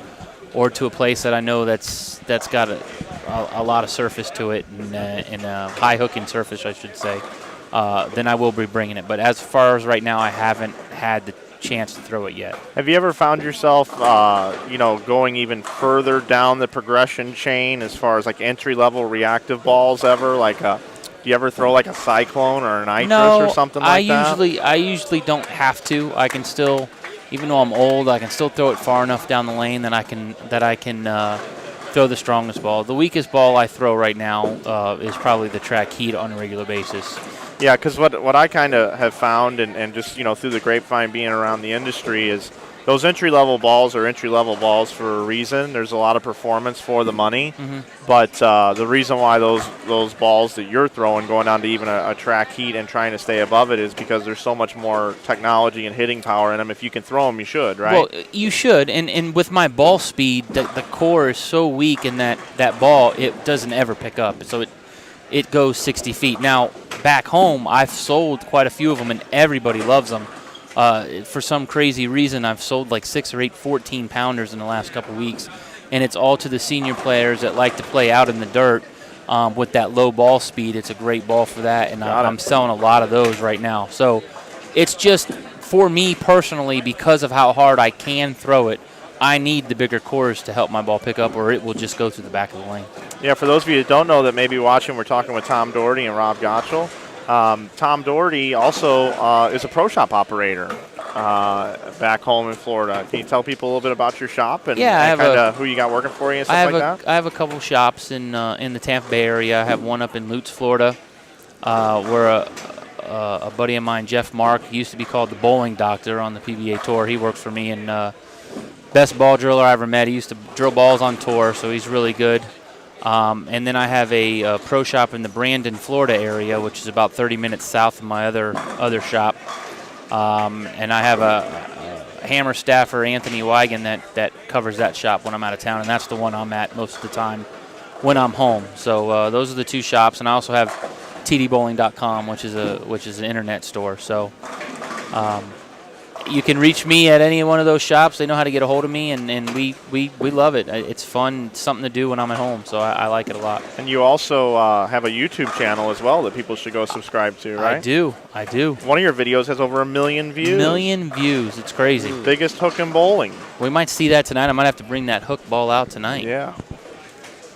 to a place that I know that's got a lot of surface to it and a high hooking surface, I should say. Then I will be bringing it. But as far as right now, I haven't had the chance to throw it yet. Have you ever found yourself, going even further down the progression chain as far as like entry-level reactive balls ever? Like, do you ever throw like a Cyclone or an Nitrous or something like that? I usually don't have to. I can still, even though I'm old, I can still throw it far enough down the lane that I can throw the strongest ball. The weakest ball I throw right now is probably the track heat on a regular basis. Yeah, because what I kind of have found, and just through the grapevine being around the industry, is those entry-level balls are entry-level balls for a reason. There's a lot of performance for the money, but the reason why those balls that you're throwing, going down to even a track heat and trying to stay above it, is because there's so much more technology and hitting power in them. If you can throw them, you should, right? Well, you should, and with my ball speed, the core is so weak in that ball, it doesn't ever pick up. So it goes 60 feet. Now, back home, I've sold quite a few of them, and everybody loves them. For some crazy reason, I've sold like 6 or 8 14-pounders in the last couple weeks, and it's all to the senior players that like to play out in the dirt with that low ball speed. It's a great ball for that, and I'm selling a lot of those right now. So it's just, for me personally, because of how hard I can throw it, I need the bigger cores to help my ball pick up, or it will just go through the back of the lane. Yeah, for those of you that don't know that may be watching, we're talking with Tom Daugherty and Rob Gotel. Tom Daugherty also is a pro shop operator. back home in Florida. Can you tell people a little bit about your shop and, Yeah, I have kind of who you got working for you and stuff like that? I have a couple shops in the Tampa Bay area. I have one up in Lutz, Florida, where a buddy of mine, Jeff Mark, he used to be called the Bowling Doctor on the PBA Tour. He works for me, and best ball driller I ever met. He used to drill balls on tour, so he's really good. And then I have a pro shop in the Brandon, Florida area, which is about 30 minutes south of my other shop. And I have a hammer staffer, Anthony Wigan, that covers that shop when I'm out of town, and that's the one I'm at most of the time when I'm home. So those are the two shops, and I also have tdbowling.com, which is an internet store. So you can reach me at any one of those shops. They know how to get a hold of me, and we love it. It's fun. It's something to do when I'm at home, so I like it a lot. And you also have a YouTube channel as well that people should go subscribe to, right? I do. One of your videos has over 1 million views. 1 million views. It's crazy. Biggest hook in bowling. We might see that tonight. I might have to bring that hook ball out tonight. Yeah.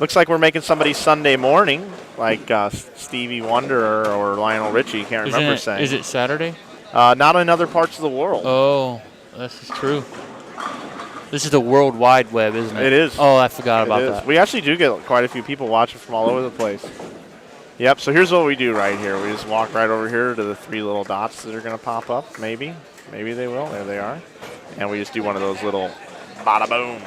Looks like we're making somebody Sunday morning, like Stevie Wonder or Lionel Richie. Can't remember saying. Is it Saturday? Not in other parts of the world. Oh, this is true. This is the World Wide Web, isn't it? It is. Oh, I forgot about that. We actually do get quite a few people watching from all over the place. Yep, so here's what we do right here. We just walk right over here to the 3 little dots that are going to pop up, maybe. Maybe they will. There they are. And we just do one of those little bada boom.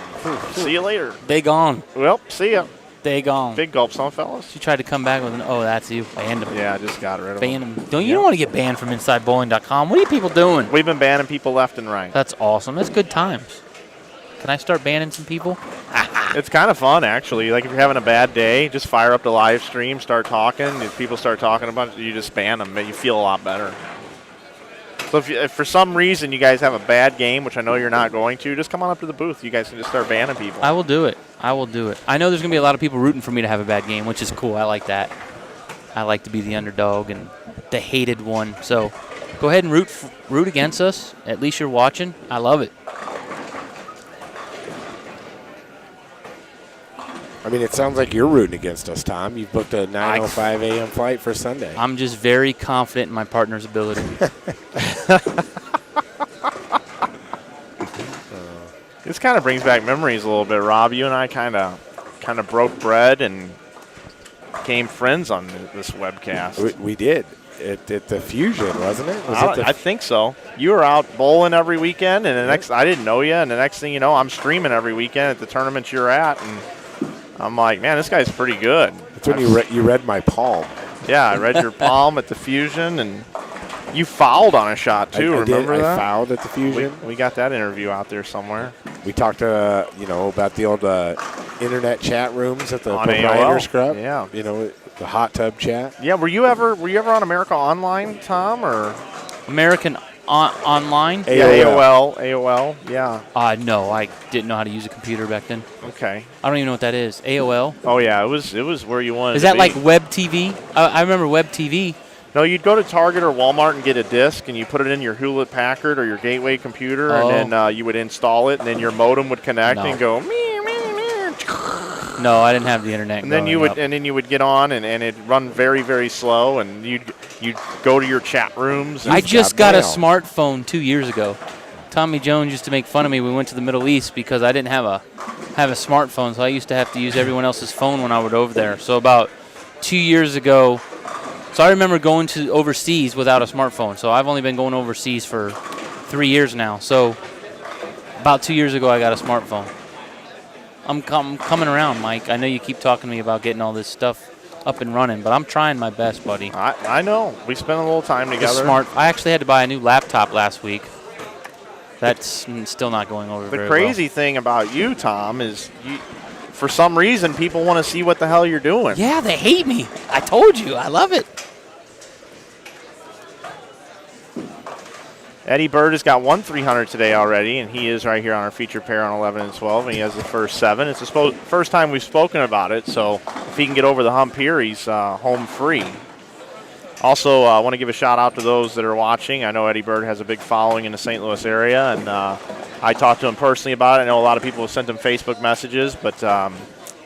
See you later. They gone. Well, see ya. They gone. Big gulps, huh, fellas? She tried to come back with an, oh, that's you. Banned him. Yeah, I just got rid of him. You don't want to get banned from InsideBowling.com. What are you people doing? We've been banning people left and right. That's awesome. That's good times. Can I start banning some people? It's kind of fun, actually. Like, if you're having a bad day, just fire up the live stream, start talking. If people start talking about it, you just ban them. You feel a lot better. So if for some reason you guys have a bad game, which I know you're not going to, just come on up to the booth. You guys can just start banning people. I will do it. I will do it. I know there's going to be a lot of people rooting for me to have a bad game, which is cool. I like that. I like to be the underdog and the hated one. So go ahead and root against us. At least you're watching. I love it. I mean, it sounds like you're rooting against us, Tom. You've booked a 9:05 a.m. flight for Sunday. I'm just very confident in my partner's ability. This kind of brings back memories a little bit, Rob. You and I kind of broke bread and became friends on this webcast. We did. At the Fusion, wasn't it? I think so. You were out bowling every weekend, and I didn't know you, and the next thing you know, I'm streaming every weekend at the tournaments you're at, and I'm like, man, this guy's pretty good. That's when you read my palm. Yeah, I read your palm at the Fusion, and you fouled on a shot too. Remember that? I fouled at the Fusion. We got that interview out there somewhere. We talked about the old internet chat rooms at the on proprietor scrub. Yeah, the hot tub chat. Yeah, were you ever on America Online, Tom, or American Online? AOL, yeah. No, I didn't know how to use a computer back then. Okay. I don't even know what that is. AOL? Oh, yeah, it was where you wanted to be. Is that like Web TV? I remember Web TV. No, you'd go to Target or Walmart and get a disc, and you put it in your Hewlett-Packard or your Gateway computer, and then you would install it, and then your modem would connect and go, No, I didn't have the internet. And then you would get on, and it'd run very, very slow, and you'd go to your chat rooms. I just got a smartphone 2 years ago. Tommy Jones used to make fun of me. We went to the Middle East because I didn't have a smartphone, so I used to have to use everyone else's phone when I would over there. So about 2 years ago, so I remember going to overseas without a smartphone. So I've only been going overseas for 3 years now. So about 2 years ago, I got a smartphone. I'm coming around, Mike. I know you keep talking to me about getting all this stuff up and running, but I'm trying my best, buddy. I know. We spent a little time together. I actually had to buy a new laptop last week. That's still not going over very well. The crazy thing about you, Tom, is for some reason people want to see what the hell you're doing. Yeah, they hate me. I told you. I love it. Eddie Bird has got 1 300 today already, and he is right here on our feature pair on 11 and 12, and he has the first 7. It's the first time we've spoken about it, so if he can get over the hump here, he's home free. Also, I want to give a shout-out to those that are watching. I know Eddie Bird has a big following in the St. Louis area, and I talked to him personally about it. I know a lot of people have sent him Facebook messages, but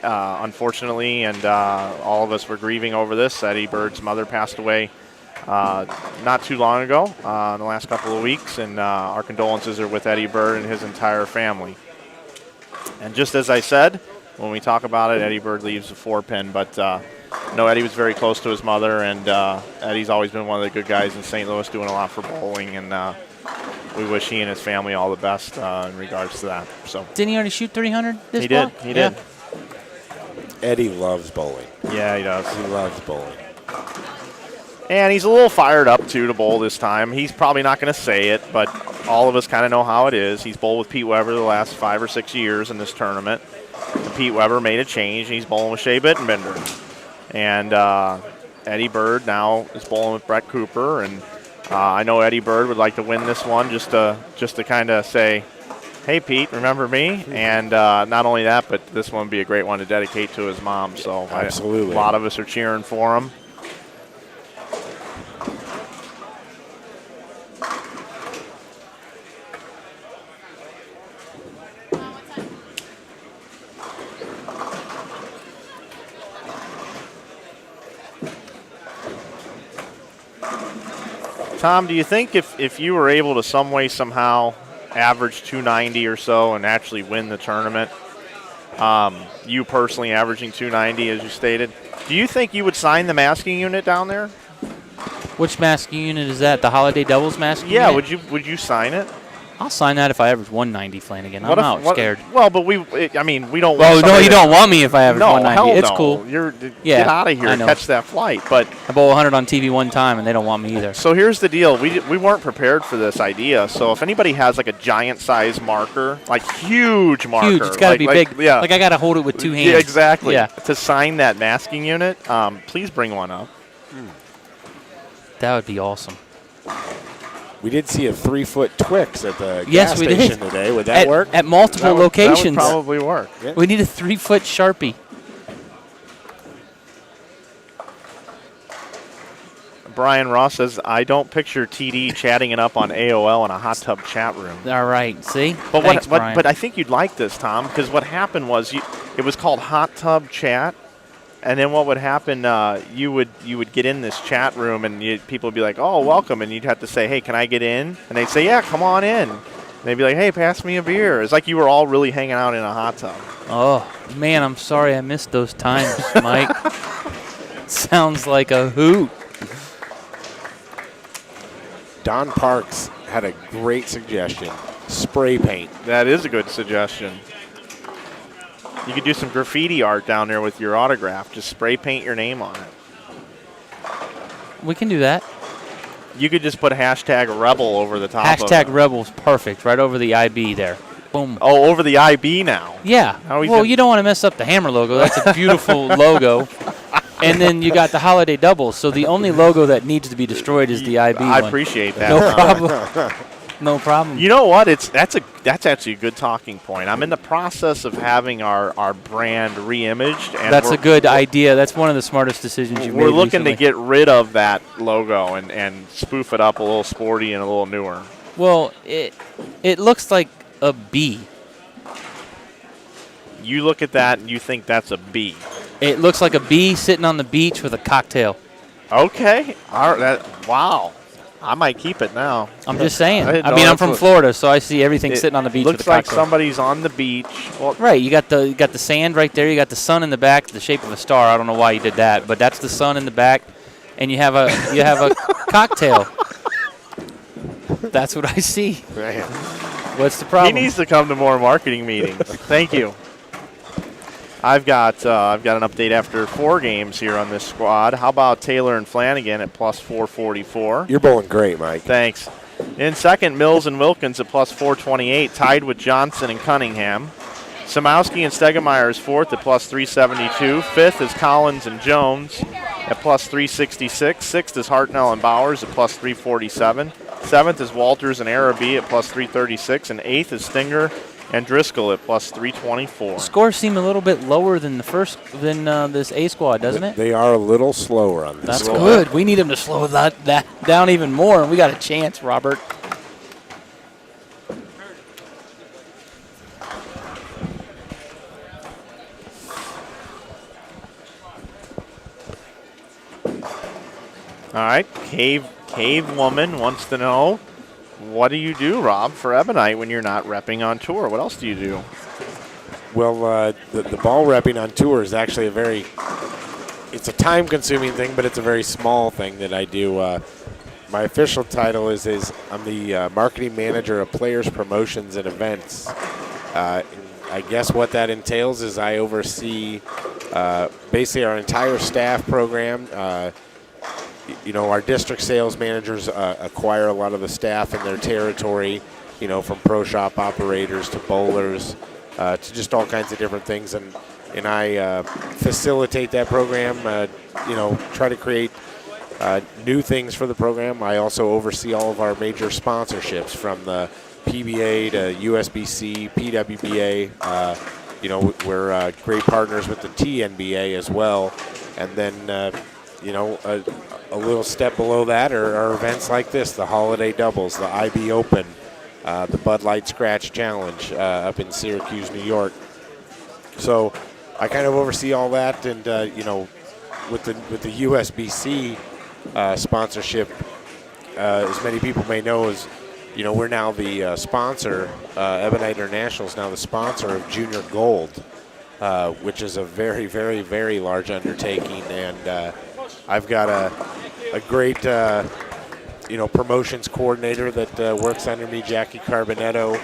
unfortunately, and all of us were grieving over this. Eddie Bird's mother passed away not too long ago, in the last couple of weeks, and our condolences are with Eddie Bird and his entire family. And just as I said, when we talk about it, Eddie Bird leaves a 4-pin, but no, Eddie was very close to his mother, and Eddie's always been one of the good guys in St. Louis, doing a lot for bowling, and we wish he and his family all the best in regards to that. So Didn't he already shoot 300 this He block? did. He did. Eddie loves bowling. Yeah, he does. He loves bowling. And he's a little fired up, too, to bowl this time. He's probably not going to say it, but all of us kind of know how it is. He's bowled with Pete Weber the last 5 or 6 years in this tournament. And Pete Weber made a change, and he's bowling with Shea Bittenbender. And Eddie Bird now is bowling with Brett Cooper. And I know Eddie Bird would like to win this one just to kind of say, hey, Pete, remember me? And not only that, but this one would be a great one to dedicate to his mom. So absolutely, a lot of us are cheering for him. Tom, do you think if you were able to some way, somehow average 290 or so and actually win the tournament, you personally averaging 290 as you stated, do you think you would sign the masking unit down there? Which masking unit is that? The Holiday Doubles masking Yeah, unit? would you sign it? I'll sign that if I average 190, Flanagan. I'm not scared. Well, but we don't. Well, no, you don't want me if I average 190. Hell it's no. cool. Get out of here and catch that flight. But I bowl 100 on TV one time, and they don't want me either. So here's the deal: we weren't prepared for this idea. So if anybody has like a giant size marker, like huge marker, Huge, it's got to be big. Yeah, like I got to hold it with 2 hands. Yeah, exactly. Yeah. To sign that masking unit, please bring one up. That would be awesome. We did see a 3-foot Twix at the Yes, gas we station did. today. Would that work? At multiple locations. That would probably work. Yeah. We need a 3-foot Sharpie. Brian Ross says, I don't picture TD chatting it up on AOL in a hot tub chat room. All right, see? But Thanks, Brian. but I think you'd like this, Tom, because what happened was it was called Hot Tub Chat, and then what would happen, you would get in this chat room, and people would be like, oh, welcome, and you'd have to say, hey, can I get in? And they'd say, yeah, come on in. And they'd be like, hey, pass me a beer. It's like you were all really hanging out in a hot tub. Oh, man, I'm sorry I missed those times, Mike. Sounds like a hoot. Don Parks had a great suggestion. Spray paint. That is a good suggestion. You could do some graffiti art down there with your autograph. Just spray paint your name on it. We can do that. You could just put hashtag Rebel over the top of it. Hashtag Rebels, perfect, right over the IB there. Boom. Oh, over the IB now. Yeah. Well, you don't want to mess up the Hammer logo. That's a beautiful logo. And then you got the Holiday Doubles. So the only logo that needs to be destroyed is the IB I one. appreciate that. No problem. No problem. You know what? That's actually a good talking point. I'm in the process of having our brand re-imaged. And that's a good idea. That's one of the smartest decisions you've made We're looking recently. to get rid of that logo and spoof it up a little sporty and a little newer. Well, it looks like a B. You look at that and you think that's a B. It looks like a bee sitting on the beach with a cocktail. Okay. All right. Wow. I might keep it now. I'm just saying. I I mean, I'm from Florida, so I see everything sitting on the beach with a Looks like cocktail. somebody's on the beach. Well, Right. You got the sand right there. You got the sun in the back, the shape of a star. I don't know why you did that, but that's the sun in the back, and you have a cocktail. That's what I see. Man. What's the problem? He needs to come to more marketing meetings. Thank you. I've got an update after 4 games here on this squad. How about Taylor and Flanagan at plus 444? You're bowling great, Mike. Thanks. In second, Mills and Wilkins at plus 428, tied with Johnson and Cunningham. Samowski and Stegemeyer is fourth at plus 372. Fifth is Collins and Jones at plus 366. Sixth is Hartnell and Bowers at plus 347. Seventh is Walters and Araby at plus 336. And eighth is Stinger and Driscoll at plus 324. Scores seem a little bit lower than this A squad, doesn't it? They are a little slower on this. That's squad. good. We need them to slow that down even more, and we got a chance, Robert. All right, Cave Woman wants to know, what do you do, Rob, for Ebonite when you're not repping on tour? What else do you do? Well, the ball repping on tour is actually it's a time-consuming thing, but it's a very small thing that I do. My official title is I'm the marketing manager of players, promotions, and events. I guess what that entails is I oversee basically our entire staff program. Our district sales managers acquire a lot of the staff in their territory, from pro shop operators to bowlers to just all kinds of different things. And I facilitate that program, try to create new things for the program. I also oversee all of our major sponsorships from the PBA to USBC, PWBA. We're great partners with the TNBA as well. And then, a little step below that are events like this, the Holiday Doubles, the IB Open, the Bud Light Scratch Challenge up in Syracuse, New York. So I kind of oversee all that, and with the USBC sponsorship, as many people may know, is we're now the sponsor. Ebonite International is now the sponsor of Junior Gold, which is a very, very, very large undertaking, and I've got a great promotions coordinator that works under me, Jackie Carbonetto,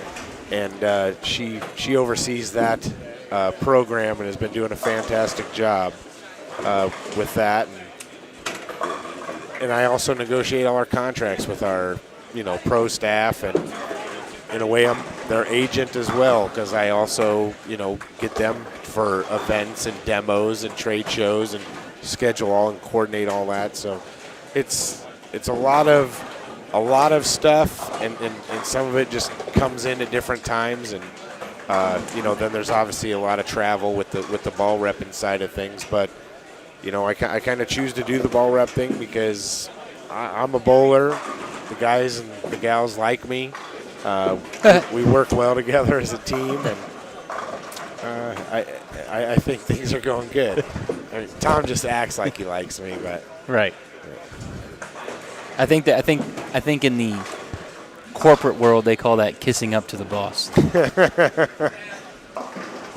and she oversees that program and has been doing a fantastic job with that. And I also negotiate all our contracts with our pro staff, and in a way I'm their agent as well, because I also get them for events and demos and trade shows and schedule all and coordinate all that. So it's a lot of stuff, and some of it just comes in at different times, and then there's obviously a lot of travel with the ball repping side of things. But I kind of choose to do the ball rep thing because I'm a bowler. The guys and the gals like me. We work well together as a team, and I think things are going good. I mean, Tom just acts like he likes me, but right. I think in the corporate world they call that kissing up to the boss.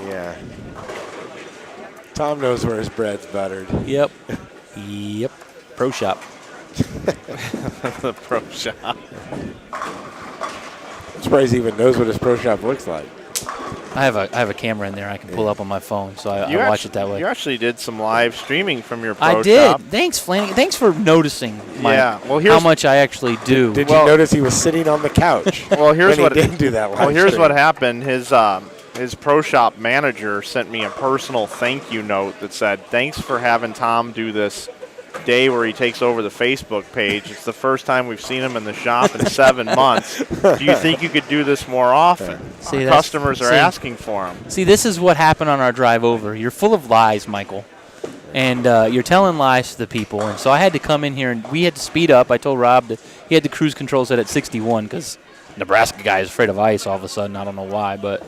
Yeah. Tom knows where his bread's buttered. Yep. Yep. Pro shop. The pro shop. I'm surprised he even knows what his pro shop looks like. I have a camera in there I can pull up on my phone, so I watch it that way. You actually did some live streaming from your pro I did. shop. Thanks, Flanagan. Thanks for noticing Well, how much I actually do. Did you notice he was sitting on the couch? Well, here's what didn't do that. Well, here's what happened. His pro shop manager sent me a personal thank you note that said, "Thanks for having Tom do this day where he takes over the Facebook page. It's the first time we've seen him in the shop in 7 months. Do you think you could do this more often? See, customers are asking for him." See, this is what happened on our drive over. You're full of lies, Michael. And you're telling lies to the people. And so I had to come in here, and we had to speed up. I told Rob that he had the cruise control set at 61 because Nebraska guy is afraid of ice all of a sudden. I don't know why, but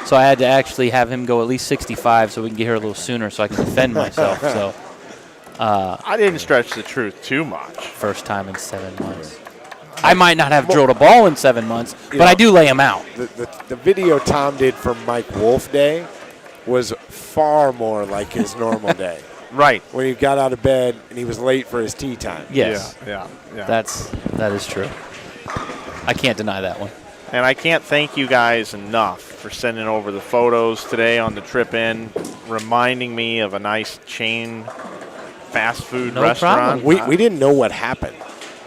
so I had to actually have him go at least 65 so we can get here a little sooner so I can defend myself. So I didn't stretch the truth too much. First time in 7 months. I might not have drilled a ball in 7 months, but I do lay him out. The video Tom did for Mike Wolf Day was far more like his normal day. Right. When he got out of bed and he was late for his tea time. Yes. Yeah. That is true. I can't deny that one. And I can't thank you guys enough for sending over the photos today on the trip in, reminding me of a nice chain fast food restaurant. We didn't know what happened.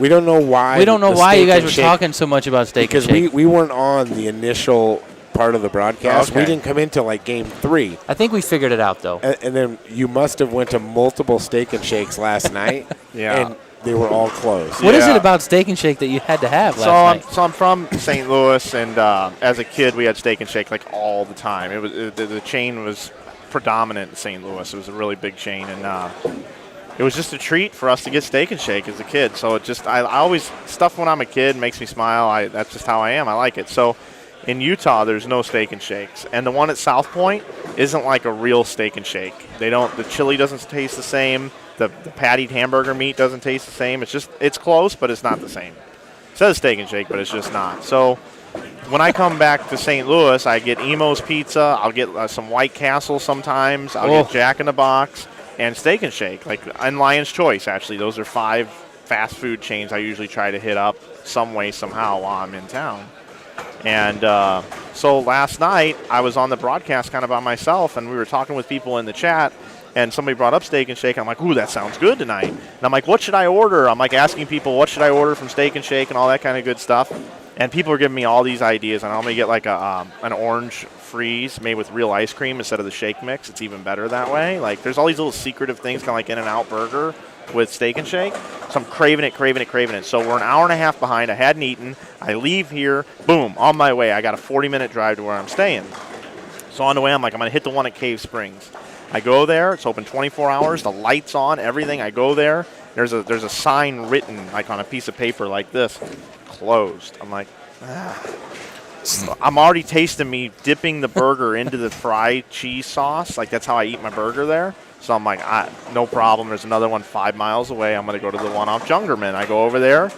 We don't know why. We don't know why you guys were talking so much about Steak and Shake. Because we weren't on the initial part of the broadcast. Okay. We didn't come into like game 3. I think we figured it out though. And then you must have went to multiple Steak and Shakes last night. Yeah. And they were all closed. What is it about Steak and Shake that you had to have last night? So I'm from St. Louis, and as a kid we had Steak and Shake like all the time. It was the chain was predominant in St. Louis. It was a really big chain, and it was just a treat for us to get Steak and Shake as a kid. So it just I always stuff when I'm a kid makes me smile. That's just how I am. I like it. So in Utah there's no Steak and Shakes, and the one at South Point isn't like a real Steak and Shake. The chili doesn't taste the same. the pattied hamburger meat doesn't taste the same. It's close, but it's not the same. It says Steak and Shake, but it's just not. So when I come back to St. Louis, I get Emo's Pizza. I'll get some White Castle sometimes. I'll get Jack in the Box and Steak and Shake, and Lion's Choice, actually. Those are 5 fast food chains I usually try to hit up some way, somehow while I'm in town. And so last night, I was on the broadcast kind of by myself, and we were talking with people in the chat, and somebody brought up Steak and Shake. I'm like, ooh, that sounds good tonight. And I'm like, what should I order? I'm like asking people, what should I order from Steak and Shake and all that kind of good stuff. And people are giving me all these ideas, and I'm going to get like an orange freeze made with real ice cream instead of the shake mix. It's even better that way. Like, there's all these little secretive things, kind of like In-N-Out Burger with Steak and Shake. So I'm craving it. So we're an hour and a half behind. I hadn't eaten. I leave here, boom, on my way. I got a 40-minute drive to where I'm staying. So on the way, I'm like, I'm going to hit the one at Cave Springs. I go there. It's open 24 hours. The light's on, everything. I go there. There's a sign written like on a piece of paper like this, closed. I'm like, I'm already tasting me dipping the burger into the fried cheese sauce. Like, that's how I eat my burger there. So I'm like, no problem. There's another one 5 miles away. I'm going to go to the one off Jungerman. I go over there,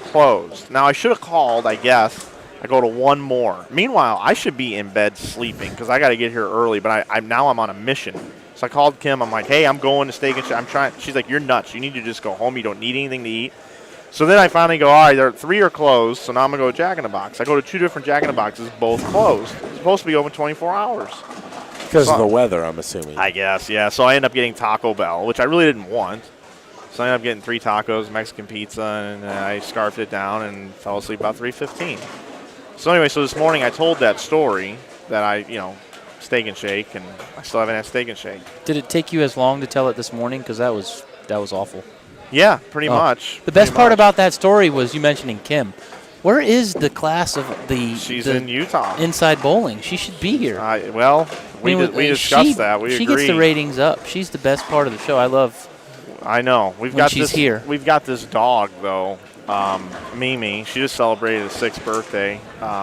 closed. Now, I should have called, I guess. I go to one more. Meanwhile, I should be in bed sleeping because I got to get here early, but now I'm on a mission. So I called Kim. I'm like, hey, I'm going to Steak and Shake. She's like, you're nuts. You need to just go home. You don't need anything to eat. So then I finally go, all right, 3 are closed, so now I'm going to go to Jack in the Box. I go to 2 different Jack in the Boxes, both closed. It's supposed to be open 24 hours. Because of the weather, I'm assuming. I guess, yeah. So I ended up getting Taco Bell, which I really didn't want. So I ended up getting 3 tacos, Mexican pizza, and I scarfed it down and fell asleep about 3:15. So anyway, so this morning I told that story that Steak and Shake, and I still haven't had Steak and Shake. Did it take you as long to tell it this morning? Because that was awful. Yeah, pretty much. The best part about that story was you mentioning Kim. Where is the class of the? She's in Utah. Inside Bowling. She should be here. We discussed that. We she agree. Gets the ratings up. She's the best part of the show. I know. She's here. We've got this dog though, Mimi. She just celebrated her 6th birthday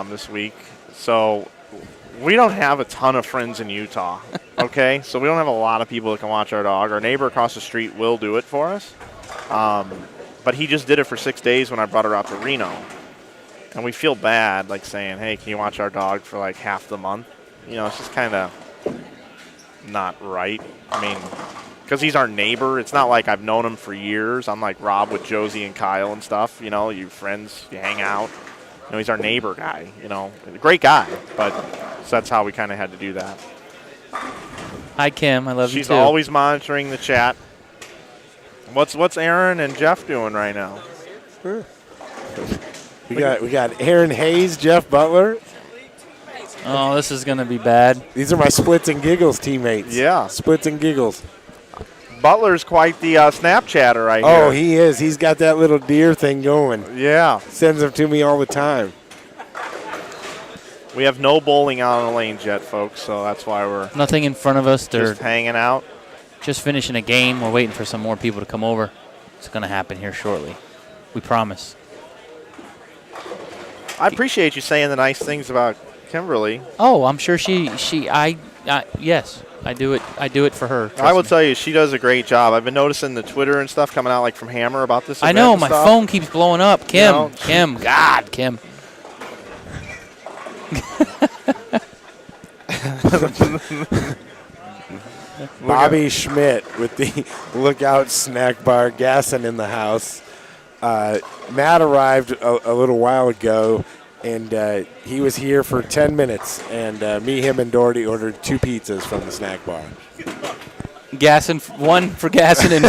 this week. So we don't have a ton of friends in Utah. Okay, so we don't have a lot of people that can watch our dog. Our neighbor across the street will do it for us. But he just did it for 6 days when I brought her out to Reno. And we feel bad, like saying, hey, can you watch our dog for like half the month? It's just kind of not right. I mean, because he's our neighbor. It's not like I've known him for years. I'm like Rob with Josie and Kyle and stuff. You friends, you hang out. He's our neighbor guy, a great guy. But so that's how we kind of had to do that. Hi, Kim. I love you too. She's always monitoring the chat. What's Aaron and Jeff doing right now? Sure. We got Aaron Hayes, Jeff Butler. Oh, this is going to be bad. These are my Splits and Giggles teammates. Yeah. Splits and Giggles. Butler's quite the Snapchatter, I hear. Oh, he is. He's got that little deer thing going. Yeah. Sends them to me all the time. We have no bowling out on the lanes yet, folks, so that's why we're nothing in front of us. They're just hanging out. Just finishing a game. We're waiting for some more people to come over. It's going to happen here shortly. We promise. I appreciate you saying the nice things about Kimberly. Oh, I'm sure yes, I do it. I do it for her. I will tell you, she does a great job. I've been noticing the Twitter and stuff coming out like from Hammer about this. I know my phone keeps blowing up. Kim, Kim. Bobby Schmidt with the Lookout Snack Bar, gassing in the house. Matt arrived a little while ago, and he was here for 10 minutes. And me, him, and Daugherty ordered 2 pizzas from the snack bar. One for Gasson and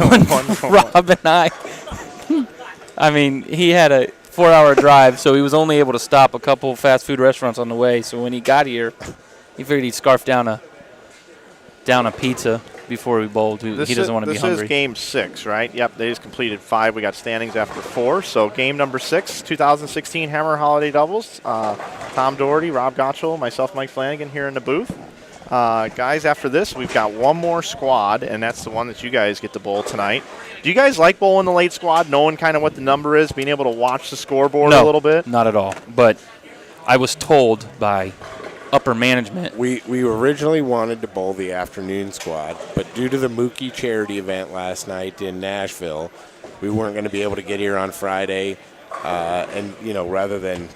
one for Rob and I. I mean, he had a 4-hour drive, so he was only able to stop a couple fast food restaurants on the way. So when he got here, he figured he'd scarf down a pizza before we bowled. He doesn't want to be hungry. This is game 6, right? Yep, they just completed 5. We got standings after 4. So game number 6, 2016 Hammer Holiday Doubles. Tom Daugherty, Rob Gotel, myself, Mike Flanagan here in the booth. Guys, after this, we've got one more squad, and that's the one that you guys get to bowl tonight. Do you guys like bowling the late squad, knowing kind of what the number is, being able to watch the scoreboard a little bit? Not at all. But I was told by upper management. We originally wanted to bowl the afternoon squad, but due to the Mookie charity event last night in Nashville, we weren't going to be able to get here on Friday. And, rather than,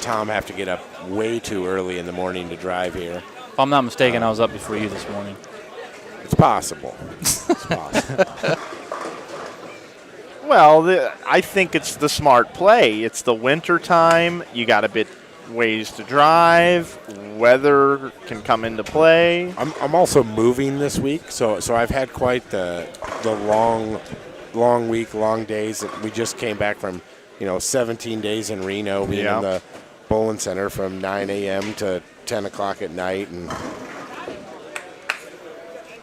Tom have to get up way too early in the morning to drive here. If I'm not mistaken, I was up before you this morning. It's possible. It's possible. Well, I think it's the smart play. It's the winter time. You got a bit ways to drive. Weather can come into play. I'm also moving this week, so I've had quite the long week, long days. We just came back from 17 days in Reno, being in the bowling center from 9 a.m. to 10 o'clock at night, and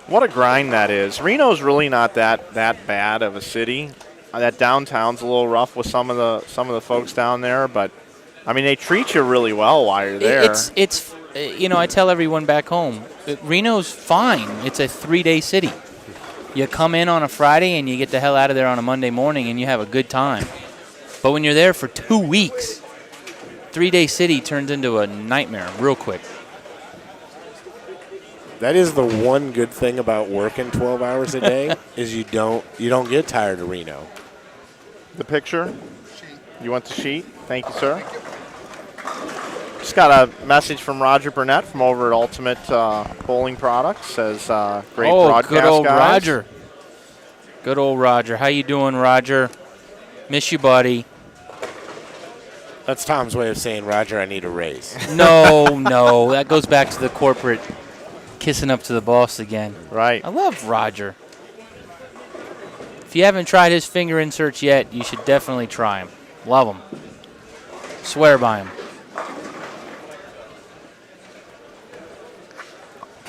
what a grind that is. Reno's really not that bad of a city. That downtown's a little rough with some of the folks down there, but I mean they treat you really well while you're there. It's I tell everyone back home, Reno's fine. It's a 3-day city. You come in on a Friday and you get the hell out of there on a Monday morning and you have a good time. But when you're there for 2 weeks, 3-day city turns into a nightmare real quick. that is the one good thing about working 12 hours a day is you don't get tired of Reno. The picture? You want the sheet? Thank you, sir. Just got a message from Roger Burnett from over at Ultimate Bowling Products. Says, great broadcast, good old guys. Roger. Good old Roger. How you doing, Roger? Miss you, buddy. That's Tom's way of saying, Roger, I need a raise. No. That goes back to the corporate kissing up to the boss again. Right. I love Roger. If you haven't tried his finger inserts yet, you should definitely try them. Love them. Swear by them.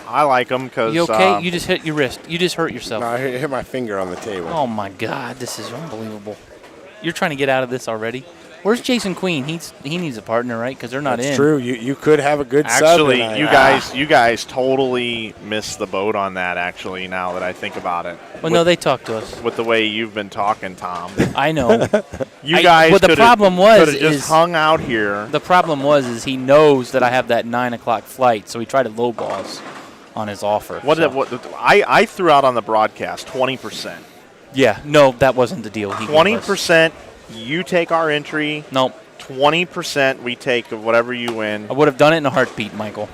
I like them because... You okay? You just hit your wrist. You just hurt yourself. No, I hit my finger on the table. Oh, my God. This is unbelievable. You're trying to get out of this already? Where's Jason Queen? He needs a partner, right? Because they're not in. That's true. You could have a good sub. Actually, you guys totally missed the boat on that, actually, now that I think about it. Well, no, they talked to us. With the way you've been talking, Tom. I know. You guys but the problem was just hung out here. The problem was he knows that I have that 9 o'clock flight, so he tried to lowball us on his offer. I threw out on the broadcast 20%. Yeah, no, that wasn't the deal. 20%. You take our entry. Nope. 20% we take of whatever you win. I would have done it in a heartbeat, Michael.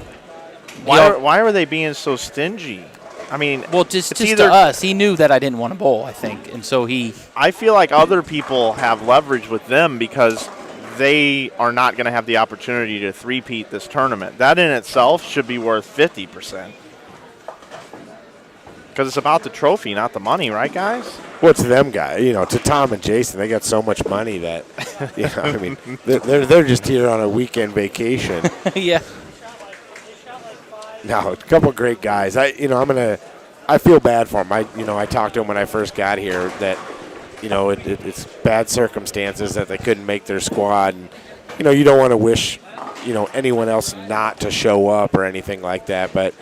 Why were they being so stingy? I mean, well, just to us, he knew that I didn't want to bowl, I think, and so he. I feel like other people have leverage with them because they are not going to have the opportunity to three-peat this tournament. That in itself should be worth 50%. Because it's about the trophy, not the money, right, guys? What's them guys? To Tom and Jason, they got so much money that, I mean, they're just here on a weekend vacation. Yeah. No, a couple of great guys. I feel bad for them. I talked to them when I first got here that, it's bad circumstances that they couldn't make their squad, and you don't want to wish, anyone else not to show up or anything like that, but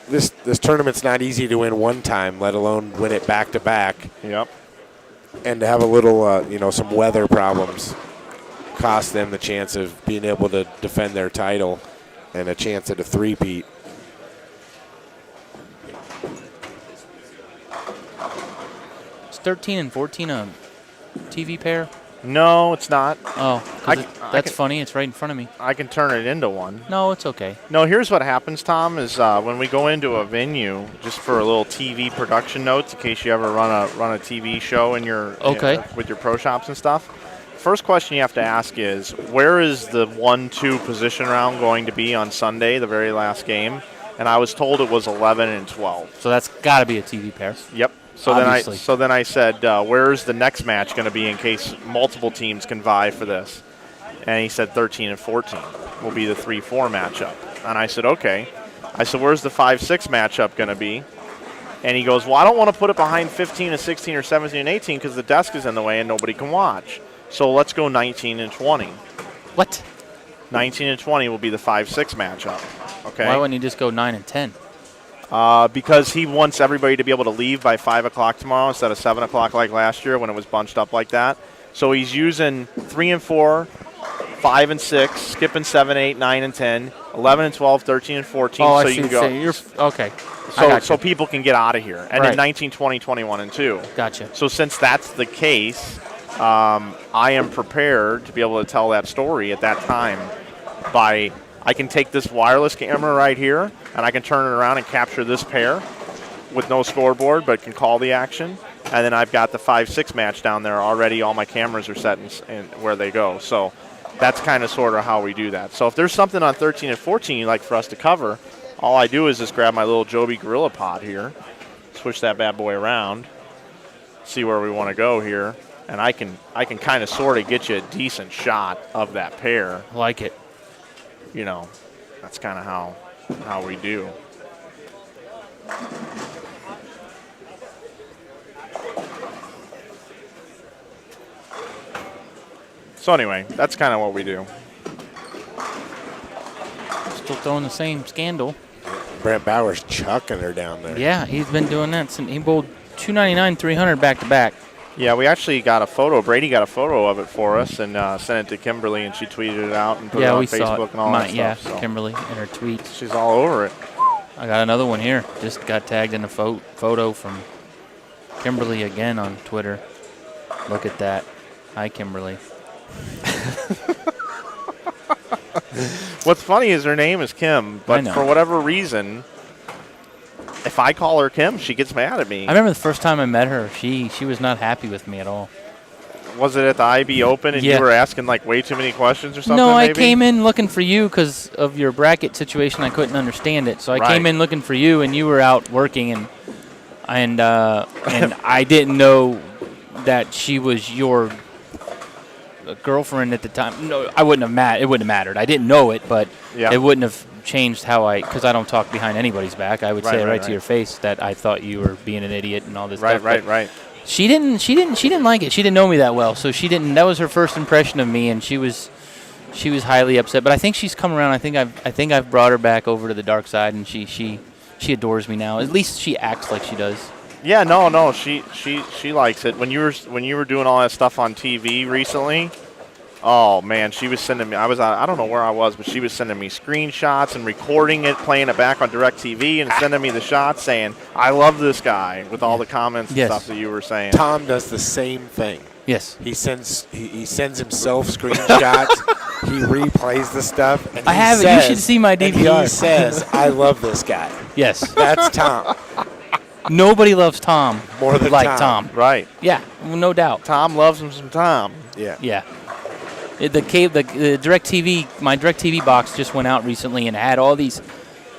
This tournament's not easy to win one time, let alone win it back to back. Yep. And to have a little, some weather problems cost them the chance of being able to defend their title and a chance at a three-peat. Is 13 and 14 a TV pair? No, it's not. Oh, that's funny. It's right in front of me. I can turn it into one. No, it's okay. No, here's what happens, Tom, is when we go into a venue, just for a little TV production notes, in case you ever run a TV show in your with your pro shops and stuff. First question you have to ask is, where is the 1-2 position round going to be on Sunday, the very last game? And I was told it was 11 and 12. So that's got to be a TV pair. Yep. So then I said, where's the next match going to be in case multiple teams can vie for this? And he said 13 and 14 will be the 3-4 matchup. And I said, okay. I said, where's the 5-6 matchup going to be? And he goes, well, I don't want to put it behind 15 and 16 or 17 and 18 because the desk is in the way and nobody can watch. So let's go 19 and 20. What? 19 and 20 will be the 5-6 matchup. Okay. Why wouldn't he just go 9 and 10? Because he wants everybody to be able to leave by 5 o'clock tomorrow instead of 7 o'clock like last year when it was bunched up like that. So he's using 3 and 4, 5 and 6, skipping 7, 8, 9, and 10, 11 and 12, 13 and 14. Oh, so I you see. can go. So you're okay. So people can get out of here. And then 19, 20, 21, and 2. Gotcha. So since that's the case, I am prepared to be able to tell that story at that time by I can take this wireless camera right here and I can turn it around and capture this pair with no scoreboard, but can call the action. And then I've got the 5-6 match down there already. All my cameras are set in where they go. So that's kind of sort of how we do that. So if there's something on 13 and 14 you'd like for us to cover, all I do is just grab my little Joby Gorilla Pod here, switch that bad boy around, see where we want to go here, and I can kind of sort of get you a decent shot of that pair. I like it. You know, that's kind of how we do. So anyway, that's kind of what we do. Still throwing the same scandal. Brent Bauer's chucking her down there. Yeah, he's been doing that since he bowled 299, 300 back to back. Yeah, we actually got a photo. Brady got a photo of it for us and sent it to Kimberly, and she tweeted it out and put it on Facebook and all that stuff. Yeah, so. Kimberly in her tweets. She's all over it. I got another one here. Just got tagged in a photo from Kimberly again on Twitter. Look at that. Hi, Kimberly. What's funny is her name is Kim, but for whatever reason, if I call her Kim, she gets mad at me. I remember the first time I met her, she was not happy with me at all. Was it at the IB Open and you were asking like way too many questions or something? No, maybe? I came in looking for you because of your bracket situation. I couldn't understand it, so I came in looking for you, and you were out working, and I didn't know that she was your girlfriend at the time. No, I wouldn't have it wouldn't have mattered. I didn't know it, but it wouldn't have changed how because I don't talk behind anybody's back. I would say right to your face that I thought you were being an idiot and all this stuff. Right. She didn't like it. She didn't know me that well, so she didn't. That was her first impression of me, and she was highly upset. But I think she's come around. I think I've brought her back over to the dark side, and she adores me now. At least she acts like she does. Yeah, no, she likes it. When you were doing all that stuff on TV recently, oh man, she was sending me. I don't know where I was, but she was sending me screenshots and recording it, playing it back on DirecTV, and sending me the shots, saying, "I love this guy," with all the comments and stuff that you were saying. Tom does the same thing. Yes, he sends himself screenshots. He replays the stuff. And I have it. You should see my DVR. And he says, "I love this guy." Yes, that's Tom. Nobody loves Tom more than Tom. Right. Yeah, no doubt. Tom loves him some Tom. Yeah. Yeah. The DirecTV, my DirecTV box just went out recently and had all these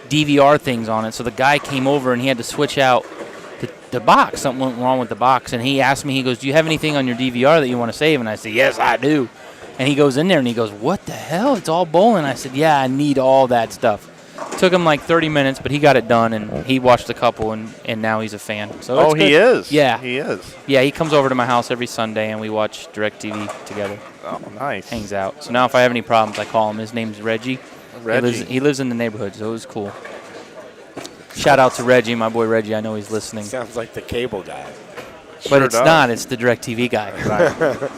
DVR things on it. So the guy came over and he had to switch out the box. Something went wrong with the box, and he asked me. He goes, "Do you have anything on your DVR that you want to save?" And I said, "Yes, I do." And he goes in there and he goes, "What the hell? It's all bowling." I said, "Yeah, I need all that stuff." Took him like 30 minutes, but he got it done, and he watched a couple, and now he's a fan. So he is? Yeah. He is? Yeah, he comes over to my house every Sunday, and we watch DirecTV together. Oh, nice. Hangs out. So now if I have any problems, I call him. His name's Reggie. Reggie. He lives in the neighborhood, so it was cool. Shout out to Reggie, my boy Reggie. I know he's listening. Sounds like the cable guy. But Sure it's does. not. It's the DirecTV guy. Right.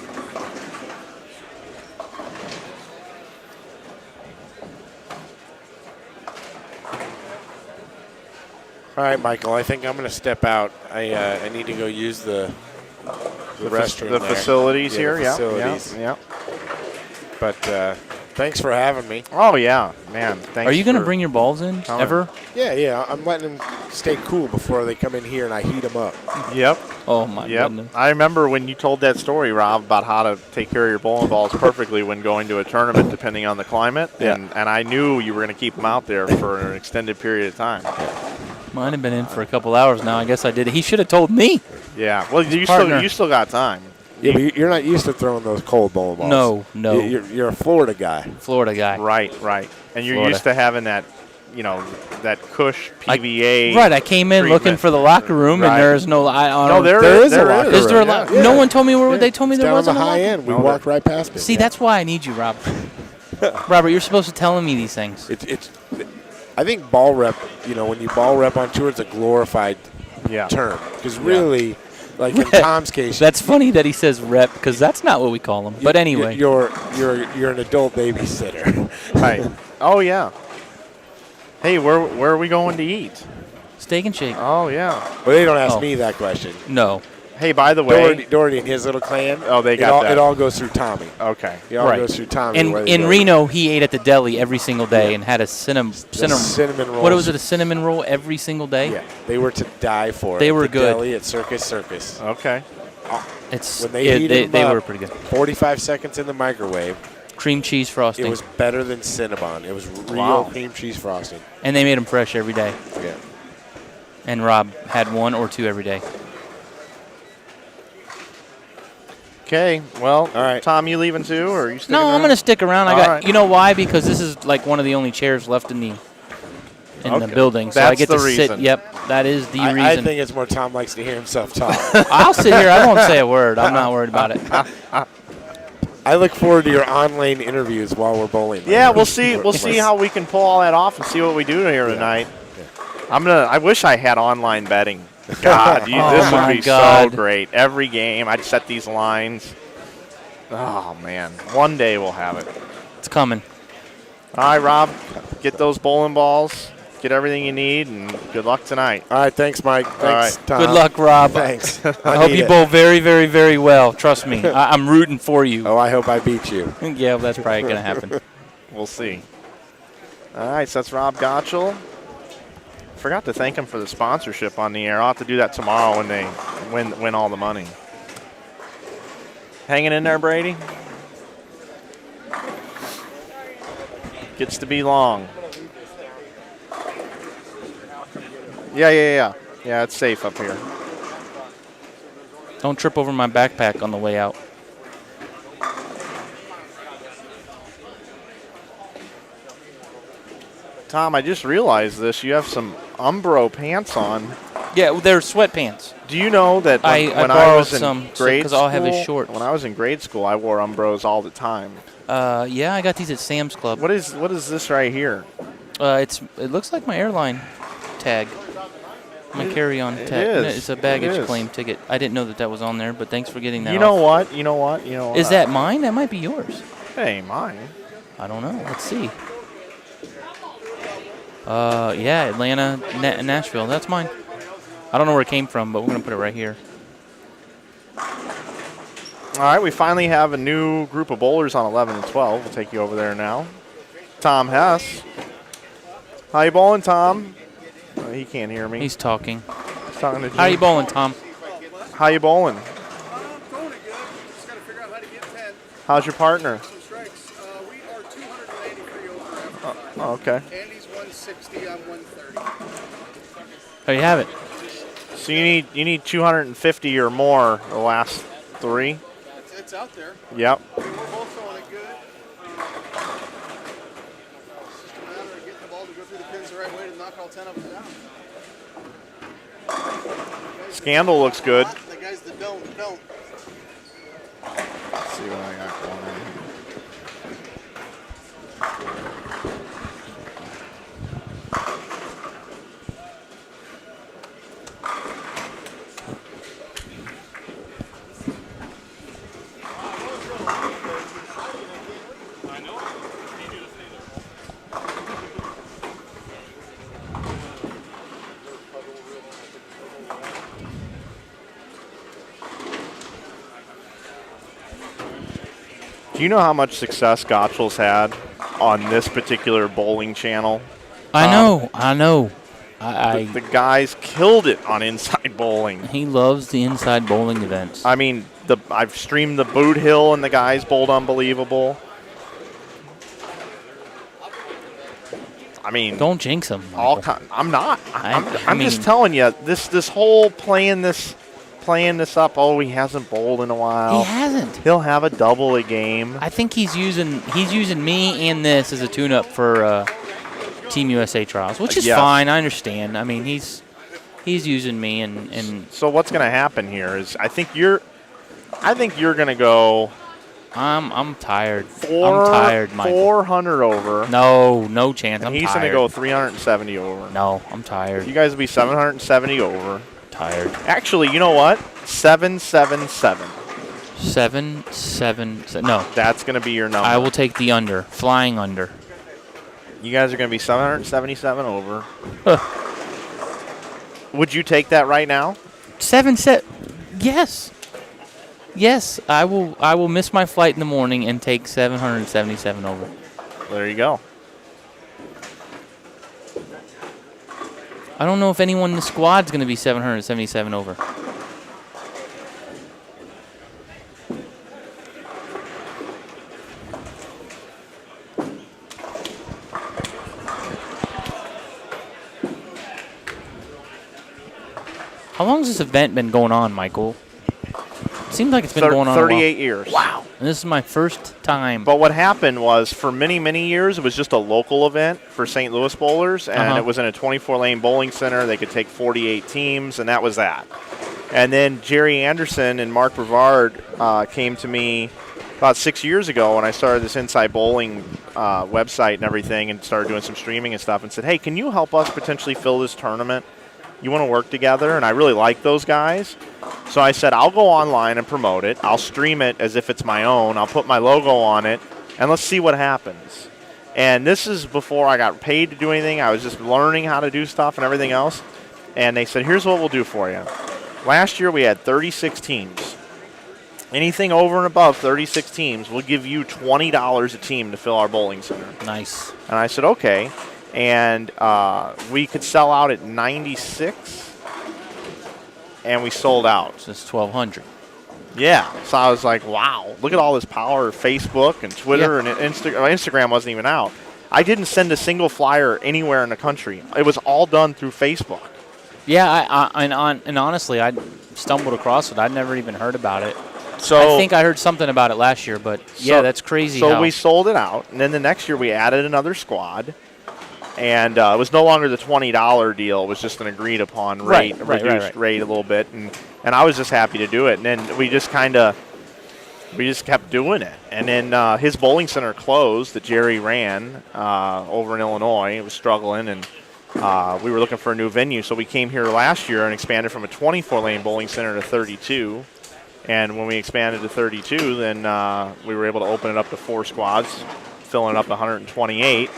All right, Michael, I think I'm going to step out. I need to go use the restroom The there. facilities Yeah, here, the facilities. yeah. But thanks for having me. Oh, yeah, man. Thanks. Are you going to bring your balls in ever? Yeah. I'm letting them stay cool before they come in here and I heat them up. Yep. Oh, my goodness. I remember when you told that story, Rob, about how to take care of your bowling balls perfectly when going to a tournament, depending on the climate. Yeah. And I knew you were going to keep them out there for an extended period of time. Mine have been in for a couple hours now. I guess I did it. He should have told me. Yeah. Well, you still got time. Yeah, but you're not used to throwing those cold bowling balls. No. You're a Florida guy. Florida guy. Right. And you're Florida. used to having that, that Cush PVA. Right. I came in looking for the locker room, and there is no. There is a locker room. Is there a locker? Yeah. No one told me where they told me It's there down wasn't on the a high locker. end. We walked right past it. See, that's why I need you, Rob. Robert, you're supposed to tell me these things. I think ball rep, when you ball rep on tour, it's a glorified term. Because really, Like in Tom's case. That's funny that he says rep because that's not what we call him. But anyway. You're an adult babysitter. Right. Oh, yeah. Hey, where are we going to eat? Steak and Shake. Oh, yeah. Well, they don't ask me that question. No. Hey, by the way. Dougherty and his little clan. Oh, they got that. It all goes through Tommy. Okay. It all goes through Tommy. And in Reno, he ate at the deli every single day and had a cinnamon roll. What was it, a cinnamon roll every single day? Yeah. They were to die for. They at were the good. Deli at Circus. Okay. When they heated they them were up, pretty good. 45 seconds in the microwave. Cream cheese frosting. It was better than Cinnabon. It was real cream cheese frosting. And they made them fresh every day. Yeah. And Rob had 1 or 2 every day. Okay, well, all right. Tom, you leaving too, or are you sticking No, around? I'm going to stick around. Right. You know why? Because this is like one of the only chairs left in the building, so That's I get the to reason. sit. Yep, that is the reason. I think it's more Tom likes to hear himself talk. I'll sit here. I won't say a word. I'm not worried about it. I look forward to your on-lane interviews while we're bowling. Yeah, we'll see. We'll see how we can pull all that off and see what we do here tonight. I wish I had online betting. God, this would be so great. Every game, I'd set these lines. Oh man, one day we'll have it. It's coming. All right, Rob, get those bowling balls. Get everything you need, and good luck tonight. All right, thanks, Mike. Thanks, Tom. Good luck, Rob. Thanks. I hope you bowl very, very, very well. Trust me. I'm rooting for you. Oh, I hope I beat you. Yeah, well, that's probably going to happen. We'll see. All right, so that's Rob Gotel. Forgot to thank him for the sponsorship on the air. I'll have to do that tomorrow when they win all the money. Hanging in there, Brady? Gets to be long. Yeah. Yeah, it's safe up here. Don't trip over my backpack on the way out. Tom, I just realized this. You have some Umbro pants on. Yeah, they're sweatpants. Do you know that when I borrowed was in some grade because I'll have his school, shorts. when I was in grade school, I wore Umbros all the time. Yeah, I got these at Sam's Club. What is this right here? It looks like my airline tag. My carry-on tag. is. It's a baggage claim ticket. I didn't know that was on there, but thanks for getting that. You know what? You know what? Is that mine? That might be yours. Hey, mine. I don't know. Let's see. Yeah, Atlanta, Nashville. That's mine. I don't know where it came from, but we're going to put it right here. All right, we finally have a new group of bowlers on 11 and 12. We'll take you over there now. Tom Hess. How you bowling, Tom? Oh, he can't hear me. He's talking. He's talking to Jim. How you bowling, Tom? How you bowling? How's your partner? We are 283 over. Oh, okay. Andy's 160. I'm 130. There you have it. So you need 250 or more the last 3. It's out there. Yep. We're both throwing it good. It's just a matter of getting the ball to go through the pins the right way to knock all 10 of them down. Scandal looks good. The guys that don't. Let's see what I got going on. Do you know how much success Gotel's had on this particular bowling channel? I know. The guys killed it on Inside Bowling. He loves the Inside Bowling events. I mean, I've streamed the Boot Hill and the guys bowled unbelievable. I mean, don't jinx him. I'm not. I'm just telling you. This whole playing this up. Oh, he hasn't bowled in a while. He hasn't. He'll have a double a game. I think he's using me and this as a tune-up for Team USA trials, which is fine. I understand. I mean, he's using me and. So what's going to happen here is I think you're going to go. I'm tired. I'm tired, Michael. 400 over. No chance. And I'm he's tired. going to go 370 over. No, I'm tired. You guys will be 770 over. tired. Actually, you know what? 777. 777. No. That's going to be your number. I will take the under. Flying under. You guys are going to be 777 over. Would you take that right now? 7 set. Yes. Yes, I will miss my flight in the morning and take 777 over. There you go. I don't know if anyone in the squad's going to be 777 over. How long has this event been going on, Michael? Seems like it's been going on 38 years. Wow. And this is my first time. But what happened was, for many, many years, it was just a local event for St. Louis bowlers, and it was in a 24-lane bowling center. They could take 48 teams, and that was that. And then Jerry Anderson and Mark Brevard came to me about 6 years ago when I started this Inside Bowling website and everything, and started doing some streaming and stuff, and said, hey, can you help us potentially fill this tournament? You want to work together? And I really like those guys. So I said, I'll go online and promote it. I'll stream it as if it's my own. I'll put my logo on it, and let's see what happens. And this is before I got paid to do anything. I was just learning how to do stuff and everything else. And they said, here's what we'll do for you. Last year we had 36 teams. Anything over and above 36 teams, we'll give you $20 a team to fill our bowling center. Nice. And I said, okay. And we could sell out at 96, and we sold out. So it's 1,200. Yeah. So I was like, wow, look at all this power. Facebook and Twitter and Instagram wasn't even out. I didn't send a single flyer anywhere in the country. It was all done through Facebook. Yeah, and honestly, I stumbled across it. I'd never even heard about it. So I think I heard something about it last year, but yeah, that's crazy. So we sold it out, and then the next year we added another squad. And it was no longer the $20 deal. It was just an agreed-upon rate, reduced rate a little bit. And I was just happy to do it. And then we just kept doing it. And then his bowling center closed that Jerry ran over in Illinois. It was struggling, and we were looking for a new venue. So we came here last year and expanded from a 24-lane bowling center to 32. And when we expanded to 32, then we were able to open it up to 4 squads, filling it up to 128.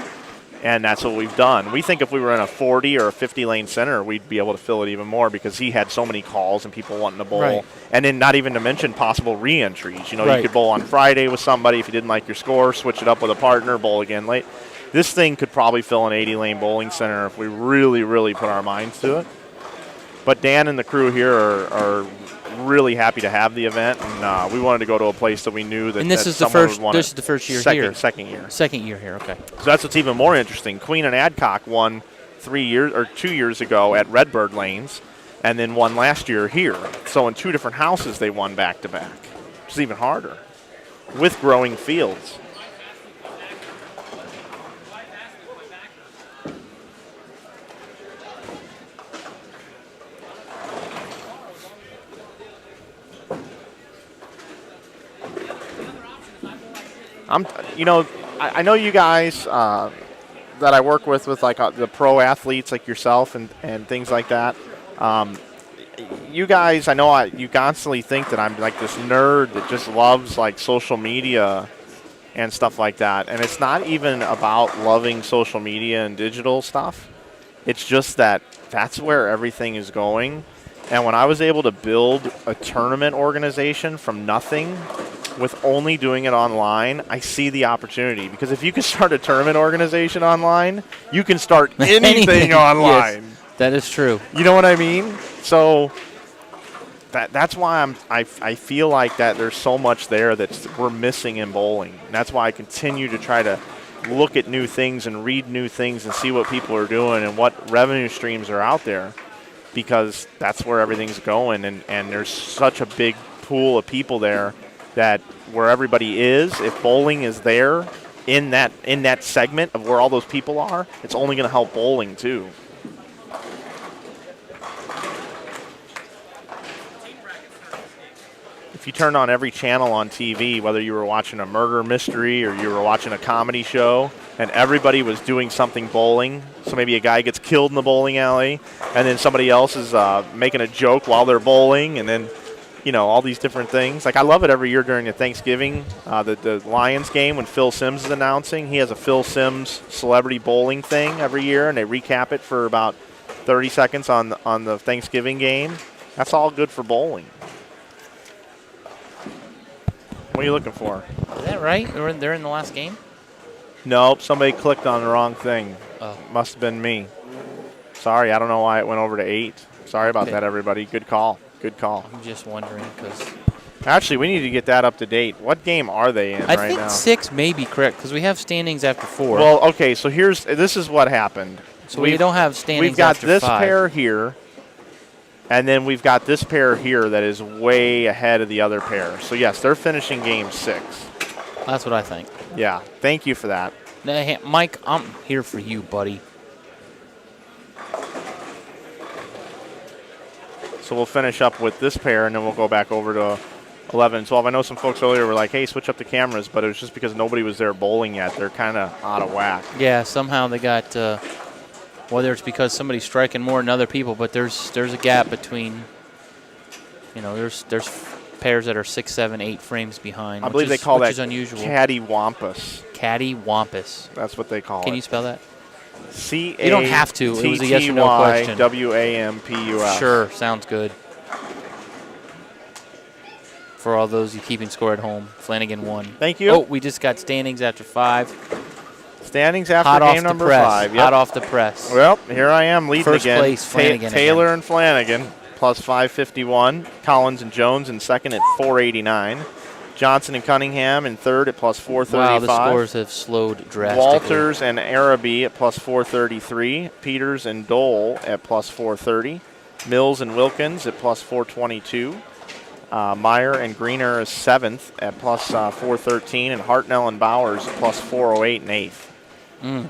And that's what we've done. We think if we were in a 40 or a 50-lane center, we'd be able to fill it even more because he had so many calls and people wanting to bowl. Right. And then not even to mention possible re-entries. You know, you could bowl on Friday with somebody. If you didn't like your score, switch it up with a partner, bowl again late. This thing could probably fill an 80-lane bowling center if we really, really put our minds to it. But Dan and the crew here are really happy to have the event, and we wanted to go to a place that we knew that. And this is the first. This is the first year here. Second year. Second year here. Okay. So that's what's even more interesting. Queen and Adcock won 2 years ago at Redbird Lanes, and then won last year here. So in 2 different houses they won back to back. It's even harder with growing fields. I know you guys that I work with like the pro athletes like yourself and things like that. You guys, I know you constantly think that I'm like this nerd that just loves like social media and stuff like that. And it's not even about loving social media and digital stuff. It's just that that's where everything is going. And when I was able to build a tournament organization from nothing with only doing it online, I see the opportunity. Because if you can start a tournament organization online, you can start anything online. Yes, that is true. You know what I mean? So that's why I feel like that there's so much there that we're missing in bowling. And that's why I continue to try to look at new things and read new things and see what people are doing and what revenue streams are out there, because that's where everything's going. And there's such a big pool of people there that where everybody is, if bowling is there in that segment of where all those people are, it's only going to help bowling too. you turned on every channel on TV, whether you were watching a murder mystery or you were watching a comedy show, and everybody was doing something bowling. So maybe a guy gets killed in the bowling alley, and then somebody else is making a joke while they're bowling, and then, all these different things. Like, I love it every year during the Thanksgiving, the Lions game when Phil Simms is announcing. He has a Phil Simms celebrity bowling thing every year, and they recap it for about 30 seconds on the Thanksgiving game. That's all good for bowling. What are you looking for? Is that right? They're in the last game? Nope, somebody clicked on the wrong thing. Oh. Must have been me. Sorry, I don't know why it went over to 8. Sorry about that, everybody. Good call. Good call. I'm just wondering because actually, we need to get that up to date. What game are they in right now? I think 6 may be correct because we have standings after 4. Well, okay, so this is what happened. So we don't have standings. We've got after this 5. pair here, and then we've got this pair here that is way ahead of the other pair. So yes, they're finishing game 6. That's what I think. Yeah, thank you for that. Hey, Mike, I'm here for you, buddy. So we'll finish up with this pair, and then we'll go back over to 11 and 12. I know some folks earlier were like, hey, switch up the cameras, but it was just because nobody was there bowling yet. They're kind of out of whack. Yeah, somehow they got, whether it's because somebody's striking more than other people, but there's a gap between, there's pairs that are 6, 7, 8 frames behind. I believe they call that unusual. cattywampus. Cattywampus. That's what they call it. Can you spell that? C-A-T-T-Y-W-A-M-P-U-S. You don't have to. It was a yes or no question. Sure, sounds good. For all those you keeping score at home, Flanagan won. Thank you. Oh, we just got standings after 5. Standings after game number 5. Yep. Hot off the press. Well, here I am leading First again. place, Flanagan Taylor again. and Flanagan plus 551. Collins and Jones in second at 489. Johnson and Cunningham in third at plus 435. Wow, the scores have slowed drastically. Walters and Araby at plus 433. Peters and Dole at plus 430. Mills and Wilkins at plus 422. Meyer and Greener is 7th at plus 413. And Hartnell and Bowers at plus 408 and 8th.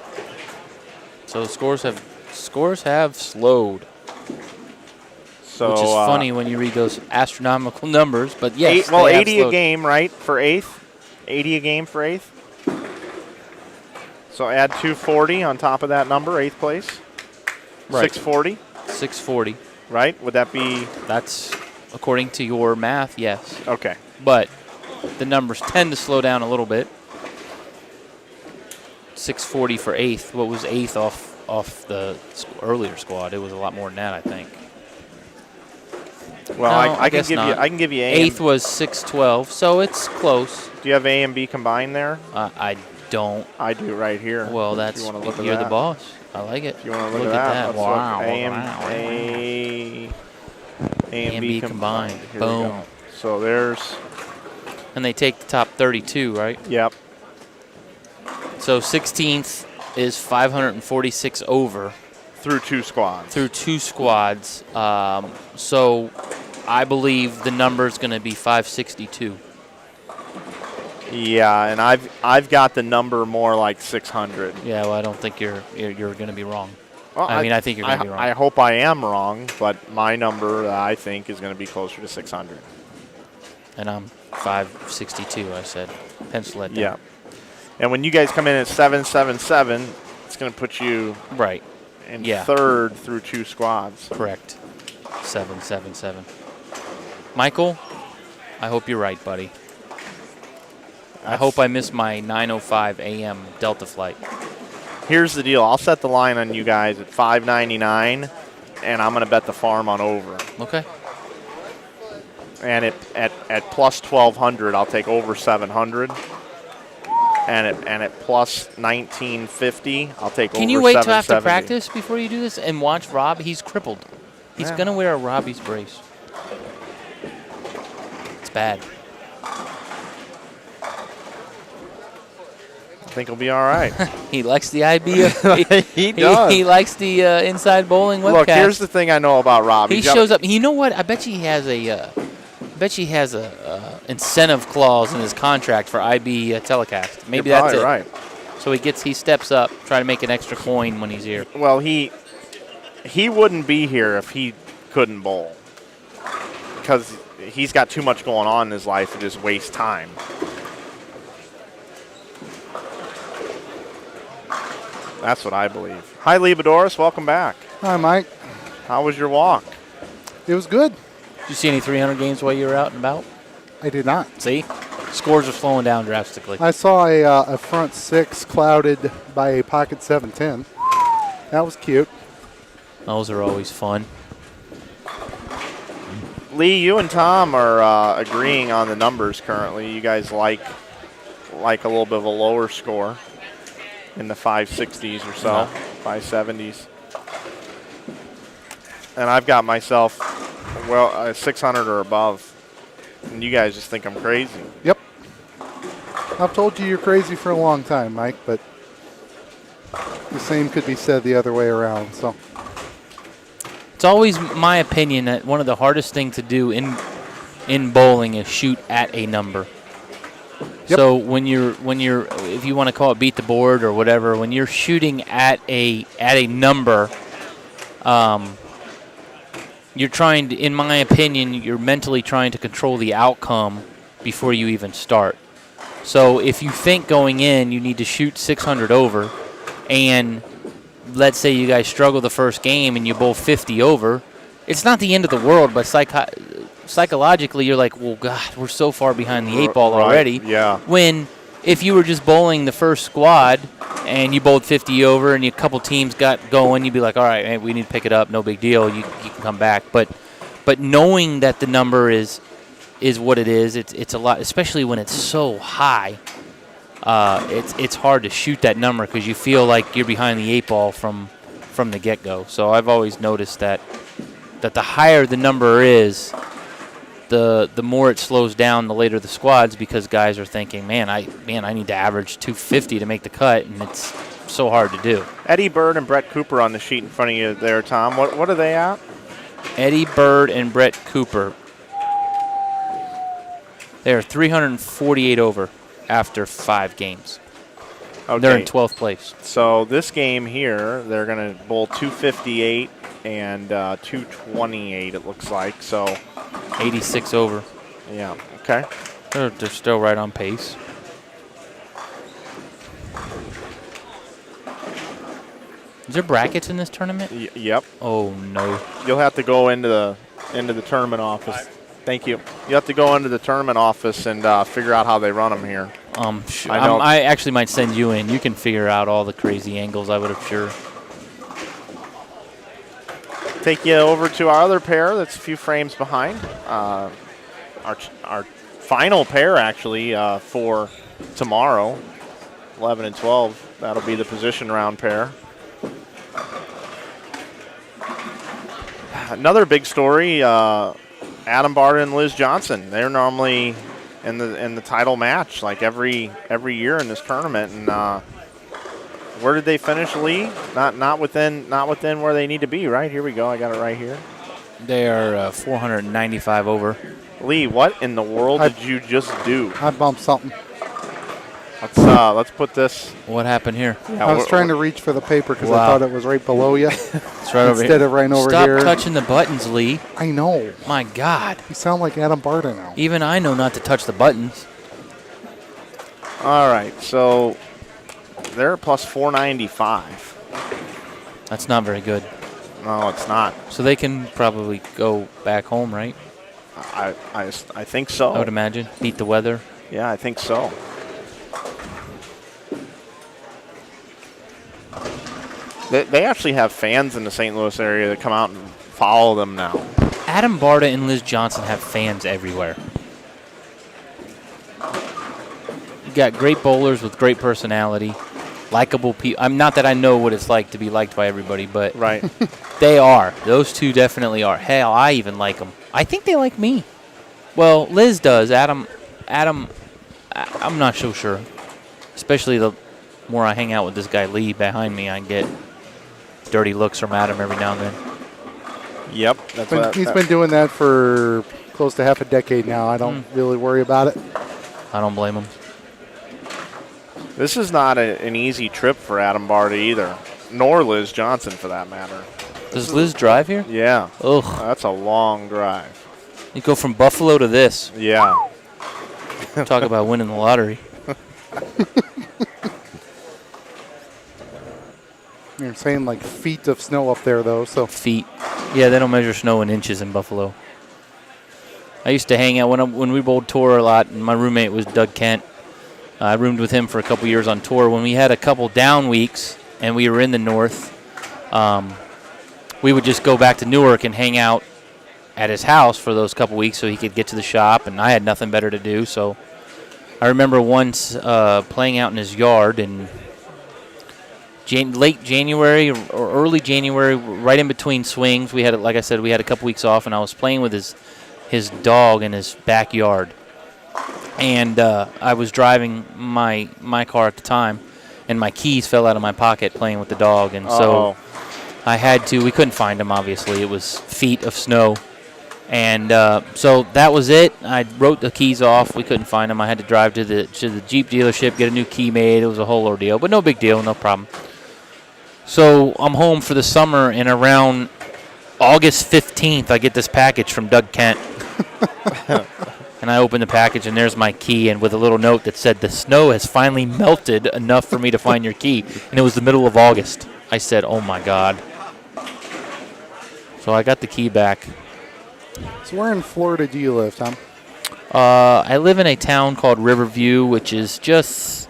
So the scores have slowed. So, which is funny when you read those astronomical numbers, but yes. 80 a game, right, for 8th? 80 a game for 8th? So add 240 on top of that number, 8th place? Right. 640? 640. Right? Would that be? That's, according to your math, yes. Okay. But the numbers tend to slow down a little bit. 640 for 8th. What was 8th off the earlier squad? It was a lot more than that, I think. Well, no, I can give not. you. I can give you A. 8th was 612, so it's close. Do you have A and B combined there? I don't. I do right here. Well, that's you look you're at the boss. I like it. If you want to look at that. Wow. A and B combined. Here Boom. we go. So there's. And they take the top 32, right? Yep. So 16th is 546 over. Through 2 squads. Through 2 squads. So I believe the number is going to be 562. Yeah, and I've got the number more like 600. Yeah, well, I don't think you're going to be wrong. Well, I think you're going to be wrong. I hope I am wrong, but my number I think is going to be closer to 600. And I'm 562. I said, pencil it down. Yeah. And when you guys come in at 777, it's going to put you right in third through 2 squads. Correct. 777. Michael, I hope you're right, buddy. I hope I missed my 9:05 a.m. Delta flight. Here's the deal. I'll set the line on you guys at $5.99, and I'm going to bet the farm on over. Okay. And at plus 1,200, I'll take over 700. And at plus 1950, I'll take over 770. Can you wait till after practice before you do this and watch Rob? He's crippled. He's going to wear a Robbie's brace. It's bad. I think he'll be all right. He likes the idea. He does. He likes the inside bowling webcast. Look, here's the thing I know about Rob. He shows up. You know what? I bet he has a incentive clause in his contract for IB telecast. Maybe You're that's it. Right. So he steps up, try to make an extra coin when he's here. Well, he wouldn't be here if he couldn't bowl, because he's got too much going on in his life to just waste time. That's what I believe. Hi, Lee Boudouris. Welcome back. Hi, Mike. How was your walk? It was good. Did you see any 300 games while you were out and about? I did not. See? Scores are slowing down drastically. I saw a front 6 clouded by a pocket 710. That was cute. Those are always fun. Lee, you and Tom are agreeing on the numbers currently. You guys like a little bit of a lower score in the 560s or so, No. 570s. And I've got myself, 600 or above. And you guys just think I'm crazy. Yep. I've told you you're crazy for a long time, Mike, but the same could be said the other way around. So It's always my opinion that one of the hardest things to do in bowling is shoot at a number. Yep. So when you're if you want to call it beat the board or whatever, when you're shooting at a number, you're trying to, in my opinion, you're mentally trying to control the outcome before you even start. So if you think going in you need to shoot 600 over, and let's say you guys struggle the first game and you bowl 50 over, it's not the end of the world, but psychologically you're like, well, God, we're so far behind the 8 ball already. Yeah. When if you were just bowling the first squad and you bowled 50 over and a couple teams got going, you'd be like, all right, man, we need to pick it up, no big deal, you can come back. But knowing that the number is what it is, it's a lot, especially when it's so high. It's hard to shoot that number because you feel like you're behind the 8 ball from the get-go. So I've always noticed that the higher the number is, the more it slows down the later the squads, because guys are thinking, man, I need to average 250 to make the cut, and it's so hard to do. Eddie Bird and Brett Cooper on the sheet in front of you there, Tom. What are they at? Eddie Bird and Brett Cooper. They are 348 over after 5 games. Okay. They're in 12th place. So this game here, they're going to bowl 258 and 228, it looks like. So 86 over. Yeah, okay. They're still right on pace. Is there brackets in this tournament? Yep. Oh no. You'll have to go into the tournament office. Thank you. You have to go into the tournament office and figure out how they run them here. I actually might send you in. You can figure out all the crazy angles, I would have sure. Take you over to our other pair that's a few frames behind. Our final pair, actually, for tomorrow, 11 and 12. That'll be the position round pair. Another big story, Adam Barta and Liz Johnson. They're normally in the title match like every year in this tournament. And where did they finish, Lee? Not within where they need to be, right? Here we go. I got it right here. They are 495 over. Lee, what in the world did you just do? I bumped something. Let's put this. What happened here? Yeah, I was trying to reach for the paper because I Wow. thought it was right below you. It's right over Instead here. of right over Stop here. touching the buttons, Lee. I know. My God. You sound like Adam Barta now. Even I know not to touch the buttons. All right, so they're plus 495. That's not very good. No, it's not. So they can probably go back home, right? I think so. I would imagine. Beat the weather. Yeah, I think so. They actually have fans in the St. Louis area that come out and follow them now. Adam Barta and Liz Johnson have fans everywhere. You got great bowlers with great personality, likable people. I'm not that I know what it's like to be liked by everybody, but right. They are. Those two definitely are. Hell, I even like them. I think they like me. Well, Liz does. Adam, I'm not so sure. Especially the more I hang out with this guy Lee behind me, I get dirty looks from Adam every now and then. Yep. He's been doing that for close to half a decade now. I don't really worry about it. I don't blame him. This is not an easy trip for Adam Barta either, nor Liz Johnson for that matter. Does Liz drive here? Yeah. Ugh. That's a long drive. You go from Buffalo to this. Yeah. Talk about winning the lottery. You're saying like feet of snow up there, though. So feet. Yeah, they don't measure snow in inches in Buffalo. I used to hang out when we bowled tour a lot, and my roommate was Doug Kent. I roomed with him for a couple years on tour. When we had a couple down weeks and we were in the north, we would just go back to Newark and hang out at his house for those couple weeks so he could get to the shop, and I had nothing better to do. So I remember once playing out in his yard in late January or early January, right in between swings. We had, like I said, we had a couple weeks off, and I was playing with his dog in his backyard. And I was driving my car at the time, and my keys fell out of my pocket playing with the dog. And so I had to, we couldn't find them, obviously. It was feet of snow. And so that was it. I wrote the keys off. We couldn't find them. I had to drive to the Jeep dealership, get a new key made. It was a whole ordeal, but no big deal, no problem. So I'm home for the summer, and around August 15th, I get this package from Doug Kent. And I open the package, and there's my key, and with a little note that said, "The snow has finally melted enough for me to find your key." And it was the middle of August. I said, "Oh, my God." So I got the key back. So where in Florida do you live, Tom? I live in a town called Riverview, which is just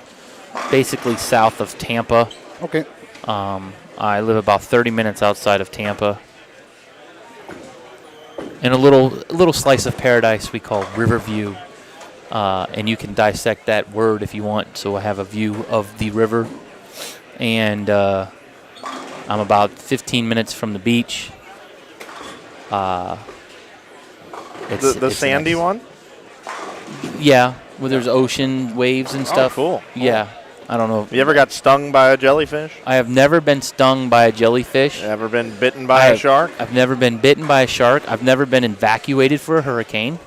basically south of Tampa. Okay. I live about 30 minutes outside of Tampa. In a little slice of paradise we call Riverview. And you can dissect that word if you want. So I have a view of the river. And I'm about 15 minutes from the beach. The sandy nice. one? Yeah, where there's ocean waves and stuff. Oh, cool. Yeah. I don't know. You ever got stung by a jellyfish? I have never been stung by a jellyfish. Ever been bitten by a shark? I've never been bitten by a shark. I've never been evacuated for a hurricane.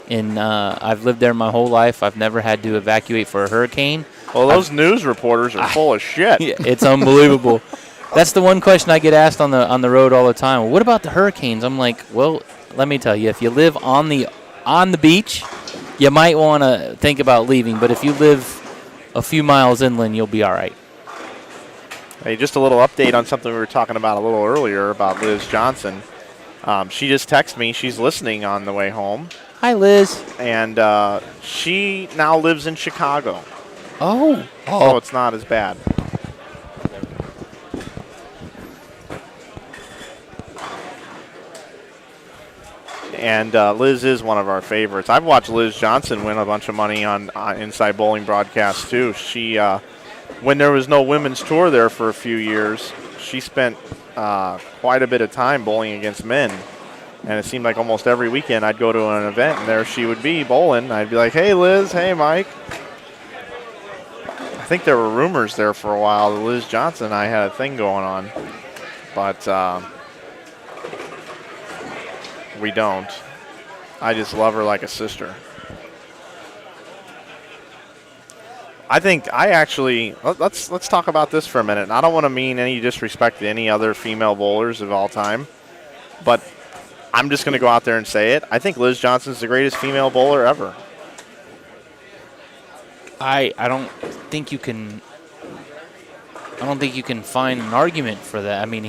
And I've lived there my whole life. I've never had to evacuate for a hurricane. Well, those news reporters are full of shit. It's unbelievable. That's the one question I get asked on the road all the time. Well, what about the hurricanes? I'm like, well, let me tell you, if you live on the beach, you might want to think about leaving. But if you live a few miles inland, you'll be all right. Hey, just a little update on something we were talking about a little earlier about Liz Johnson. She just texted me. She's listening on the way home. Hi, Liz. And she now lives in Chicago. Oh. So it's not as bad. And Liz is one of our favorites. I've watched Liz Johnson win a bunch of money on Inside Bowling broadcasts, too. She, when there was no women's tour there for a few years, she spent quite a bit of time bowling against men. And it seemed like almost every weekend I'd go to an event, and there she would be bowling. I'd be like, hey, Liz. Hey, Mike. I think there were rumors there for a while that Liz Johnson and I had a thing going on. But we don't. I just love her like a sister. I think let's talk about this for a minute. And I don't want to mean any disrespect to any other female bowlers of all time, but I'm just going to go out there and say it. I think Liz Johnson's the greatest female bowler ever. I don't think you can find an argument for that. I mean,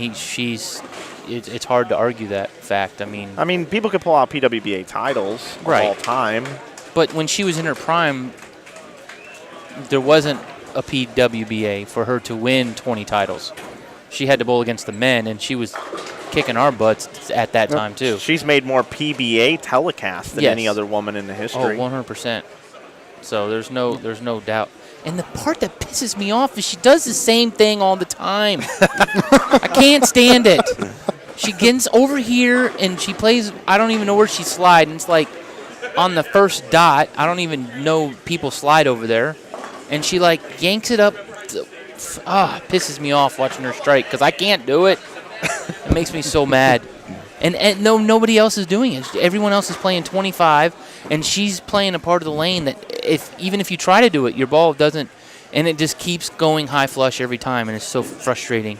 it's hard to argue that fact. I mean, people could pull out PWBA titles all time. But when she was in her prime, there wasn't a PWBA for her to win 20 titles. She had to bowl against the men, and she was kicking our butts at that time, too. She's made more PBA telecasts than any other woman in the history. Oh, 100%. So there's no doubt. And the part that pisses me off is she does the same thing all the time. I can't stand it. She gets over here and she plays, I don't even know where she slides. And it's like on the first dot, I don't even know people slide over there. And she like yanks it up. Pisses me off watching her strike because I can't do it. It makes me so mad. And nobody else is doing it. Everyone else is playing 25, and she's playing a part of the lane that even if you try to do it, your ball doesn't, and it just keeps going high flush every time, and it's so frustrating.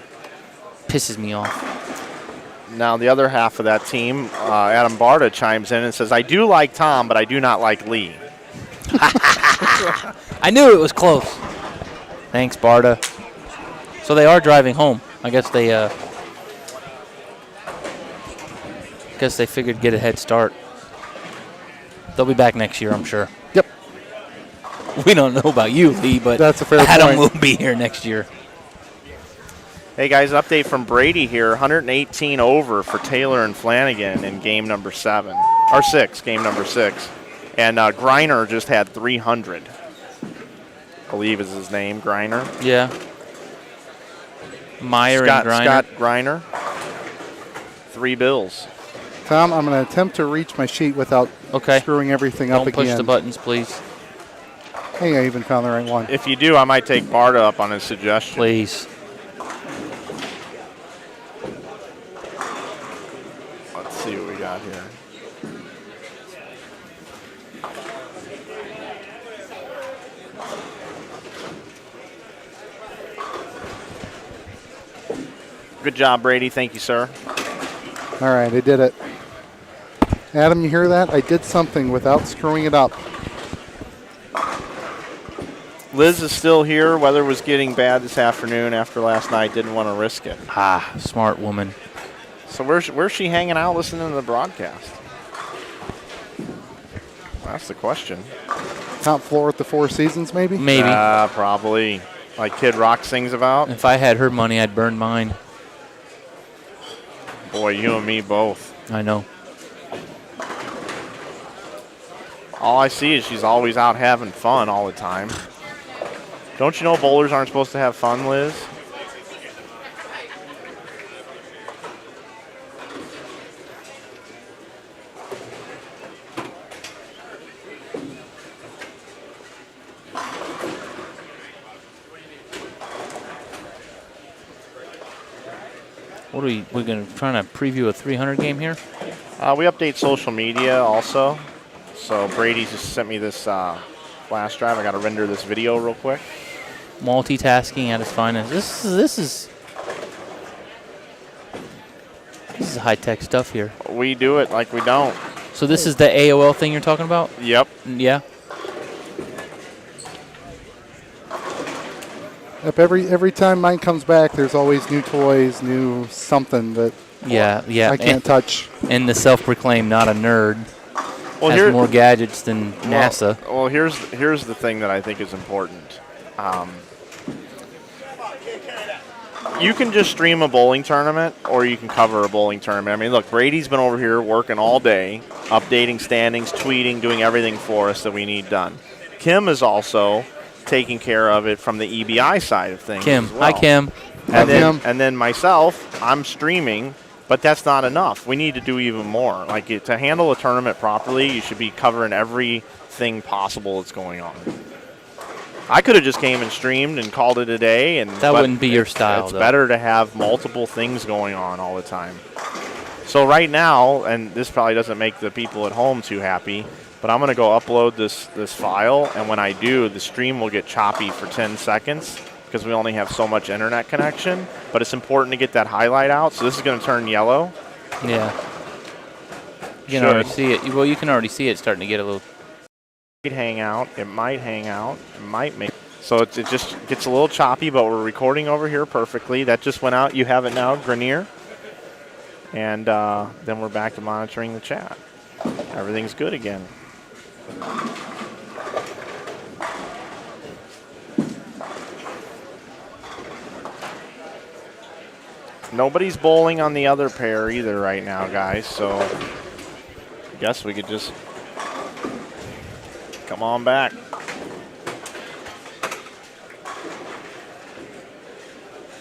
Pisses me off. Now the other half of that team, Adam Barta chimes in and says, I do like Tom, but I do not like Lee. I knew it was close. Thanks, Barta. So they are driving home. I guess they figured get a head start. They'll be back next year, I'm sure. Yep. We don't know about you, Lee, but that's a fair Adam point. will be here next year. Hey guys, update from Brady here. 118 over for Taylor and Flanagan in game number 7. Or 6, game number 6. And Greiner just had 300. I believe is his name, Greiner. Yeah. Meyer and Greiner. Scott Greiner. 3 bills. Tom, I'm going to attempt to reach my sheet without screwing everything up again. Don't push the buttons, please. Hey, I even found the right one. If you do, I might take Barta up on his suggestion. Please. Let's see what we got here. Good job, Brady. Thank you, sir. All right, I did it. Adam, you hear that? I did something without screwing it up. Liz is still here. Weather was getting bad this afternoon after last night. Didn't want to risk it. Ah, smart woman. So where's she hanging out listening to the broadcast? That's the question. Top floor at the Four Seasons, maybe? Maybe. Probably. Like Kid Rock sings about. If I had her money, I'd burn mine. Boy, you and me both. I know. All I see is she's always out having fun all the time. Don't you know bowlers aren't supposed to have fun, Liz? What are we're going to try to preview a 300 game here? We update social media also. So Brady just sent me this flash drive. I got to render this video real quick. Multitasking at its finest. This is high-tech stuff here. We do it like we don't. So this is the AOL thing you're talking about? Yep. Yeah. Yep, every time mine comes back, there's always new toys, new something that I can't touch. And the self-proclaimed not a nerd has more gadgets than NASA. Well, here's the thing that I think is important. You can just stream a bowling tournament, or you can cover a bowling tournament. I mean, look, Brady's been over here working all day, updating standings, tweeting, doing everything for us that we need done. Kim is also taking care of it from the EBI side of things. Kim, as well. hi Kim. And then myself, I'm streaming, but that's not enough. We need to do even more. Like to handle a tournament properly, you should be covering everything possible that's going on. I could have just came and streamed and called it a day, and that wouldn't be your style. It's better to have multiple things going on all the time. So right now, and this probably doesn't make the people at home too happy, but I'm going to go upload this file, and when I do, the stream will get choppy for 10 seconds because we only have so much internet connection. But it's important to get that highlight out. So this is going to turn yellow. Yeah. You can already see it. Well, you can already see it starting to get a little. It hang out. It might hang out. It might make. So it just gets a little choppy, but we're recording over here perfectly. That just went out. You have it now, Grenier. And then we're back to monitoring the chat. Everything's good again. Nobody's bowling on the other pair either right now, guys, so I guess we could just come on back.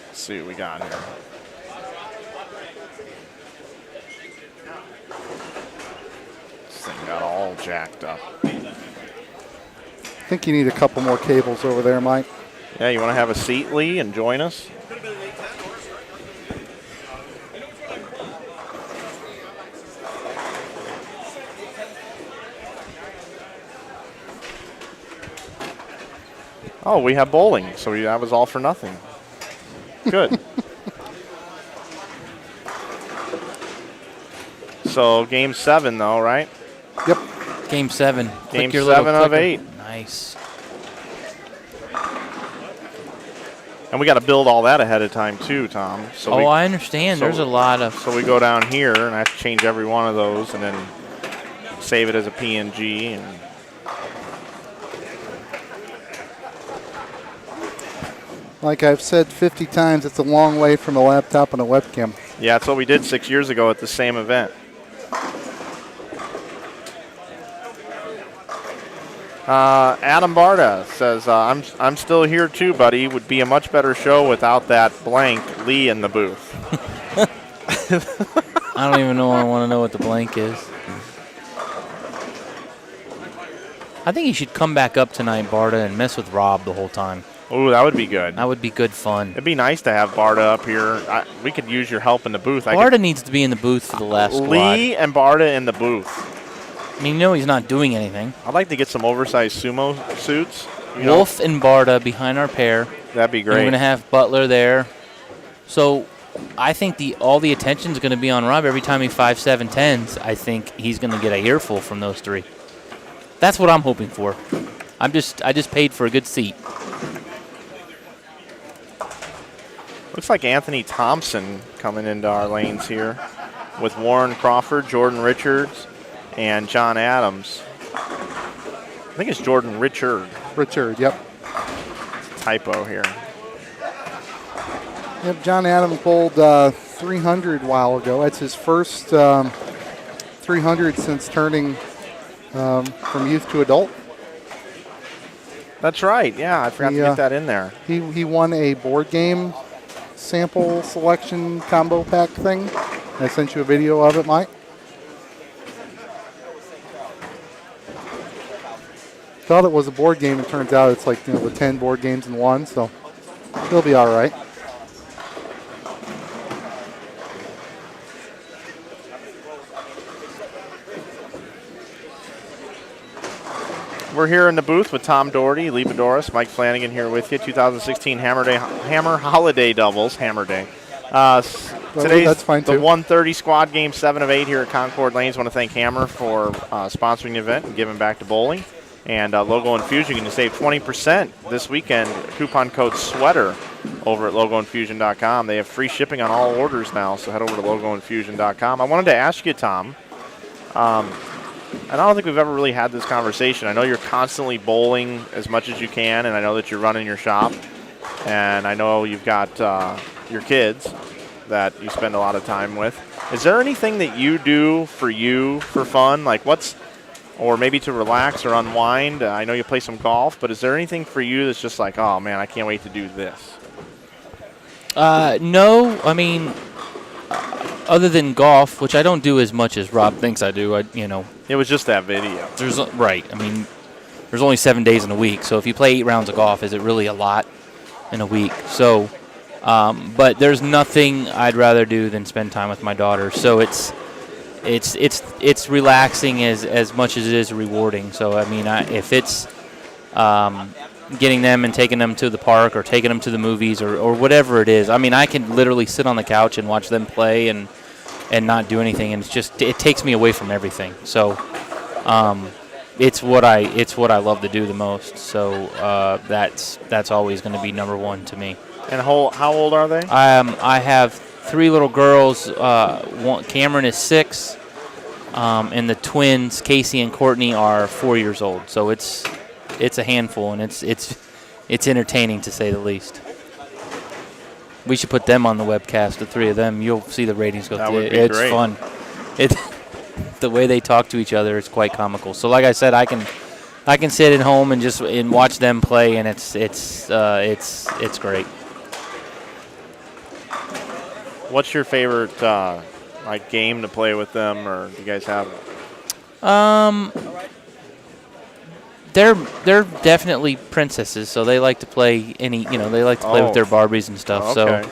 Let's see what we got here. This thing got all jacked up. I think you need a couple more cables over there, Mike. Yeah, you want to have a seat, Lee, and join us? Oh, we have bowling, so that was all for nothing. Good. So game 7, though, right? Yep. Game 7. Game Click your 7 little of clicker. 8. Nice. And we got to build all that ahead of time, too, Tom. So I understand. There's a lot of... So we go down here, and I have to change every one of those and then save it as a PNG. And Like I've said 50 times, it's a long way from a laptop and a webcam. yeah, that's what we did 6 years ago at the same event. Adam Barta says, I'm still here too, buddy. Would be a much better show without that blank Lee in the booth. I don't even know. I want to know what the blank is. I think you should come back up tonight, Barta, and mess with Rob the whole time. Ooh, that would be good. That would be good fun. It'd be nice to have Barta up here. We could use your help in the booth. Barta needs to be in the booth for the last squad. Lee and Barta in the booth. I mean, he's not doing anything. I'd like to get some oversized sumo suits. Wolf and Barta behind our pair. That'd be great. We're going to have Butler there. So I think all the attention is going to be on Rob every time he 5-7-10s. I think he's going to get a earful from those three. That's what I'm hoping for. I just paid for a good seat. Looks like Anthony Thompson coming into our lanes here with Warren Crawford, Jordan Richards, and John Adams. I think it's Jordan Richard. Richard, yep. Typo here. Yep, John Adams bowled 300 a while ago. That's his first 300 since turning from youth to adult. That's right. Yeah, I forgot to get that in there. He won a board game sample selection combo pack thing. I sent you a video of it, Mike. Thought it was a board game. It turns out it's like the 10 board games in one, so he'll be all right. We're here in the booth with Tom Daugherty, Lee Boudouris, Mike Flanagan here with you. 2016 Hammer Holiday Doubles, Hammer Day. Today's that's fine the too. 1:30 squad game 7 of 8 here at Concord Lanes. Want to thank Hammer for sponsoring the event and giving back to bowling. And Logo Infusion, you can save 20% this weekend. Coupon code SWEATER over at logoinfusion.com. They have free shipping on all orders now, so head over to logoinfusion.com. I wanted to ask you, Tom, I don't think we've ever really had this conversation. I know you're constantly bowling as much as you can, and I know that you're running your shop, and I know you've got your kids that you spend a lot of time with. Is there anything that you do for fun? Like or maybe to relax or unwind? I know you play some golf, but is there anything for you that's just like, oh, man, I can't wait to do this? No, I mean, other than golf, which I don't do as much as Rob thinks I do. It was just that video. Right. I mean, there's only 7 days in a week, so if you play 8 rounds of golf, is it really a lot in a week? So, but there's nothing I'd rather do than spend time with my daughter. So it's relaxing as much as it is rewarding. So I mean, if it's getting them and taking them to the park or taking them to the movies or whatever it is, I mean, I can literally sit on the couch and watch them play and not do anything, and it takes me away from everything. So it's what I love to do the most. So that's always going to be number one to me. And how old are they? I have 3 little girls. Cameron is 6, and the twins, Casey and Courtney, are 4 years old. So it's a handful, and it's entertaining to say the least. We should put them on the webcast, the 3 of them. You'll see the ratings go through. It's great. Fun. The way they talk to each other is quite comical. So, like I said, I can sit at home and watch them play, and it's great. What's your favorite game to play with them, or do you guys have? They're definitely princesses, so they like to play they like to play with their Barbies and stuff. Okay. So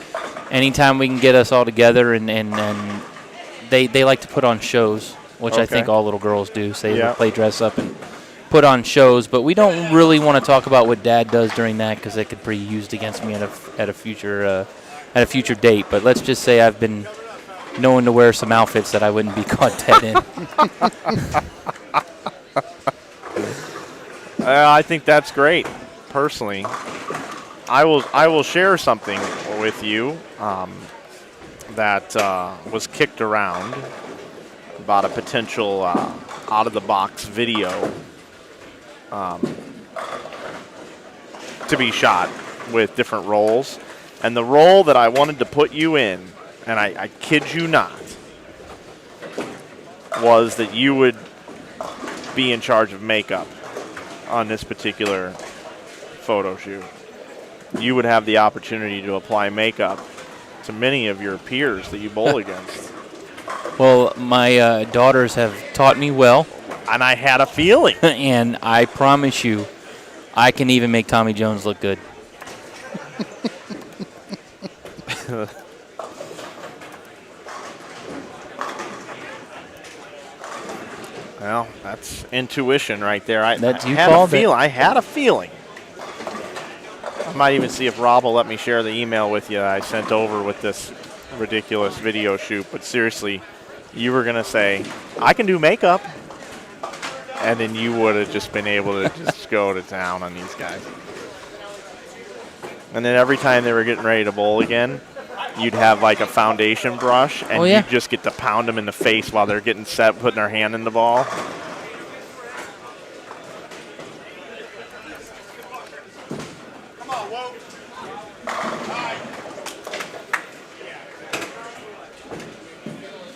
anytime we can get us all together and they like to put on shows, which I think all little girls do. So they play dress up and put on shows, but we don't really want to talk about what Dad does during that because it could be used against me at a future date. But let's just say I've been knowing to wear some outfits that I wouldn't be caught dead in. I think that's great. Personally, I will share something with you that was kicked around about a potential out-of-the-box video to be shot with different roles. And the role that I wanted to put you in, and I kid you not, was that you would be in charge of makeup on this particular photo shoot. You would have the opportunity to apply makeup to many of your peers that you bowl against. Well, my daughters have taught me well. And I had a feeling. And I promise you, I can even make Tommy Jones look good. Well, that's intuition right there. I had a feeling. I might even see if Rob will let me share the email with you I sent over with this ridiculous video shoot. But seriously, you were going to say, I can do makeup. And then you would have just been able to just go to town on these guys. And then every time they were getting ready to bowl again, you'd have like a foundation brush, and you'd just get to pound them in the face while they're getting set, putting their hand in the ball.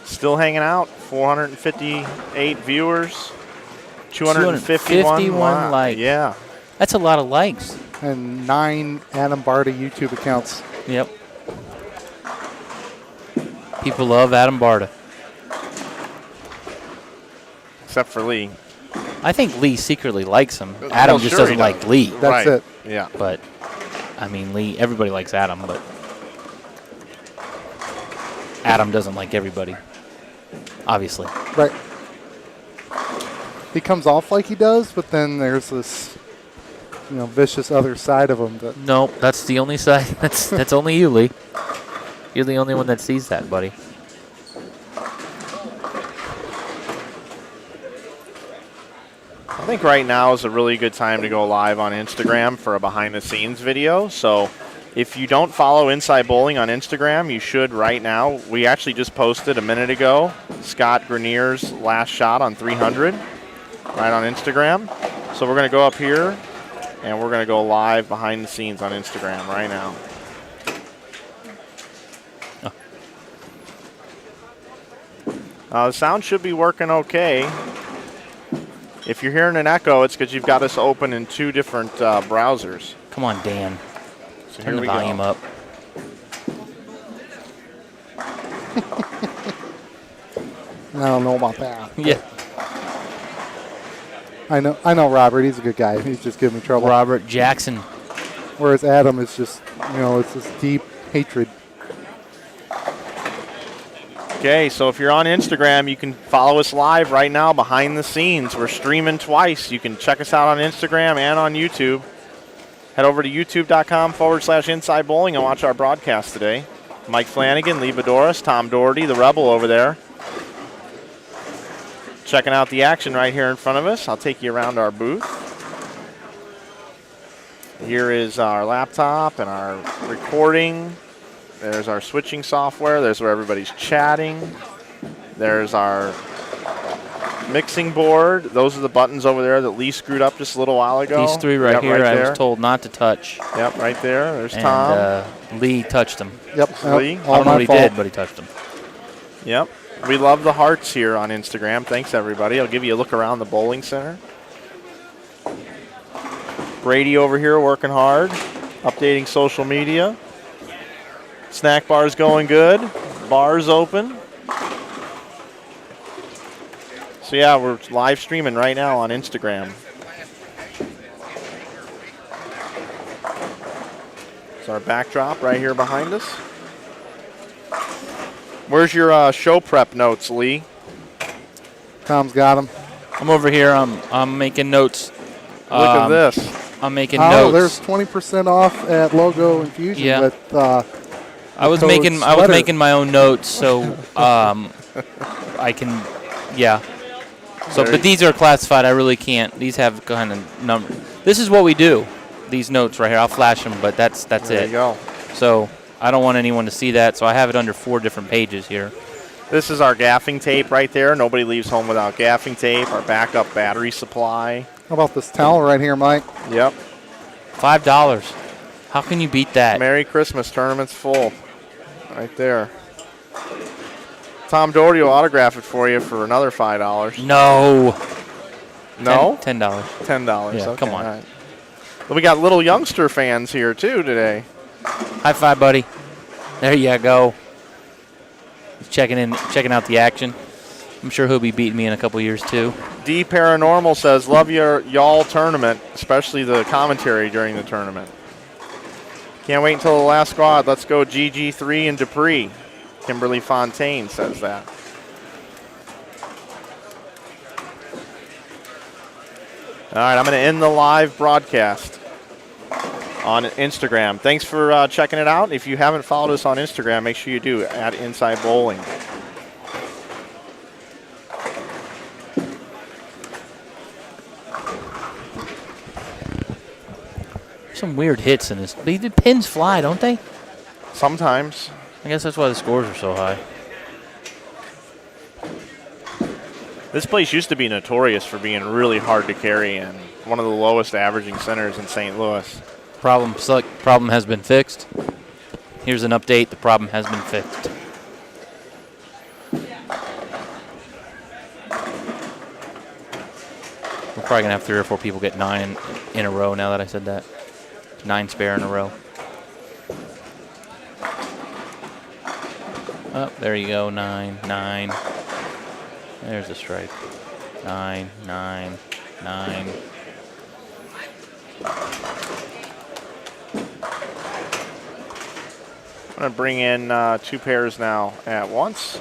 Still hanging out, 458 viewers, 251 likes. Yeah. That's a lot of likes. And 9 Adam Barta YouTube accounts. Yep. People love Adam Barta. Except for Lee. I think Lee secretly likes him. Adam just doesn't like Lee. That's it. Yeah. But, I mean, Lee, everybody likes Adam, but Adam doesn't like everybody. Obviously. Right. He comes off like he does, but then there's this, vicious other side of him. That no, that's the only side. That's only you, Lee. You're the only one that sees that, buddy. I think right now is a really good time to go live on Instagram for a behind-the-scenes video. So if you don't follow Inside Bowling on Instagram, you should right now. We actually just posted a minute ago Scott Grenier's last shot on 300 right on Instagram. So we're going to go up here, and we're going to go live behind the scenes on Instagram right now. The sound should be working okay. If you're hearing an echo, it's because you've got us open in 2 different browsers. Come on, Dan. So Turn the volume up. I don't know about that. Yeah. I know Robert. He's a good guy. He's just giving me trouble. Robert Jackson. Whereas Adam is just, it's this deep hatred. Okay, so if you're on Instagram, you can follow us live right now behind the scenes. We're streaming twice. You can check us out on Instagram and on YouTube. Head over to youtube.com/Inside Bowling and watch our broadcast today. Mike Flanagan, Lee Boudouris, Tom Daugherty, the Rebel over there. Checking out the action right here in front of us. I'll take you around our booth. Here is our laptop and our recording. There's our switching software. There's where everybody's chatting. There's our mixing board. Those are the buttons over there that Lee screwed up just a little while ago. These 3 right here, I was told not to touch. Yep, right there. There's Tom. Lee touched them. Yep. Lee. I don't know what he did, but he touched them. Yep. We love the hearts here on Instagram. Thanks, everybody. I'll give you a look around the bowling center. Brady over here working hard, updating social media. Snack bar's going good. Bar's open. So, yeah, we're live streaming right now on Instagram. It's our backdrop right here behind us. Where's your show prep notes, Lee? Tom's got them. I'm over here. I'm making notes. Look at this. I'm making notes. There's 20% off at Logo Infusion with I was making my own notes, so I can, yeah. So, but these are classified. I really can't. These have kind of number. This is what we do. These notes right here. I'll flash them, but that's it. There you go. So I don't want anyone to see that. So I have it under 4 different pages here. This is our gaffing tape right there. Nobody leaves home without gaffing tape. Our backup battery supply. How about this towel right here, Mike? Yep. $5. How can you beat that? Merry Christmas. Tournament's full. Right there. Tom Daugherty will autograph it for you for another $5. No. No? $10. $10. Yeah, Okay, come on. all right. Well, we got little youngster fans here, too, today. High five, buddy. There you go. He's checking out the action. I'm sure he'll be beating me in a couple years, too. D Paranormal says, love y'all tournament, especially the commentary during the tournament. Can't wait until the last squad. Let's go GG3 and Dupree. Kimberly Fontaine says that. All right, I'm going to end the live broadcast on Instagram. Thanks for checking it out. If you haven't followed us on Instagram, make sure you do, at Inside Bowling. Some weird hits in this. The pins fly, don't they? Sometimes. I guess that's why the scores are so high. This place used to be notorious for being really hard to carry and one of the lowest averaging centers in St. Louis. Problem has been fixed. Here's an update. The problem has been fixed. We're probably going to have 3 or 4 people get 9 in a row now that I said that. 9 spare in a row. Oh, there you go. 9, 9. There's a strike. 9, 9, 9. I'm going to bring in 2 pairs now at once.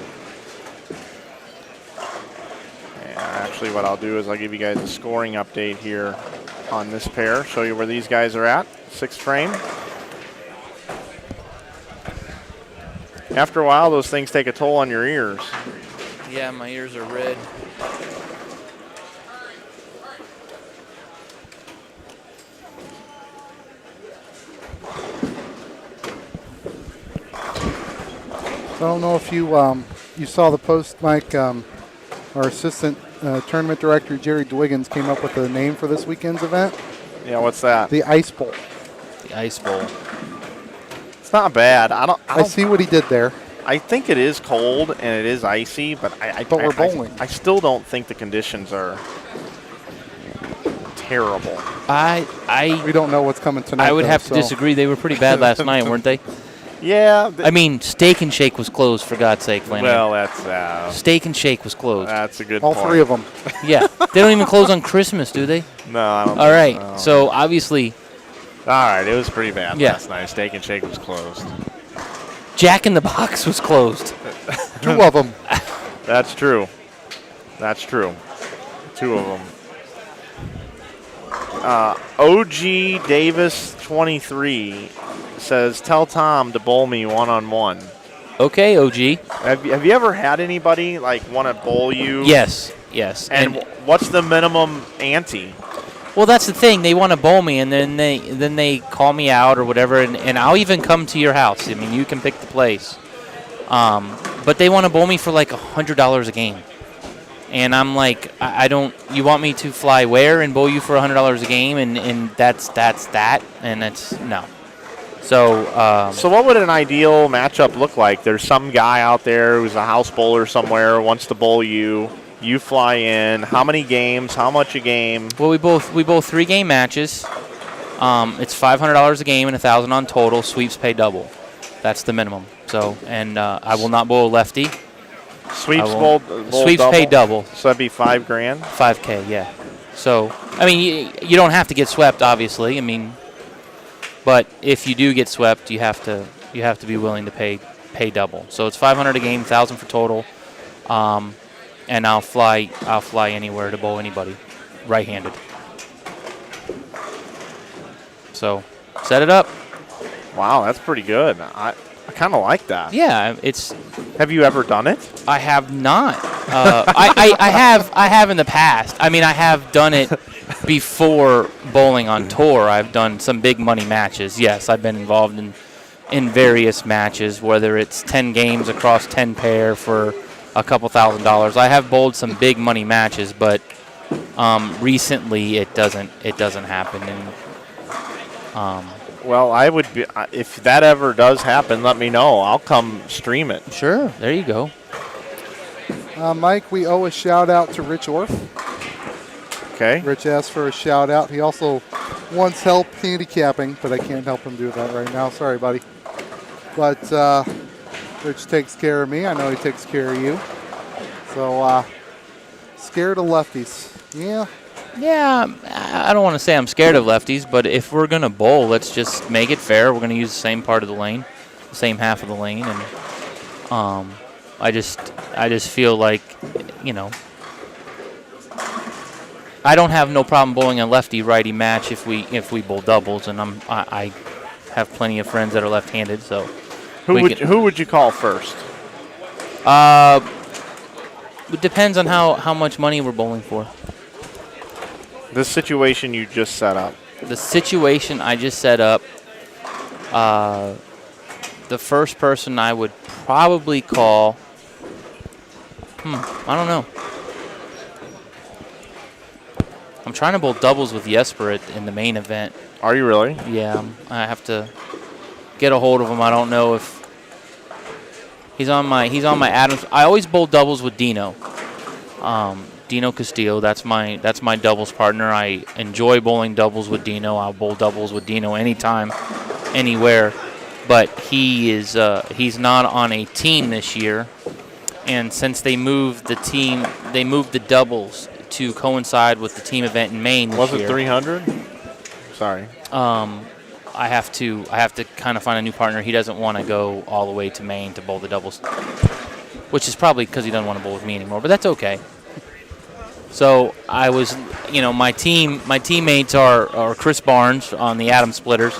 And actually what I'll do is I'll give you guys a scoring update here on this pair, show you where these guys are at. 6th frame. After a while, those things take a toll on your ears. Yeah, my ears are red. I don't know if you saw the post, Mike. Our assistant tournament director, Jerry Dwiggins, came up with a name for this weekend's event. Yeah, what's that? The Ice Bowl. The Ice Bowl. It's not bad. I see what he did there. I think it is cold and it is icy, but we're bowling. I still don't think the conditions are terrible. We don't know what's coming tonight. I would have to disagree. They were pretty bad last night, weren't they? Yeah. I mean, Steak and Shake was closed, for God's sake, Flanagan. Well, that's... Steak and Shake was closed. That's a good All point. 3 of them. Yeah. They don't even close on Christmas, do they? No, I don't All right. think So, obviously... All right, it was pretty bad Yeah. last night. Steak and Shake was closed. Jack in the Box was closed. 2 of them. That's true. That's true. 2 of them. OG Davis 23 says, "Tell Tom to bowl me one-on-one." Okay, OG. Have you ever had anybody like want to bowl you? Yes. And what's the minimum ante? Well, that's the thing. They want to bowl me, and then they call me out or whatever, and I'll even come to your house. I mean, you can pick the place. But they want to bowl me for like $100 a game. And I'm like, I don't. You want me to fly where and bowl you for $100 a game, and that's that, and it's no. So. So what would an ideal matchup look like? There's some guy out there who's a house bowler somewhere wants to bowl you. You fly in. How many games? How much a game? Well, we bowl 3-game matches. It's $500 a game and $1,000 on total. Sweeps pay double. That's the minimum. So, and I will not bowl a lefty. Sweeps pay double. So that'd be $5,000. $5K, yeah. So, I mean, you don't have to get swept, obviously. I mean, but if you do get swept, you have to be willing to pay double. So it's $500 a game, $1,000 for total. And I'll fly anywhere to bowl anybody, right-handed. So, set it up. Wow, that's pretty good. I kind of like that. Yeah, it's. Have you ever done it? I have not. I have in the past. I mean, I have done it before bowling on tour. I've done some big money matches. Yes, I've been involved in various matches, whether it's 10 games across 10 pair for a couple $1,000s. I have bowled some big money matches, but recently it doesn't happen. And well, I would be, if that ever does happen, let me know. I'll come stream it. Sure, there you go. Mike, we owe a shout out to Rich Orff. Okay. Rich asked for a shout out. He also wants help handicapping, but I can't help him do that right now. Sorry, buddy. But Rich takes care of me. I know he takes care of you. So, scared of lefties. Yeah. Yeah, I don't want to say I'm scared of lefties, but if we're going to bowl, let's just make it fair. We're going to use the same part of the lane, the same half of the lane, and I just feel like, you know, I don't have no problem bowling a lefty-righty match if we bowl doubles, and I have plenty of friends that are left-handed, so who would you call first? It depends on how much money we're bowling for. The situation you just set up. The situation I just set up, the first person I would probably call, I don't know. I'm trying to bowl doubles with Jesper in the main event. Are you really? Yeah, I have to get a hold of him. I don't know if he's on my Adams. I always bowl doubles with Dino. Dino Castillo, that's my doubles partner. I enjoy bowling doubles with Dino. I'll bowl doubles with Dino anytime, anywhere. But he's not on a team this year, and since they moved the doubles to coincide with the team event in Maine this year. Was it 300? Sorry. I have to kind of find a new partner. He doesn't want to go all the way to Maine to bowl the doubles, which is probably because he doesn't want to bowl with me anymore. But that's okay. So I was, my teammates are Chris Barnes on the Adams Splitters.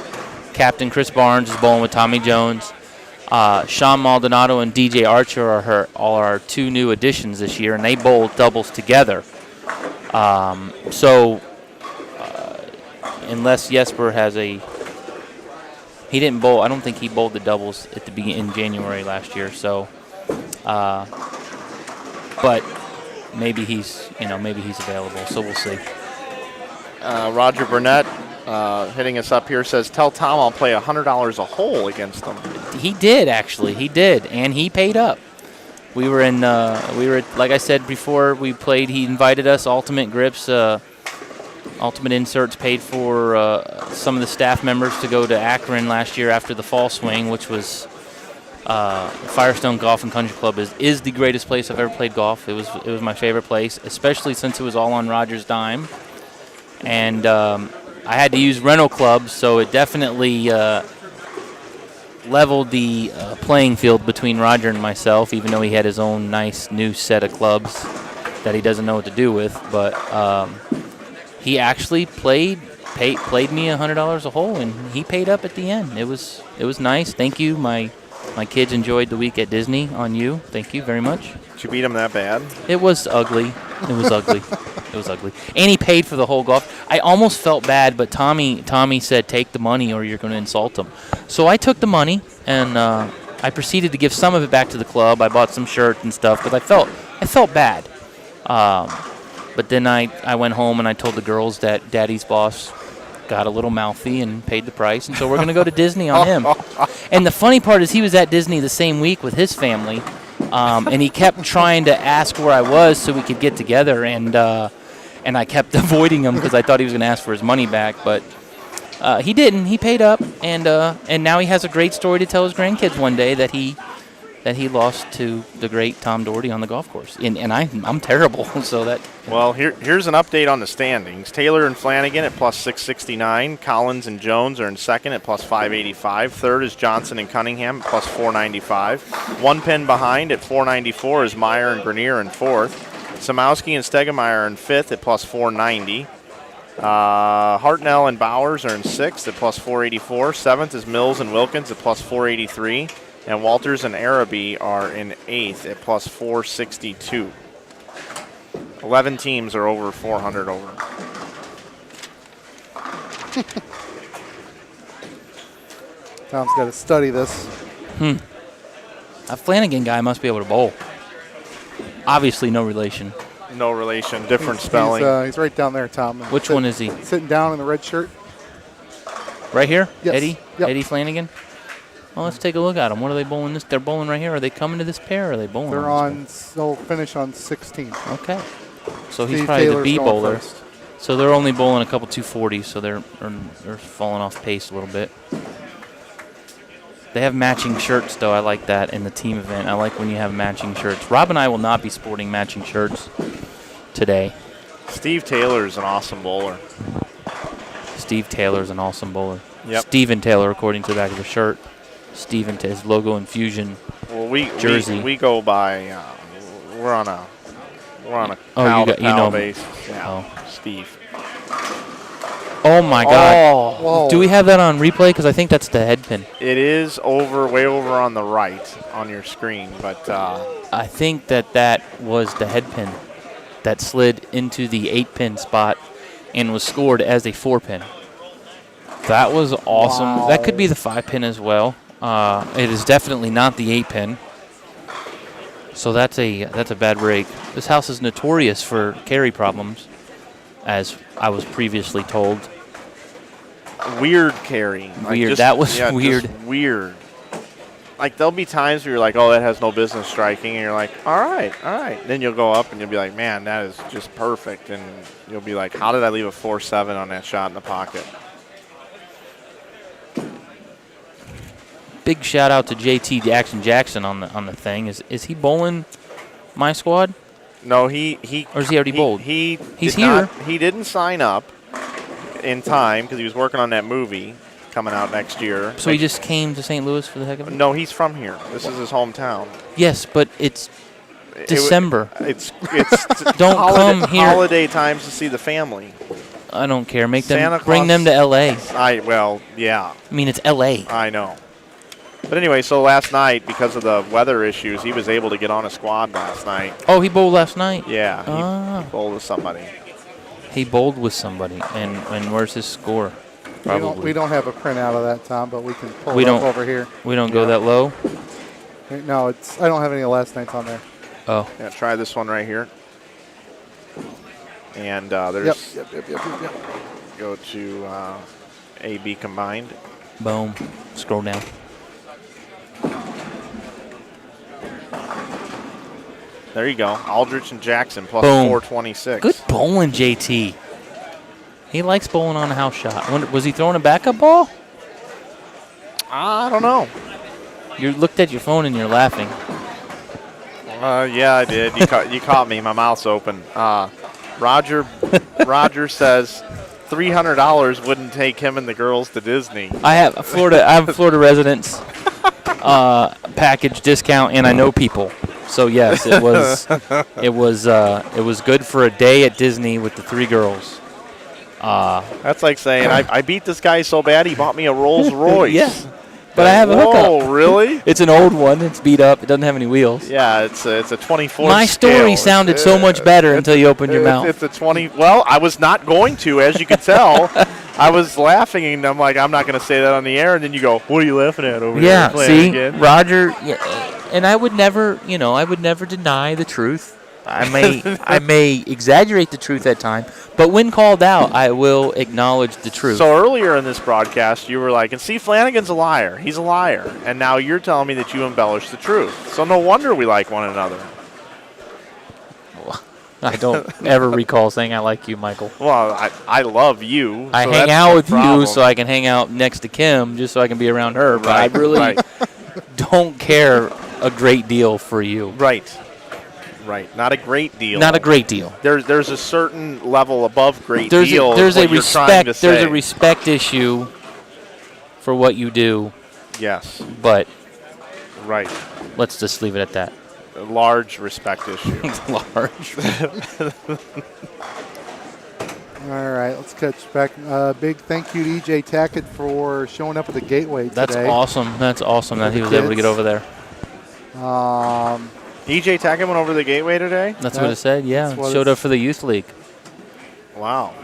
Captain Chris Barnes is bowling with Tommy Jones. Sean Maldonado and DJ Archer are our two new additions this year, and they bowl doubles together. Unless Jesper has he didn't bowl. I don't think he bowled the doubles in January last year. So, but maybe he's available. So we'll see. Roger Burnett hitting us up here says, "Tell Tom I'll play $100 a hole against them." He did actually. He did, and he paid up. We were like I said before we played. He invited us. Ultimate Grips, Ultimate Inserts paid for some of the staff members to go to Akron last year after the fall swing, which was Firestone Golf and Country Club is the greatest place I've ever played golf. It was my favorite place, especially since it was all on Roger's dime, and I had to use rental clubs, so it definitely leveled the playing field between Roger and myself, even though he had his own nice new set of clubs that he doesn't know what to do with. But he actually played me $100 a hole, and he paid up at the end. It was nice. Thank you. My kids enjoyed the week at Disney on you. Thank you very much. Did you beat him that bad? It was ugly. It was ugly. It was ugly. And he paid for the whole golf. I almost felt bad, but Tommy said, take the money or you're going to insult him. So I took the money, and I proceeded to give some of it back to the club. I bought some shirts and stuff because I felt bad. But then I went home and I told the girls that Daddy's boss got a little mouthy and paid the price, and so we're going to go to Disney on him. And the funny part is he was at Disney the same week with his family, and he kept trying to ask where I was so we could get together, and I kept avoiding him because I thought he was going to ask for his money back, but he didn't. He paid up, and now he has a great story to tell his grandkids one day that he lost to the great Tom Daugherty on the golf course, and I'm terrible. So that. Well, here's an update on the standings. Taylor and Flanagan at plus 669. Collins and Jones are in second at plus 585. Third is Johnson and Cunningham at plus 495. One pin behind at 494 is Meyer and Grenier in fourth. Samowski and Stegemeyer are in fifth at plus 490. Hartnell and Bowers are in sixth at plus 484. Seventh is Mills and Wilkins at plus 483. And Walters and Araby are in 8th at plus 462. 11 teams are over 400 over. Tom's got to study this. A Flanagan guy must be able to bowl. Obviously, no relation. No relation, different spelling. He's right down there, Tom. Which one is he? Sitting down in the red shirt. Right here? Yes. Eddie? Yep. Eddie Flanagan? Well, let's take a look at them. What are they bowling this? They're bowling right here. Are they coming to this pair or are they bowling They're on they'll finish on 16. Okay. So he's Steve probably Taylor's the B going bowler. first. So they're only bowling a couple 240s, so they're falling off pace a little bit. They have matching shirts, though. I like that in the team event. I like when you have matching shirts. Rob and I will not be sporting matching shirts today. Steve Taylor is an awesome bowler. Steve Taylor's an awesome bowler. Yep. Steven Taylor, according to the back of the shirt. Steven, his logo Infusion jersey. We go by. We're on a Oh, you know base. Yeah. Steve. Oh my God! Oh. Do we have that on replay? Because I think that's the head pin. It is way over on the right on your screen, but I think that was the head pin that slid into the 8-pin spot and was scored as a 4-pin. That was awesome. Wow. That could be the 5-pin as well. It is definitely not the 8-pin. So that's a bad break. This house is notorious for carry problems, as I was previously told. Weird carrying. Weird. That was weird. Just weird. Like, there'll be times where you're like, oh, that has no business striking, and you're like, all right. Then you'll go up and you'll be like, man, that is just perfect. And you'll be like, how did I leave a 4-7 on that shot in the pocket? Big shout out to JT Jackson on the thing. Is he bowling my squad? No, or is he already bowled? He's here. He didn't sign up in time because he was working on that movie coming out next year. So he just came to St. Louis for the heck of it? No, he's from here. This is his hometown. Yes, but it's December. It's don't come here. Holiday times to see the family. I don't care. Bring Claus, them to L.A. Yeah. I mean, it's L.A. I know. But anyway, so last night, because of the weather issues, he was able to get on a squad last night. Oh, he bowled last night? Yeah, he bowled with somebody. He bowled with somebody, and where's his score? Probably. We don't have a printout of that, Tom, but we can pull it up over here. We don't go that low? No, I don't have any of last night's on there. Oh. Yeah, try this one right here. And there's... Yep. Go to A-B combined. Boom. Scroll down. There you go. Aldrich and Jackson plus Boom. 426. Good bowling, JT. He likes bowling on a house shot. Was he throwing a backup ball? I don't know. You looked at your phone and you're laughing. Yeah, I did. You caught me. My mouth's open. Roger says $300 wouldn't take him and the girls to Disney. I have a Florida residence package discount, and I know people. So yes, it was good for a day at Disney with the 3 girls. That's like saying I beat this guy so bad he bought me a Rolls Royce. Yeah, but I have a hookup. Oh, really? It's an old one. It's beat up. It doesn't have any wheels. Yeah, it's a 24. My story sounded so much better until you opened your mouth. It's a 20. Well, I was not going to, as you can tell. I was laughing, and I'm like, I'm not going to say that on the air. And then you go, what are you laughing at over there? Yeah, see, again? Roger. Yeah, and I would never deny the truth. I may exaggerate the truth at times, but when called out, I will acknowledge the truth. So earlier in this broadcast, you were like, and see, Flanagan's a liar. He's a liar. And now you're telling me that you embellish the truth. So no wonder we like one another. I don't ever recall saying I like you, Michael. Well, I love you. I hang out with you so I can hang out next to Kim just so I can be around her. But I really don't care a great deal for you. Right. Not a great deal. Not a great deal. There's a certain level above great deal. There's a respect issue for what you do. Yes. But right. Let's just leave it at that. A large respect issue. Large. All right, let's catch back. Big thank you to EJ Tackett for showing up at the Gateway today. That's awesome. That's awesome that he was able to get over there. EJ Tackett went over the Gateway today? That's what it said, yeah. Showed up for the Youth League. Wow.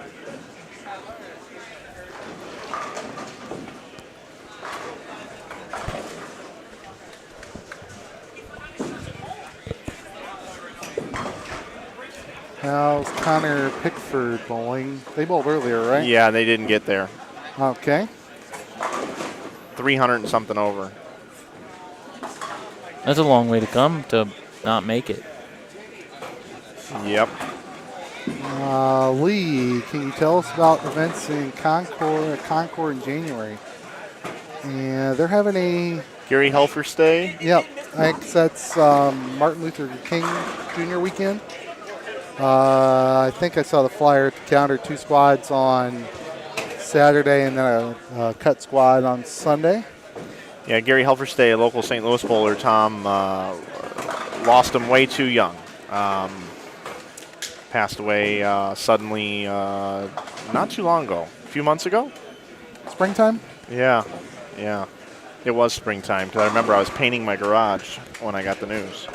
How's Connor Pickford bowling? They bowled earlier, right? Yeah, they didn't get there. Okay. 300 and something over. That's a long way to come to not make it. Yep. Lee, can you tell us about events in Concord in January? And they're having a Gary Helfer's Day. Yep, I think that's Martin Luther King Jr. weekend. I think I saw the flyer at the counter, 2 squads on Saturday and then a cut squad on Sunday. Yeah, Gary Helfer's Day, a local St. Louis bowler, Tom, lost him way too young. Passed away suddenly not too long ago, a few months ago. Springtime? Yeah. It was springtime, because I remember I was painting my garage when I got the news.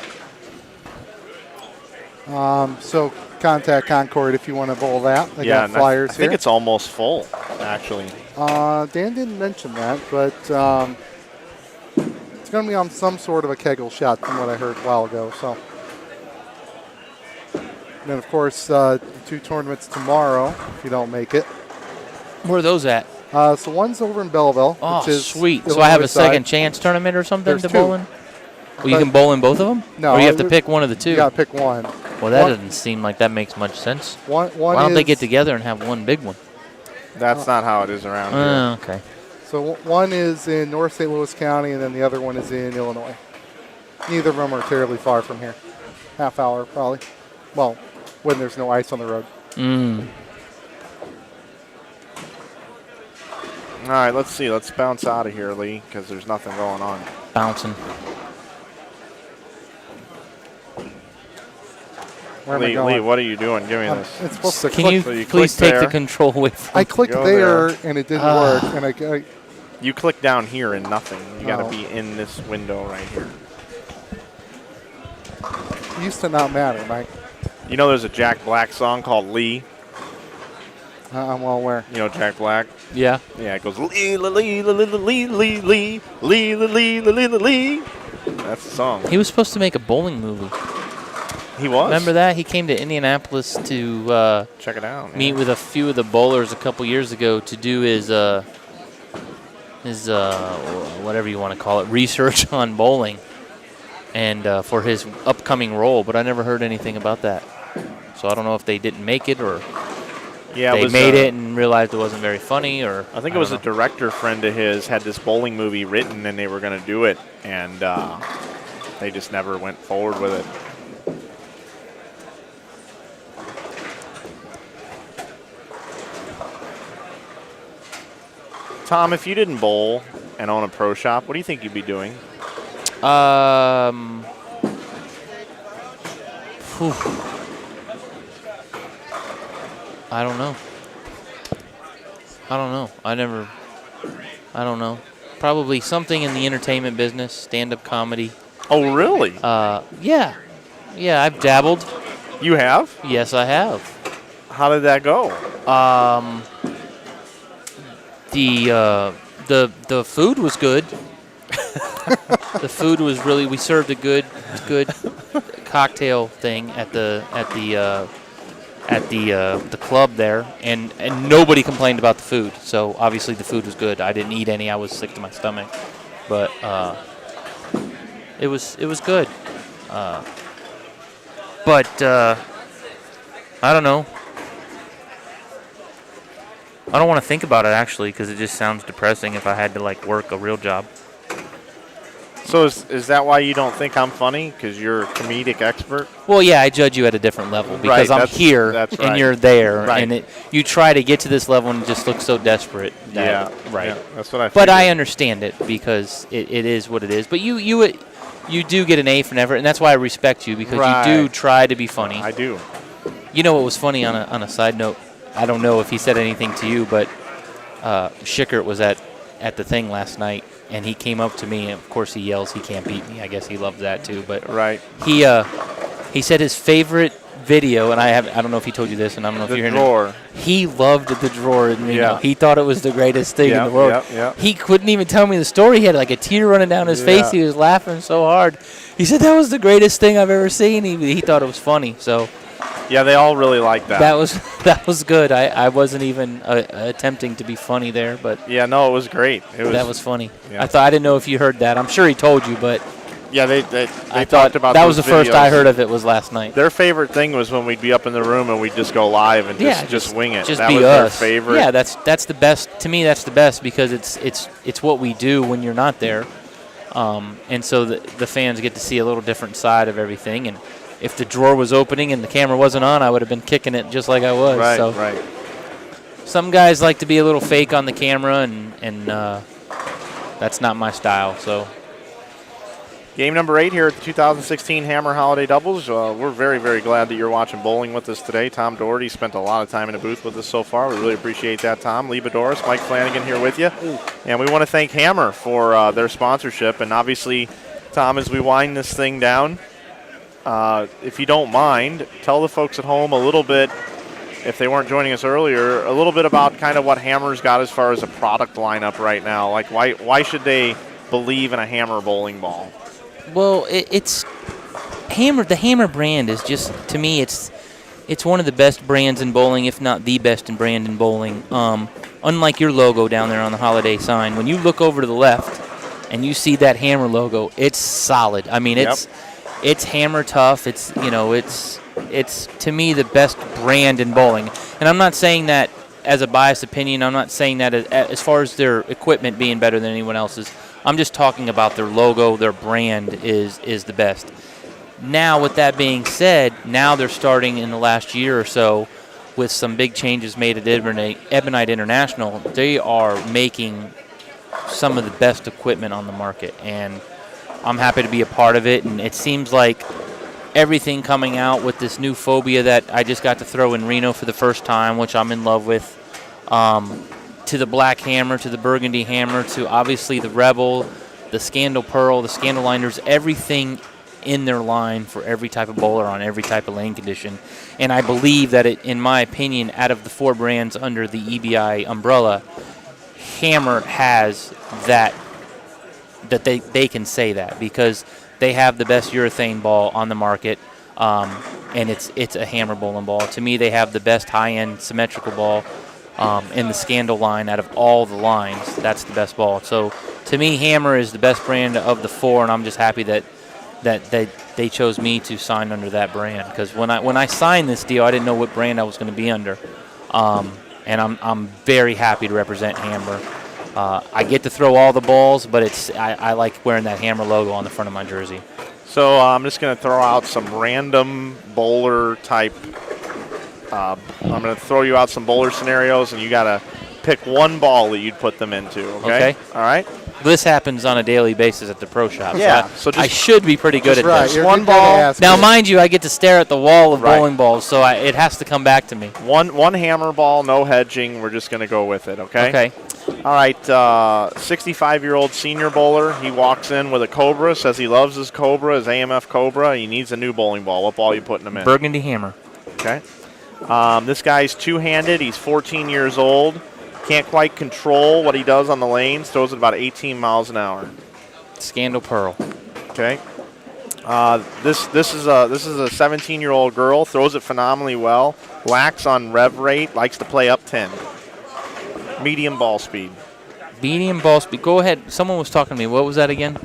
So contact Concord if you want to bowl that. They got flyers I think it's almost full, actually. Dan didn't mention that, but it's going to be on some sort of a kegel shot from what I heard a while ago. So, and then of course the 2 tournaments tomorrow if you don't make it. Where are those at? So one's over in Belleville. Oh, which is sweet. So Illinois I have a side. second chance tournament or something There's to 2. bowl in? Well, you can bowl in both of them? No. Or you have to pick one of the 2? You got to pick one. Well, that doesn't seem like that makes much sense. Why don't they get together and have one big one? That's not how it is around here. Okay. So one is in North St. Louis County, and then the other one is in Illinois. Neither of them are terribly far from here. Half hour, probably. Well, when there's no ice on the road. All right, let's see. Let's bounce out of here, Lee, because there's nothing going on. Bouncing. Where am I going? Lee, what are you doing? Give me this. It's supposed to Can click. you So you please click take the there. control away from I clicked Go there, there. and it didn't work. And I You click down here and nothing. You got to Oh. be in this window right here. it used to not matter, Mike. You know there's a Jack Black song called Lee? I'm well aware. You know Jack Black? Yeah. Yeah, it goes Lee, Lee, Lee, Lee, Lee, Lee, Lee, Lee, Lee, Lee, Lee, Lee. That's the song. He was supposed to make a bowling movie. He was. Remember that? He came to Indianapolis to check it out. meet with a few of the bowlers a couple years ago to do his whatever you want to call it, research on bowling, and for his upcoming role. But I never heard anything about that. So I don't know if they didn't make it or they made it and realized it wasn't very funny, or I think it was a director friend of his had this bowling movie written and they were going to do it, and they just never went forward with it. Tom, if you didn't bowl and own a pro shop, what do you think you'd be doing? I don't know. I don't know. Probably something in the entertainment business, stand-up comedy. Oh, really? Yeah. Yeah, I've dabbled. You have? Yes, I have. How did that go? The food was good. The food was really. We served a good cocktail thing at the club there, and nobody complained about the food. So obviously the food was good. I didn't eat any. I was sick to my stomach, but it was good. But I don't know. I don't want to think about it, actually, because it just sounds depressing if I had to, work a real job. So is that why you don't think I'm funny? Because you're a comedic expert? Well, yeah, I judge you at a different level because I'm here and you're there. Right. And you try to get to this level and it just looks so desperate. Yeah, that's what I figured. But I understand it because it is what it is. But you do get an A for an effort, and that's why I respect you, because you do try to be funny. I do. You know what was funny on a side note? I don't know if he said anything to you, but Schickert was at the thing last night, and he came up to me, and of course he yells, he can't beat me. I guess he loves that too. But he said his favorite video, and I don't know if he told you this, and I don't know if you're drawer. He loved the drawer in Reno. Yeah. He thought it was the greatest thing in the world. He couldn't even tell me the story. He had like a tear running down his face. He was laughing so hard. He said that was the greatest thing I've ever seen. He thought it was funny. So yeah, they all really liked that. That was good. I wasn't even attempting to be funny there, but yeah, no, it was great. That was funny. Yeah. I didn't know if you heard that. I'm sure he told you, but yeah, they I talked about that was those the first videos. I heard of it was last night. Their favorite thing was when we'd be up in the room and we'd just go live and just wing it. Just that be was us. their favorite. Yeah, that's the best. To me, that's the best because it's what we do when you're not there, and so the fans get to see a little different side of everything. And if the drawer was opening and the camera wasn't on, I would have been kicking it just like I was. Right, so right. Some guys like to be a little fake on the camera, and that's not my style. So. Game number 8 here at the 2016 Hammer Holiday Doubles. We're very, very glad that you're watching bowling with us today. Tom Daugherty spent a lot of time in the booth with us so far. We really appreciate that, Tom. Lee Boudouris, Mike Flanagan here with you. And we want to thank Hammer for their sponsorship. And obviously, Tom, as we wind this thing down, if you don't mind, tell the folks at home a little bit, if they weren't joining us earlier, a little bit about kind of what Hammer's got as far as a product lineup right now. Like, why should they believe in a Hammer bowling ball? Well, it's Hammer. The Hammer brand is just, to me, it's one of the best brands in bowling, if not the best brand in bowling. Unlike your logo down there on the holiday sign, when you look over to the left and you see that Hammer logo, it's solid. I mean, it's Hammer tough. It's to me the best brand in bowling. And I'm not saying that as a biased opinion. I'm not saying that as far as their equipment being better than anyone else's. I'm just talking about their logo, their brand is the best. Now, with that being said, now they're starting in the last year or so with some big changes made at Ebonite International. They are making some of the best equipment on the market, and I'm happy to be a part of it. And it seems like everything coming out with this new phobia that I just got to throw in Reno for the first time, which I'm in love with, to the Black Hammer, to the Burgundy Hammer, to obviously the Rebel, the Scandal Pearl, the Scandal Liners, everything in their line for every type of bowler on every type of lane condition. And I believe that, in my opinion, out of the 4 brands under the EBI umbrella, Hammer has that they can say that because they have the best urethane ball on the market, and it's a Hammer bowling ball. To me, they have the best high-end symmetrical ball in the Scandal line out of all the lines. That's the best ball. So to me, Hammer is the best brand of the 4, and I'm just happy that they chose me to sign under that brand, because when I signed this deal, I didn't know what brand I was going to be under, and I'm very happy to represent Hammer. I get to throw all the balls, but I like wearing that Hammer logo on the front of my jersey. So I'm just going to throw out some random bowler type. I'm going to throw you out some bowler scenarios, and you got to pick one ball that you'd put them into. Okay. All right. This happens on a daily basis at the pro shop. Yeah. So I should be pretty good at this. One ball. Now, mind you, I get to stare at the wall of bowling balls, so it has to come back to me. One Hammer ball, no hedging. We're just going to go with it. Okay. Okay. All right. 65-year-old senior bowler. He walks in with a Cobra. Says he loves his Cobra, his AMF Cobra. He needs a new bowling ball. What ball are you putting him in? Burgundy Hammer. Okay. This guy's two-handed. He's 14 years old. Can't quite control what he does on the lanes. Throws it about 18 miles an hour. Scandal Pearl. Okay. This is a 17-year-old girl. Throws it phenomenally well. Lacks on rev rate. Likes to play up 10. Medium ball speed. Medium ball speed. Go ahead. Someone was talking to me. What was that again?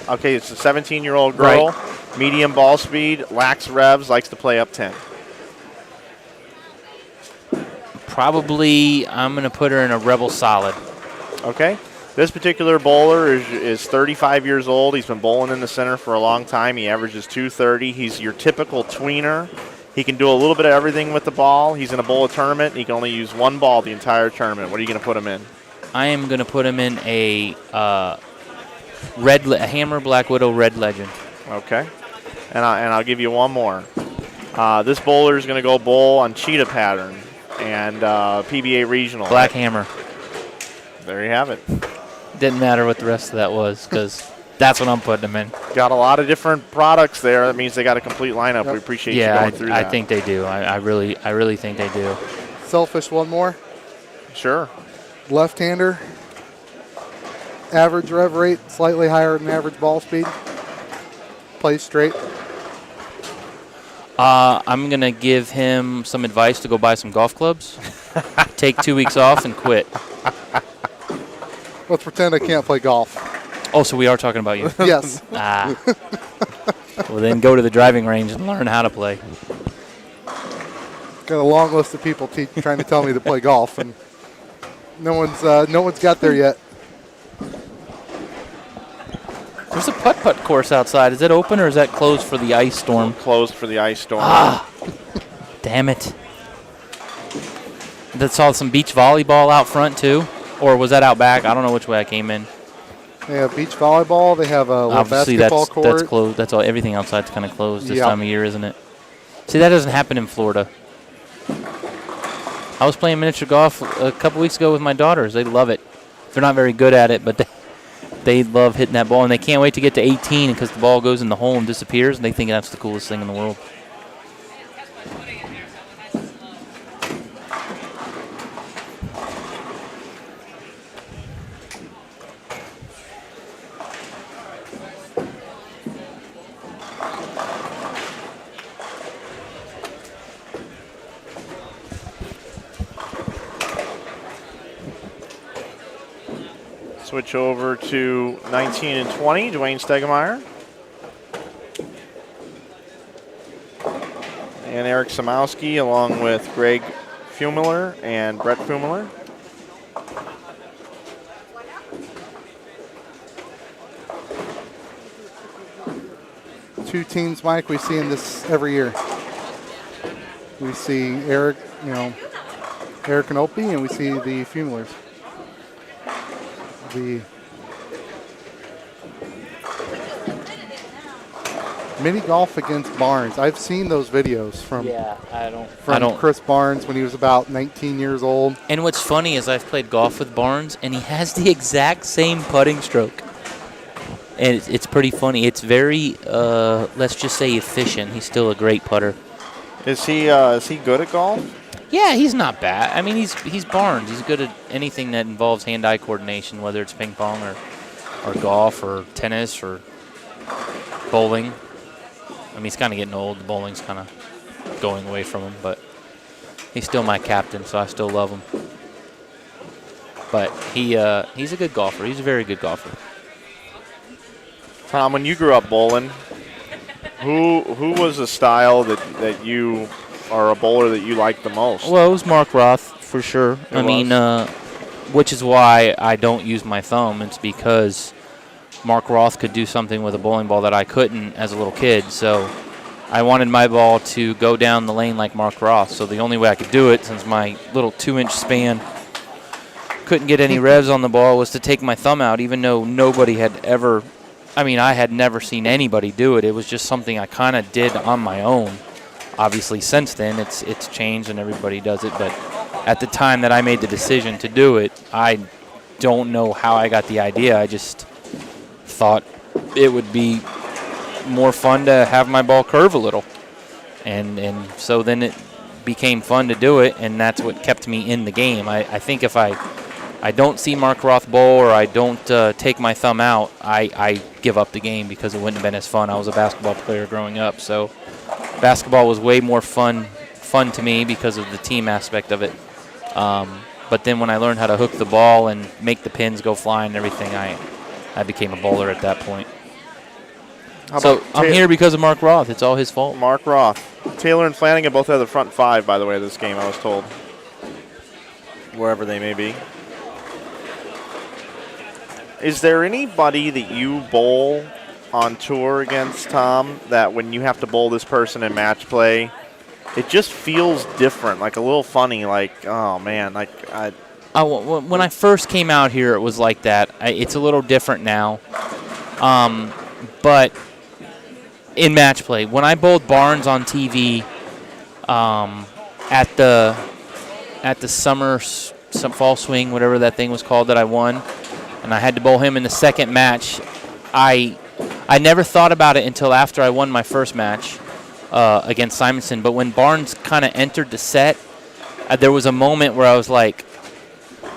Okay, it's a 17-year-old girl. Right. Medium ball speed. Lacks revs. Likes to play up 10. Probably, I'm going to put her in a Rebel Solid. Okay. This particular bowler is 35 years old. He's been bowling in the center for a long time. He averages 230. He's your typical tweener. He can do a little bit of everything with the ball. He's in a bowl tournament. He can only use one ball the entire tournament. What are you going to put him in? I am going to put him in a Hammer Black Widow Red Legend. Okay. And I'll give you one more. This bowler is going to go bowl on cheetah pattern. and PBA Regional. Black Hammer. There you have it. Didn't matter what the rest of that was because that's what I'm putting them in. Got a lot of different products there. That means they got a complete lineup. Yep. We appreciate you going through that. I think they do. I really think they do. Selfish one more. Sure. Left-hander. Average rev rate, slightly higher than average ball speed. Plays straight. I'm going to give him some advice to go buy some golf clubs, take 2 weeks off, and quit. Let's pretend I can't play golf. Oh, so we are talking about you? Yes. Well, then go to the driving range and learn how to play. Got a long list of people trying to tell me to play golf, and no one's got there yet. There's a putt-putt course outside. Is it open or is that closed for the ice storm? Closed for the ice storm. Damn it. That saw some beach volleyball out front too? Or was that out back? I don't know which way I came in. They have beach volleyball. They have a little basketball court. That's closed. That's all. Everything outside's kind of closed this time of year, isn't it? See, that doesn't happen in Florida. I was playing miniature golf a couple weeks ago with my daughters. They love it. They're not very good at it, but they love hitting that ball, and they can't wait to get to 18 because the ball goes in the hole and disappears, and they think that's the coolest thing in the world. Switch over to 19 and 20, Dwayne Stegemeyer. And Eric Samowski along with Greg Fumler and Brett Fumler. Two teams, Mike, we see in this every year. We see Eric and Opie, and we see the Fumlers. The mini golf against Barnes. I've seen those videos from Chris Barnes when he was about 19 years old. And what's funny is I've played golf with Barnes, and he has the exact same putting stroke. And it's pretty funny. It's very, let's just say, efficient. He's still a great putter. Is he good at golf? Yeah, he's not bad. I mean, he's Barnes. He's good at anything that involves hand-eye coordination, whether it's ping pong or golf or tennis or bowling. I mean, he's kind of getting old. The bowling's kind of going away from him, but he's still my captain, so I still love him. But he's a good golfer. He's a very good golfer. Tom, when you grew up bowling, who was the style that you or a bowler that you liked the most? Well, it was Mark Roth for sure. Which is why I don't use my thumb. It's because Mark Roth could do something with a bowling ball that I couldn't as a little kid. So I wanted my ball to go down the lane like Mark Roth. So the only way I could do it, since my little 2-inch span couldn't get any revs on the ball, was to take my thumb out, even though nobody had ever, I had never seen anybody do it. It was just something I kind of did on my own. Obviously, since then, it's changed and everybody does it. But at the time that I made the decision to do it, I don't know how I got the idea. I just thought it would be more fun to have my ball curve a little. And so then it became fun to do it, and that's what kept me in the game. I think if I don't see Mark Roth bowl or I don't take my thumb out, I give up the game because it wouldn't have been as fun. I was a basketball player growing up, so basketball was way more fun to me because of the team aspect of it. But then when I learned how to hook the ball and make the pins go flying and everything, I became a bowler at that point. So I'm here because of Mark Roth. It's all his fault. Mark Roth. Taylor and Flanagan both have the front 5, by the way, of this game, I was told. Wherever they may be. Is there anybody that you bowl on tour against, Tom, that when you have to bowl this person in match play, it just feels different, like a little funny, like, oh, man. When I first came out here, it was like that. It's a little different now. But in match play, when I bowled Barnes on TV at the at the some fall swing, whatever that thing was called, that I won, and I had to bowl him in the second match. I never thought about it until after I won my first match against Simonson. But when Barnes kind of entered the set, there was a moment where I was like,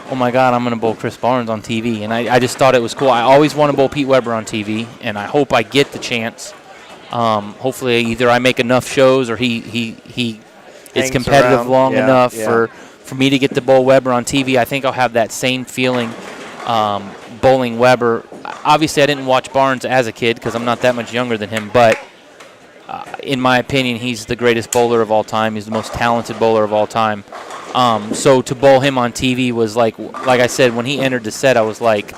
oh my God, I'm going to bowl Chris Barnes on TV. And I just thought it was cool. I always want to bowl Pete Weber on TV, and I hope I get the chance. Hopefully either I make enough shows or he is competitive around. long enough Yeah. for me to get to bowl Weber on TV. I think I'll have that same feeling bowling Weber. Obviously, I didn't watch Barnes as a kid because I'm not that much younger than him, but in my opinion, he's the greatest bowler of all time. He's the most talented bowler of all time. So to bowl him on TV was like I said, when he entered the set, I was like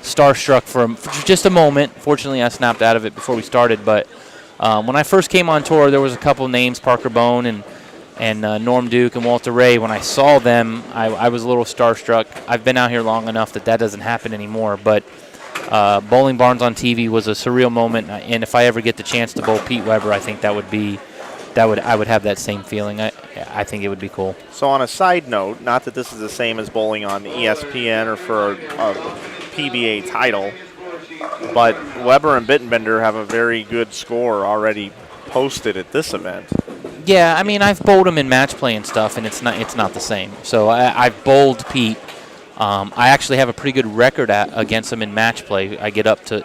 starstruck for just a moment. Fortunately, I snapped out of it before we started, but when I first came on tour, there was a couple names, Parker Bone and Norm Duke and Walter Ray. When I saw them, I was a little starstruck. I've been out here long enough that doesn't happen anymore, but bowling Barnes on TV was a surreal moment, and if I ever get the chance to bowl Pete Weber, I think I would have that same feeling. I think it would be cool. So on a side note, not that this is the same as bowling on ESPN or for a PBA title, but Weber and Bittenbender have a very good score already posted at this event. Yeah, I mean, I've bowled him in match play and stuff, and it's not the same. So I've bowled Pete. I actually have a pretty good record against him in match play. I get up to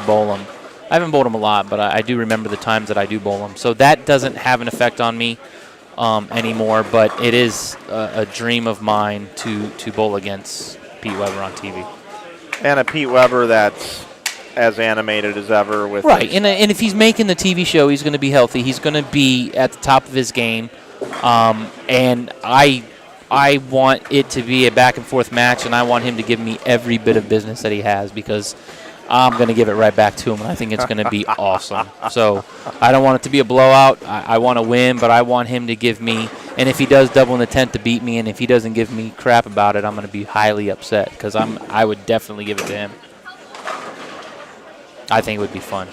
bowl him. I haven't bowled him a lot, but I do remember the times that I do bowl him. So that doesn't have an effect on me anymore, but it is a dream of mine to bowl against Pete Weber on TV. And a Pete Weber that's as animated as ever. With right, and if he's making the TV show, he's going to be healthy. He's going to be at the top of his game, and I want it to be a back-and-forth match, and I want him to give me every bit of business that he has, because I'm going to give it right back to him, and I think it's going to be awesome. So I don't want it to be a blowout. I want to win, but I want him to give me, and if he does double in the tent to beat me, and if he doesn't give me crap about it, I'm going to be highly upset, because I would definitely give it to him. I think it would be fun.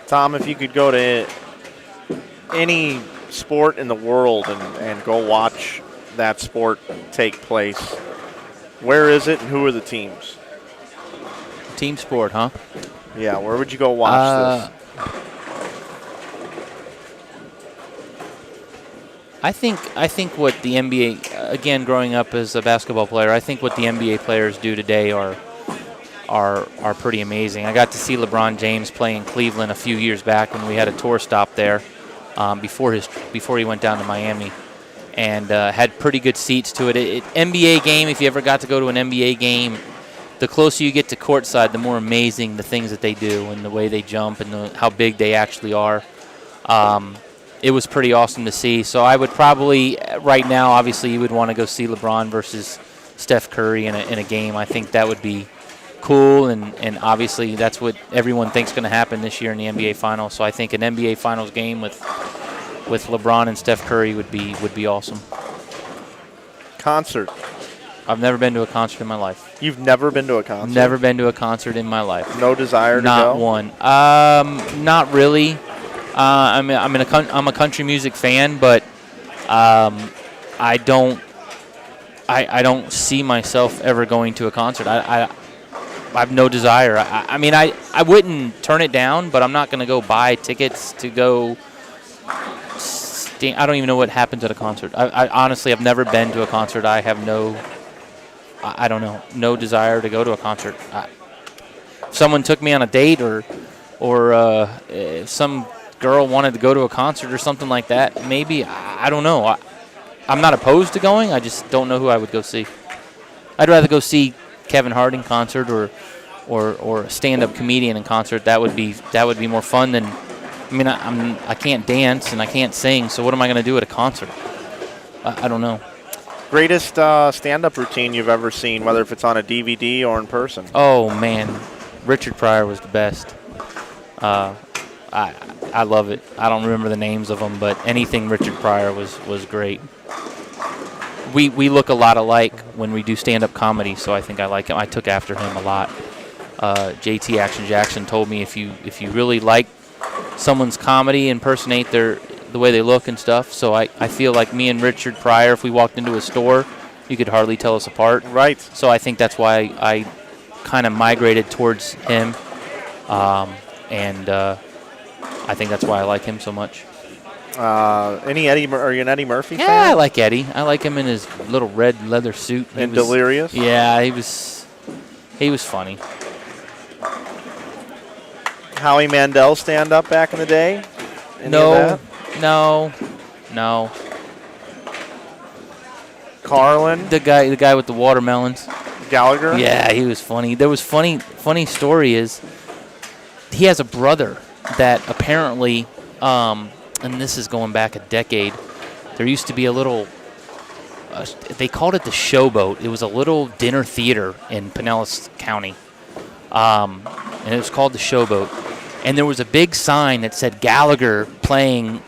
Tom, if you could go to any sport in the world and go watch that sport take place, where is it and who are the teams? Team sport, huh? Yeah, where would you go watch this? I think what the NBA, again, growing up as a basketball player, I think what the NBA players do today are pretty amazing. I got to see LeBron James play in Cleveland a few years back when we had a tour stop there before he went down to Miami, and had pretty good seats to it. NBA game, if you ever got to go to an NBA game, the closer you get to courtside, the more amazing the things that they do and the way they jump and how big they actually are. It was pretty awesome to see. So I would probably, right now, obviously, you would want to go see LeBron versus Steph Curry in a game. I think that would be cool, and obviously that's what everyone thinks going to happen this year in the NBA Finals. So I think an NBA Finals game with LeBron and Steph Curry would be awesome. Concert. I've never been to a concert in my life. You've never been to a concert? Never been to a concert in my life. No desire to go? Not one. Not really. I'm a country music fan, but I don't see myself ever going to a concert. I have no desire. I mean, I wouldn't turn it down, but I'm not going to go buy tickets to go. I don't even know what happens at a concert. I honestly have never been to a concert. I have no desire to go to a concert. If someone took me on a date or if some girl wanted to go to a concert or something like that, maybe. I don't know. I'm not opposed to going. I just don't know who I would go see. I'd rather go see Kevin Hart in concert or a stand-up comedian in concert. That would be more fun than. I mean, I can't dance and I can't sing, so what am I going to do at a concert? I don't know. Greatest stand-up routine you've ever seen, whether if it's on a DVD or in person? Oh man, Richard Pryor was the best. I love it. I don't remember the names of them, but anything Richard Pryor was great. We look a lot alike when we do stand-up comedy, so I think I like him. I took after him a lot. JT Action Jackson told me if you really like someone's comedy, impersonate the way they look and stuff. So I feel like me and Richard Pryor, if we walked into a store, you could hardly tell us apart. Right. So I think that's why I kind of migrated towards him, and I think that's why I like him so much. Are you an Eddie Murphy fan? Yeah, I like Eddie. I like him in his little red leather suit. And Delirious? Yeah, he was funny. Howie Mandel stand up back in the day? No. Carlin? The guy with the watermelons. Gallagher? Yeah, he was funny. There was funny story is he has a brother that apparently, and this is going back a decade, there used to be a little, they called it the Showboat. It was a little dinner theater in Pinellas County, and it was called the Showboat. And there was a big sign that said Gallagher playing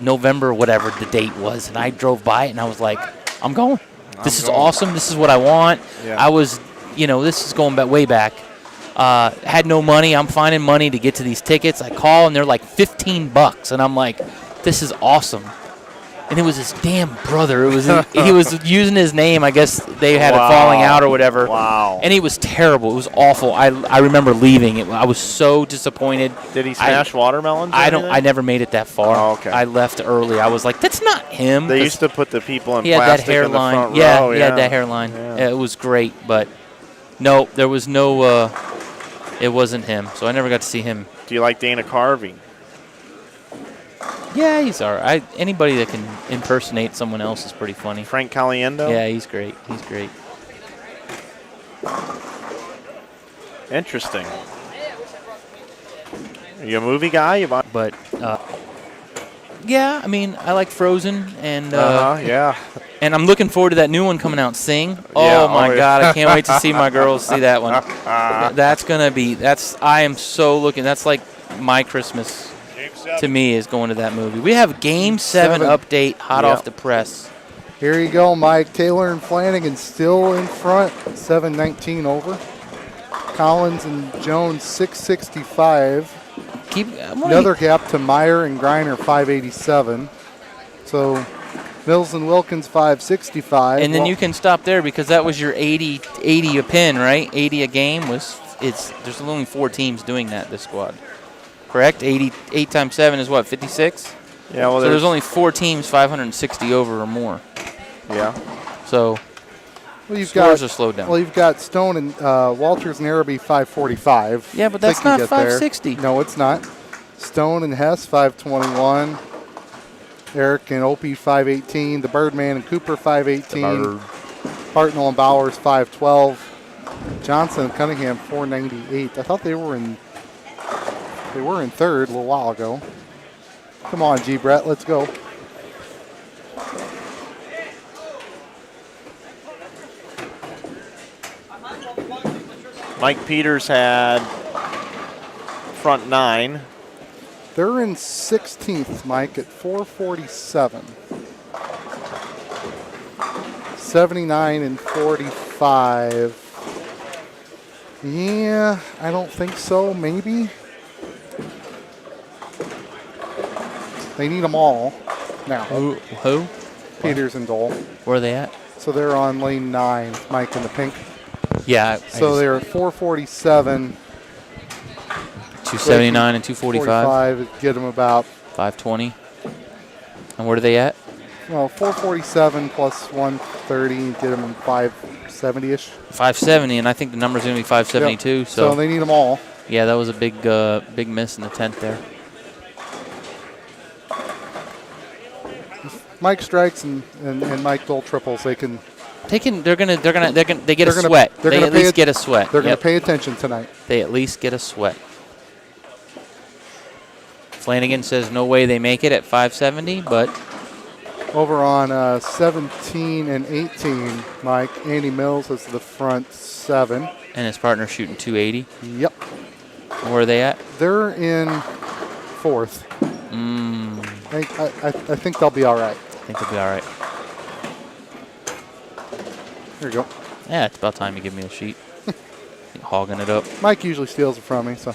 November, whatever the date was, and I drove by it, and I was like, I'm going. This is awesome. This is what I want. Yeah. I was, this is going way back. Had no money. I'm finding money to get to these tickets. I call, and they're like $15, and I'm like, this is awesome. And it was his damn brother. It was he was using his name. I guess they had a falling out or whatever. Wow. And he was terrible. It was awful. I remember leaving. I was so disappointed. Did he smash watermelons? I never made it that far. Oh, okay. I left early. I was like, that's not him. They used to put the people in he had plastic that hairline. in the front Yeah, row. he had that hairline. Yeah, it was great, but no, there was no. It wasn't him. So I never got to see him. Do you like Dana Carvey? Yeah, he's all right. Anybody that can impersonate someone else is pretty funny. Frank Caliendo? Yeah, he's great. He's great. Interesting. Are you a movie guy? But yeah, I mean, I like Frozen, and yeah. And I'm looking forward to that new one coming out, Sing. Oh Yeah, my God, I can't wait to see my girls see that one. That's gonna be. I am so looking. That's like my Christmas. To me, is going to that movie. We have Game 7 update hot off the press. Here you go, Mike. Taylor and Flanagan still in front, 7-19 over. Collins and Jones, 665. Another gap to Meyer and Griner, 587. So Mills and Wilkins, 565. And then you can stop there because that was your 80 a pin, right? 80 a game there's only 4 teams doing that, this squad. Correct? 8 times 7 is what, 56? Yeah, well, so there's only 4 teams 560 over or more. Yeah. So scores are slowed down. Well, you've got Stone and Walters and Araby 545. Yeah, but that's not 560. No, it's not. Stone and Hess 521. Eric and Opie 518. The Birdman and Cooper 518. Hartnell and Bowers 512. Johnson and Cunningham 498. I thought they were in third a little while ago. Come on, G. Brett, let's go. Mike Peters had front 9. They're in 16th, Mike, at 447. 79 and 45. Yeah, I don't think so. Maybe. They need them all now. Who? Peters and Dole. Where are they at? So they're on lane 9, Mike in the pink. Yeah. So they're at 447. 279 and 245. Get them about 520. And where are they at? Well, 447 plus 130, get them 570-ish. 570, and I think the number's going to be 572. Yep. So they need them all. Yeah, that was a big miss in the 10th there. Mike strikes and Mike Dole triples. They get a sweat. They at least get a sweat. They're going to pay attention tonight. They at least get a sweat. Flanagan says no way they make it at 570, but over on 17 and 18, Mike, Andy Mills is the front 7. And his partner shooting 280. Yep. Where are they at? They're in 4th. I think they'll be all right. I think they'll be all right. Here you go. Yeah, it's about time you give me a sheet. Hogging it up. Mike usually steals it from me, so.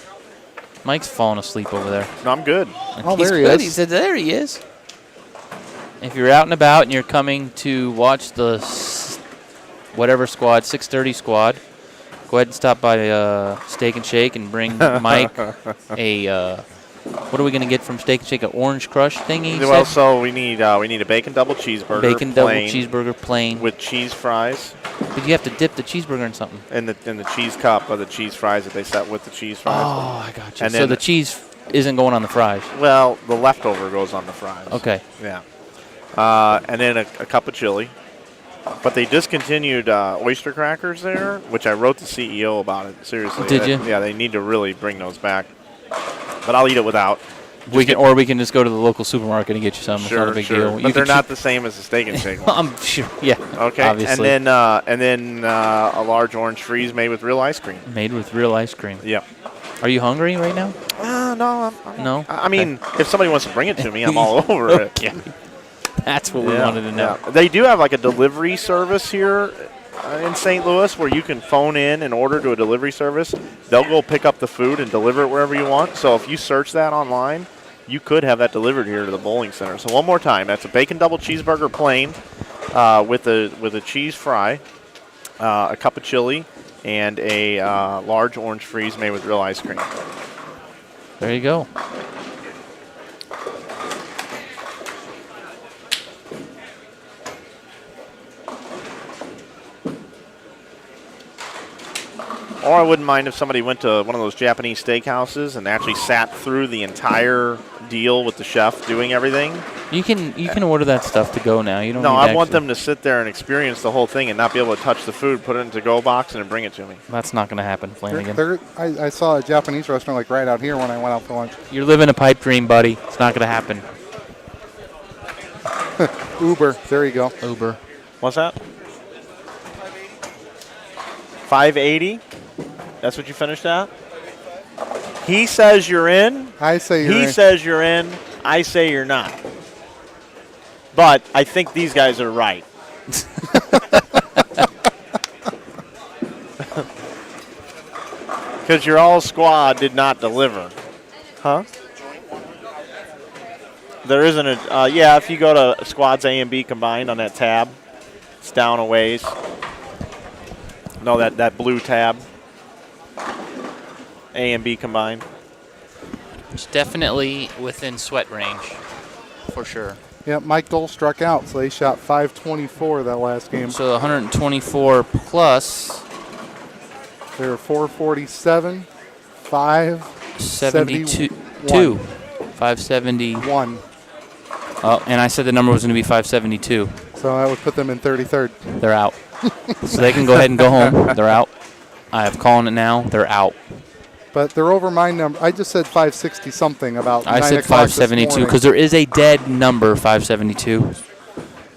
Mike's falling asleep over there. No, I'm good. Oh, He's there he good. is. He said, there he is. If you're out and about and you're coming to watch the whatever squad, 6:30 squad, go ahead and stop by Steak and Shake and bring Mike a what are we going to get from Steak and Shake? An orange crush thingy? Well, so we need a bacon double cheeseburger. Bacon double cheeseburger plain with cheese fries. But you have to dip the cheeseburger in something. In the cheese cup of the cheese fries that they set with the cheese fries. Oh, I got you. And so then the cheese isn't going on the fries. Well, the leftover goes on the fries. Okay. Yeah. And then a cup of chili. But they discontinued oyster crackers there, which I wrote the CEO about it. Seriously. Did you? Yeah, they need to really bring those back. But I'll eat it without. We can just go to the local supermarket and get you some. It's not a big deal. But they're not the same as the Steak and Shake one. I'm sure. Yeah. Okay. Obviously. And then a large orange freeze made with real ice cream. Made with real ice cream. Yep. Are you hungry right now? No. No. I mean, if somebody wants to bring it to me, I'm all over it. Yeah. That's what we wanted to know. Yeah. They do have like a delivery service here in St. Louis where you can phone in and order to a delivery service. They'll go pick up the food and deliver it wherever you want. So if you search that online, you could have that delivered here to the bowling center. So one more time, that's a bacon double cheeseburger plain with a cheese fry, a cup of chili, and a large orange freeze made with real ice cream. There you go. Or I wouldn't mind if somebody went to one of those Japanese steakhouses and actually sat through the entire deal with the chef doing everything. You can order that stuff to go now. You don't. No, need I to want actually- them to sit there and experience the whole thing and not be able to touch the food, put it in a to-go box, and then bring it to me. That's not going to happen, Flanagan. I saw a Japanese restaurant like right out here when I went out for lunch. You're living a pipe dream, buddy. It's not going to happen. Uber. There you go. Uber. What's that? 580? That's what you finished at? He says you're in. I say you're in. He says you're in. I say you're not. But I think these guys are right. Because your all squad did not deliver. Huh? There isn't a, yeah, if you go to squads A and B combined on that tab, it's down a ways. No, that blue tab. A and B combined. It's definitely within sweat range, for sure. Yeah, Mike Dole struck out, so they shot 524 that last game. So 124 plus. They were 447, 572. 571. Oh, and I said the number was going to be 572. So that would put them in 33rd. They're out. So they can go ahead and go home. They're out. I am calling it now. They're out. But they're over my number. I just said 560 something about. I 9 said o'clock this 572 morning. because there is a dead number, 572.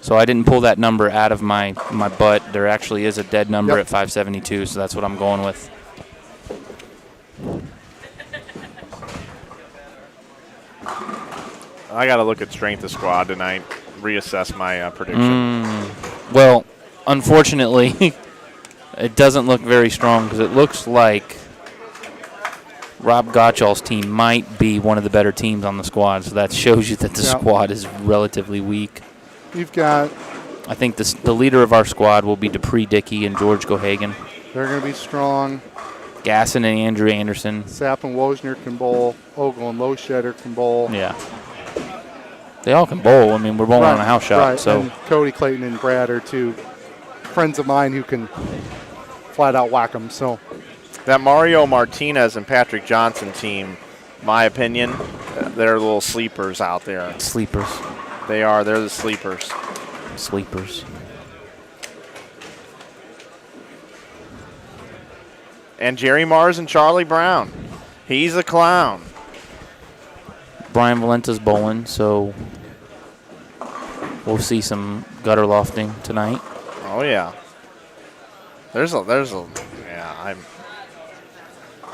So I didn't pull that number out of my butt. There actually is a dead number at 572, so that's what I'm going with. I got to look at strength of squad tonight, reassess my prediction. Well, unfortunately, it doesn't look very strong because it looks like Rob Gotel's team might be one of the better teams on the squad. So that shows you that the squad is relatively weak. You've got. I think the leader of our squad will be Dupree Dickey and George Gohagen. They're going to be strong. Gasson and Andrew Anderson. Sapp and Wozniak can bowl. Ogle and Lowshedder can bowl. Yeah. They all can bowl. I mean, we're bowling on a house shot. Right. So And Cody Clayton and Brad are two friends of mine who can flat out whack them. So that Mario Martinez and Patrick Johnson team, my opinion, they're little sleepers out there. Sleepers. They are. They're the sleepers. Sleepers. And Jerry Mars and Charlie Brown. He's a clown. Brian Valenta's bowling, so we'll see some gutter lofting tonight. Oh yeah.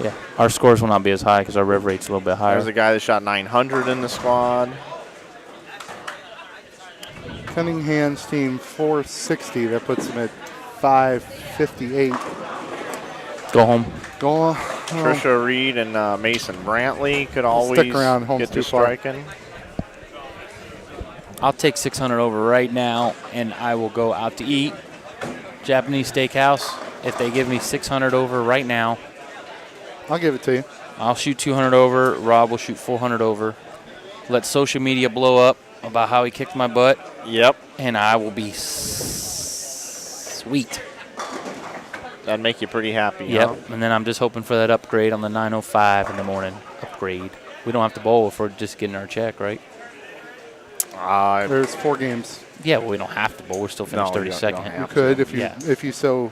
Yeah, our scores will not be as high because our rev rate's a little bit higher. There's a guy that shot 900 in the squad. Cunningham's team 460. That puts them at 558. Go home. Go. Trisha Reed and Mason Brantley could always stick around. Home's get to too far. striking. I'll take 600 over right now, and I will go out to eat. Japanese Steakhouse. If they give me 600 over right now, I'll give it to you. I'll shoot 200 over. Rob will shoot 400 over. Let social media blow up about how he kicked my butt. Yep. And I will be sweet. That'd make you pretty happy. Yep. Huh? And then I'm just hoping for that upgrade on the 9:05 in the morning. Upgrade. We don't have to bowl if we're just getting our check, right? There's 4 games. Yeah, well, we don't have to bowl. We're still finished 32nd. You could if you so.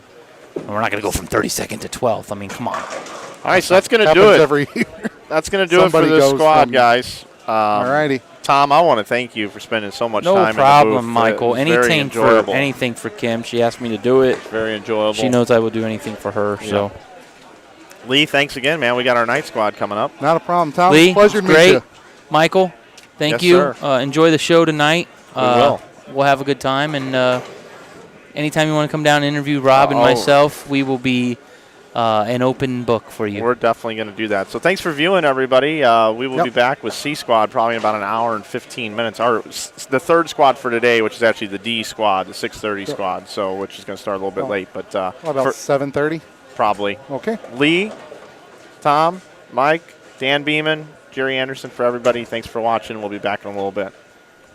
And we're not going to go from 32nd to 12th. I mean, come on. All right, so that's going to do it. Every year. That's going to do it for this squad, guys. All righty. Tom, I want to thank you for spending so much time No in the problem, booth. Michael. Anything for Kim. She asked me to do it. It's very enjoyable. She knows I will do anything for her. Yeah. So, Lee, thanks again, man. We got our night squad coming up. Not a problem, Tom. Lee, Pleasure to meet great. you. Michael, thank Yes, you. sir. Enjoy the show tonight. We will. We'll have a good time. And anytime you want to come down and interview Rob and myself, we will be an open book for you. We're definitely going to do that. So thanks for viewing, everybody. We will be back with C Squad probably in about an hour and 15 minutes. The third squad for today, which is actually the D squad, the 6:30 squad, so which is going to start a little bit late. But What about 7:30? Probably. Okay. Lee, Tom, Mike, Dan Beeman, Jerry Anderson, for everybody. Thanks for watching. We'll be back in a little bit.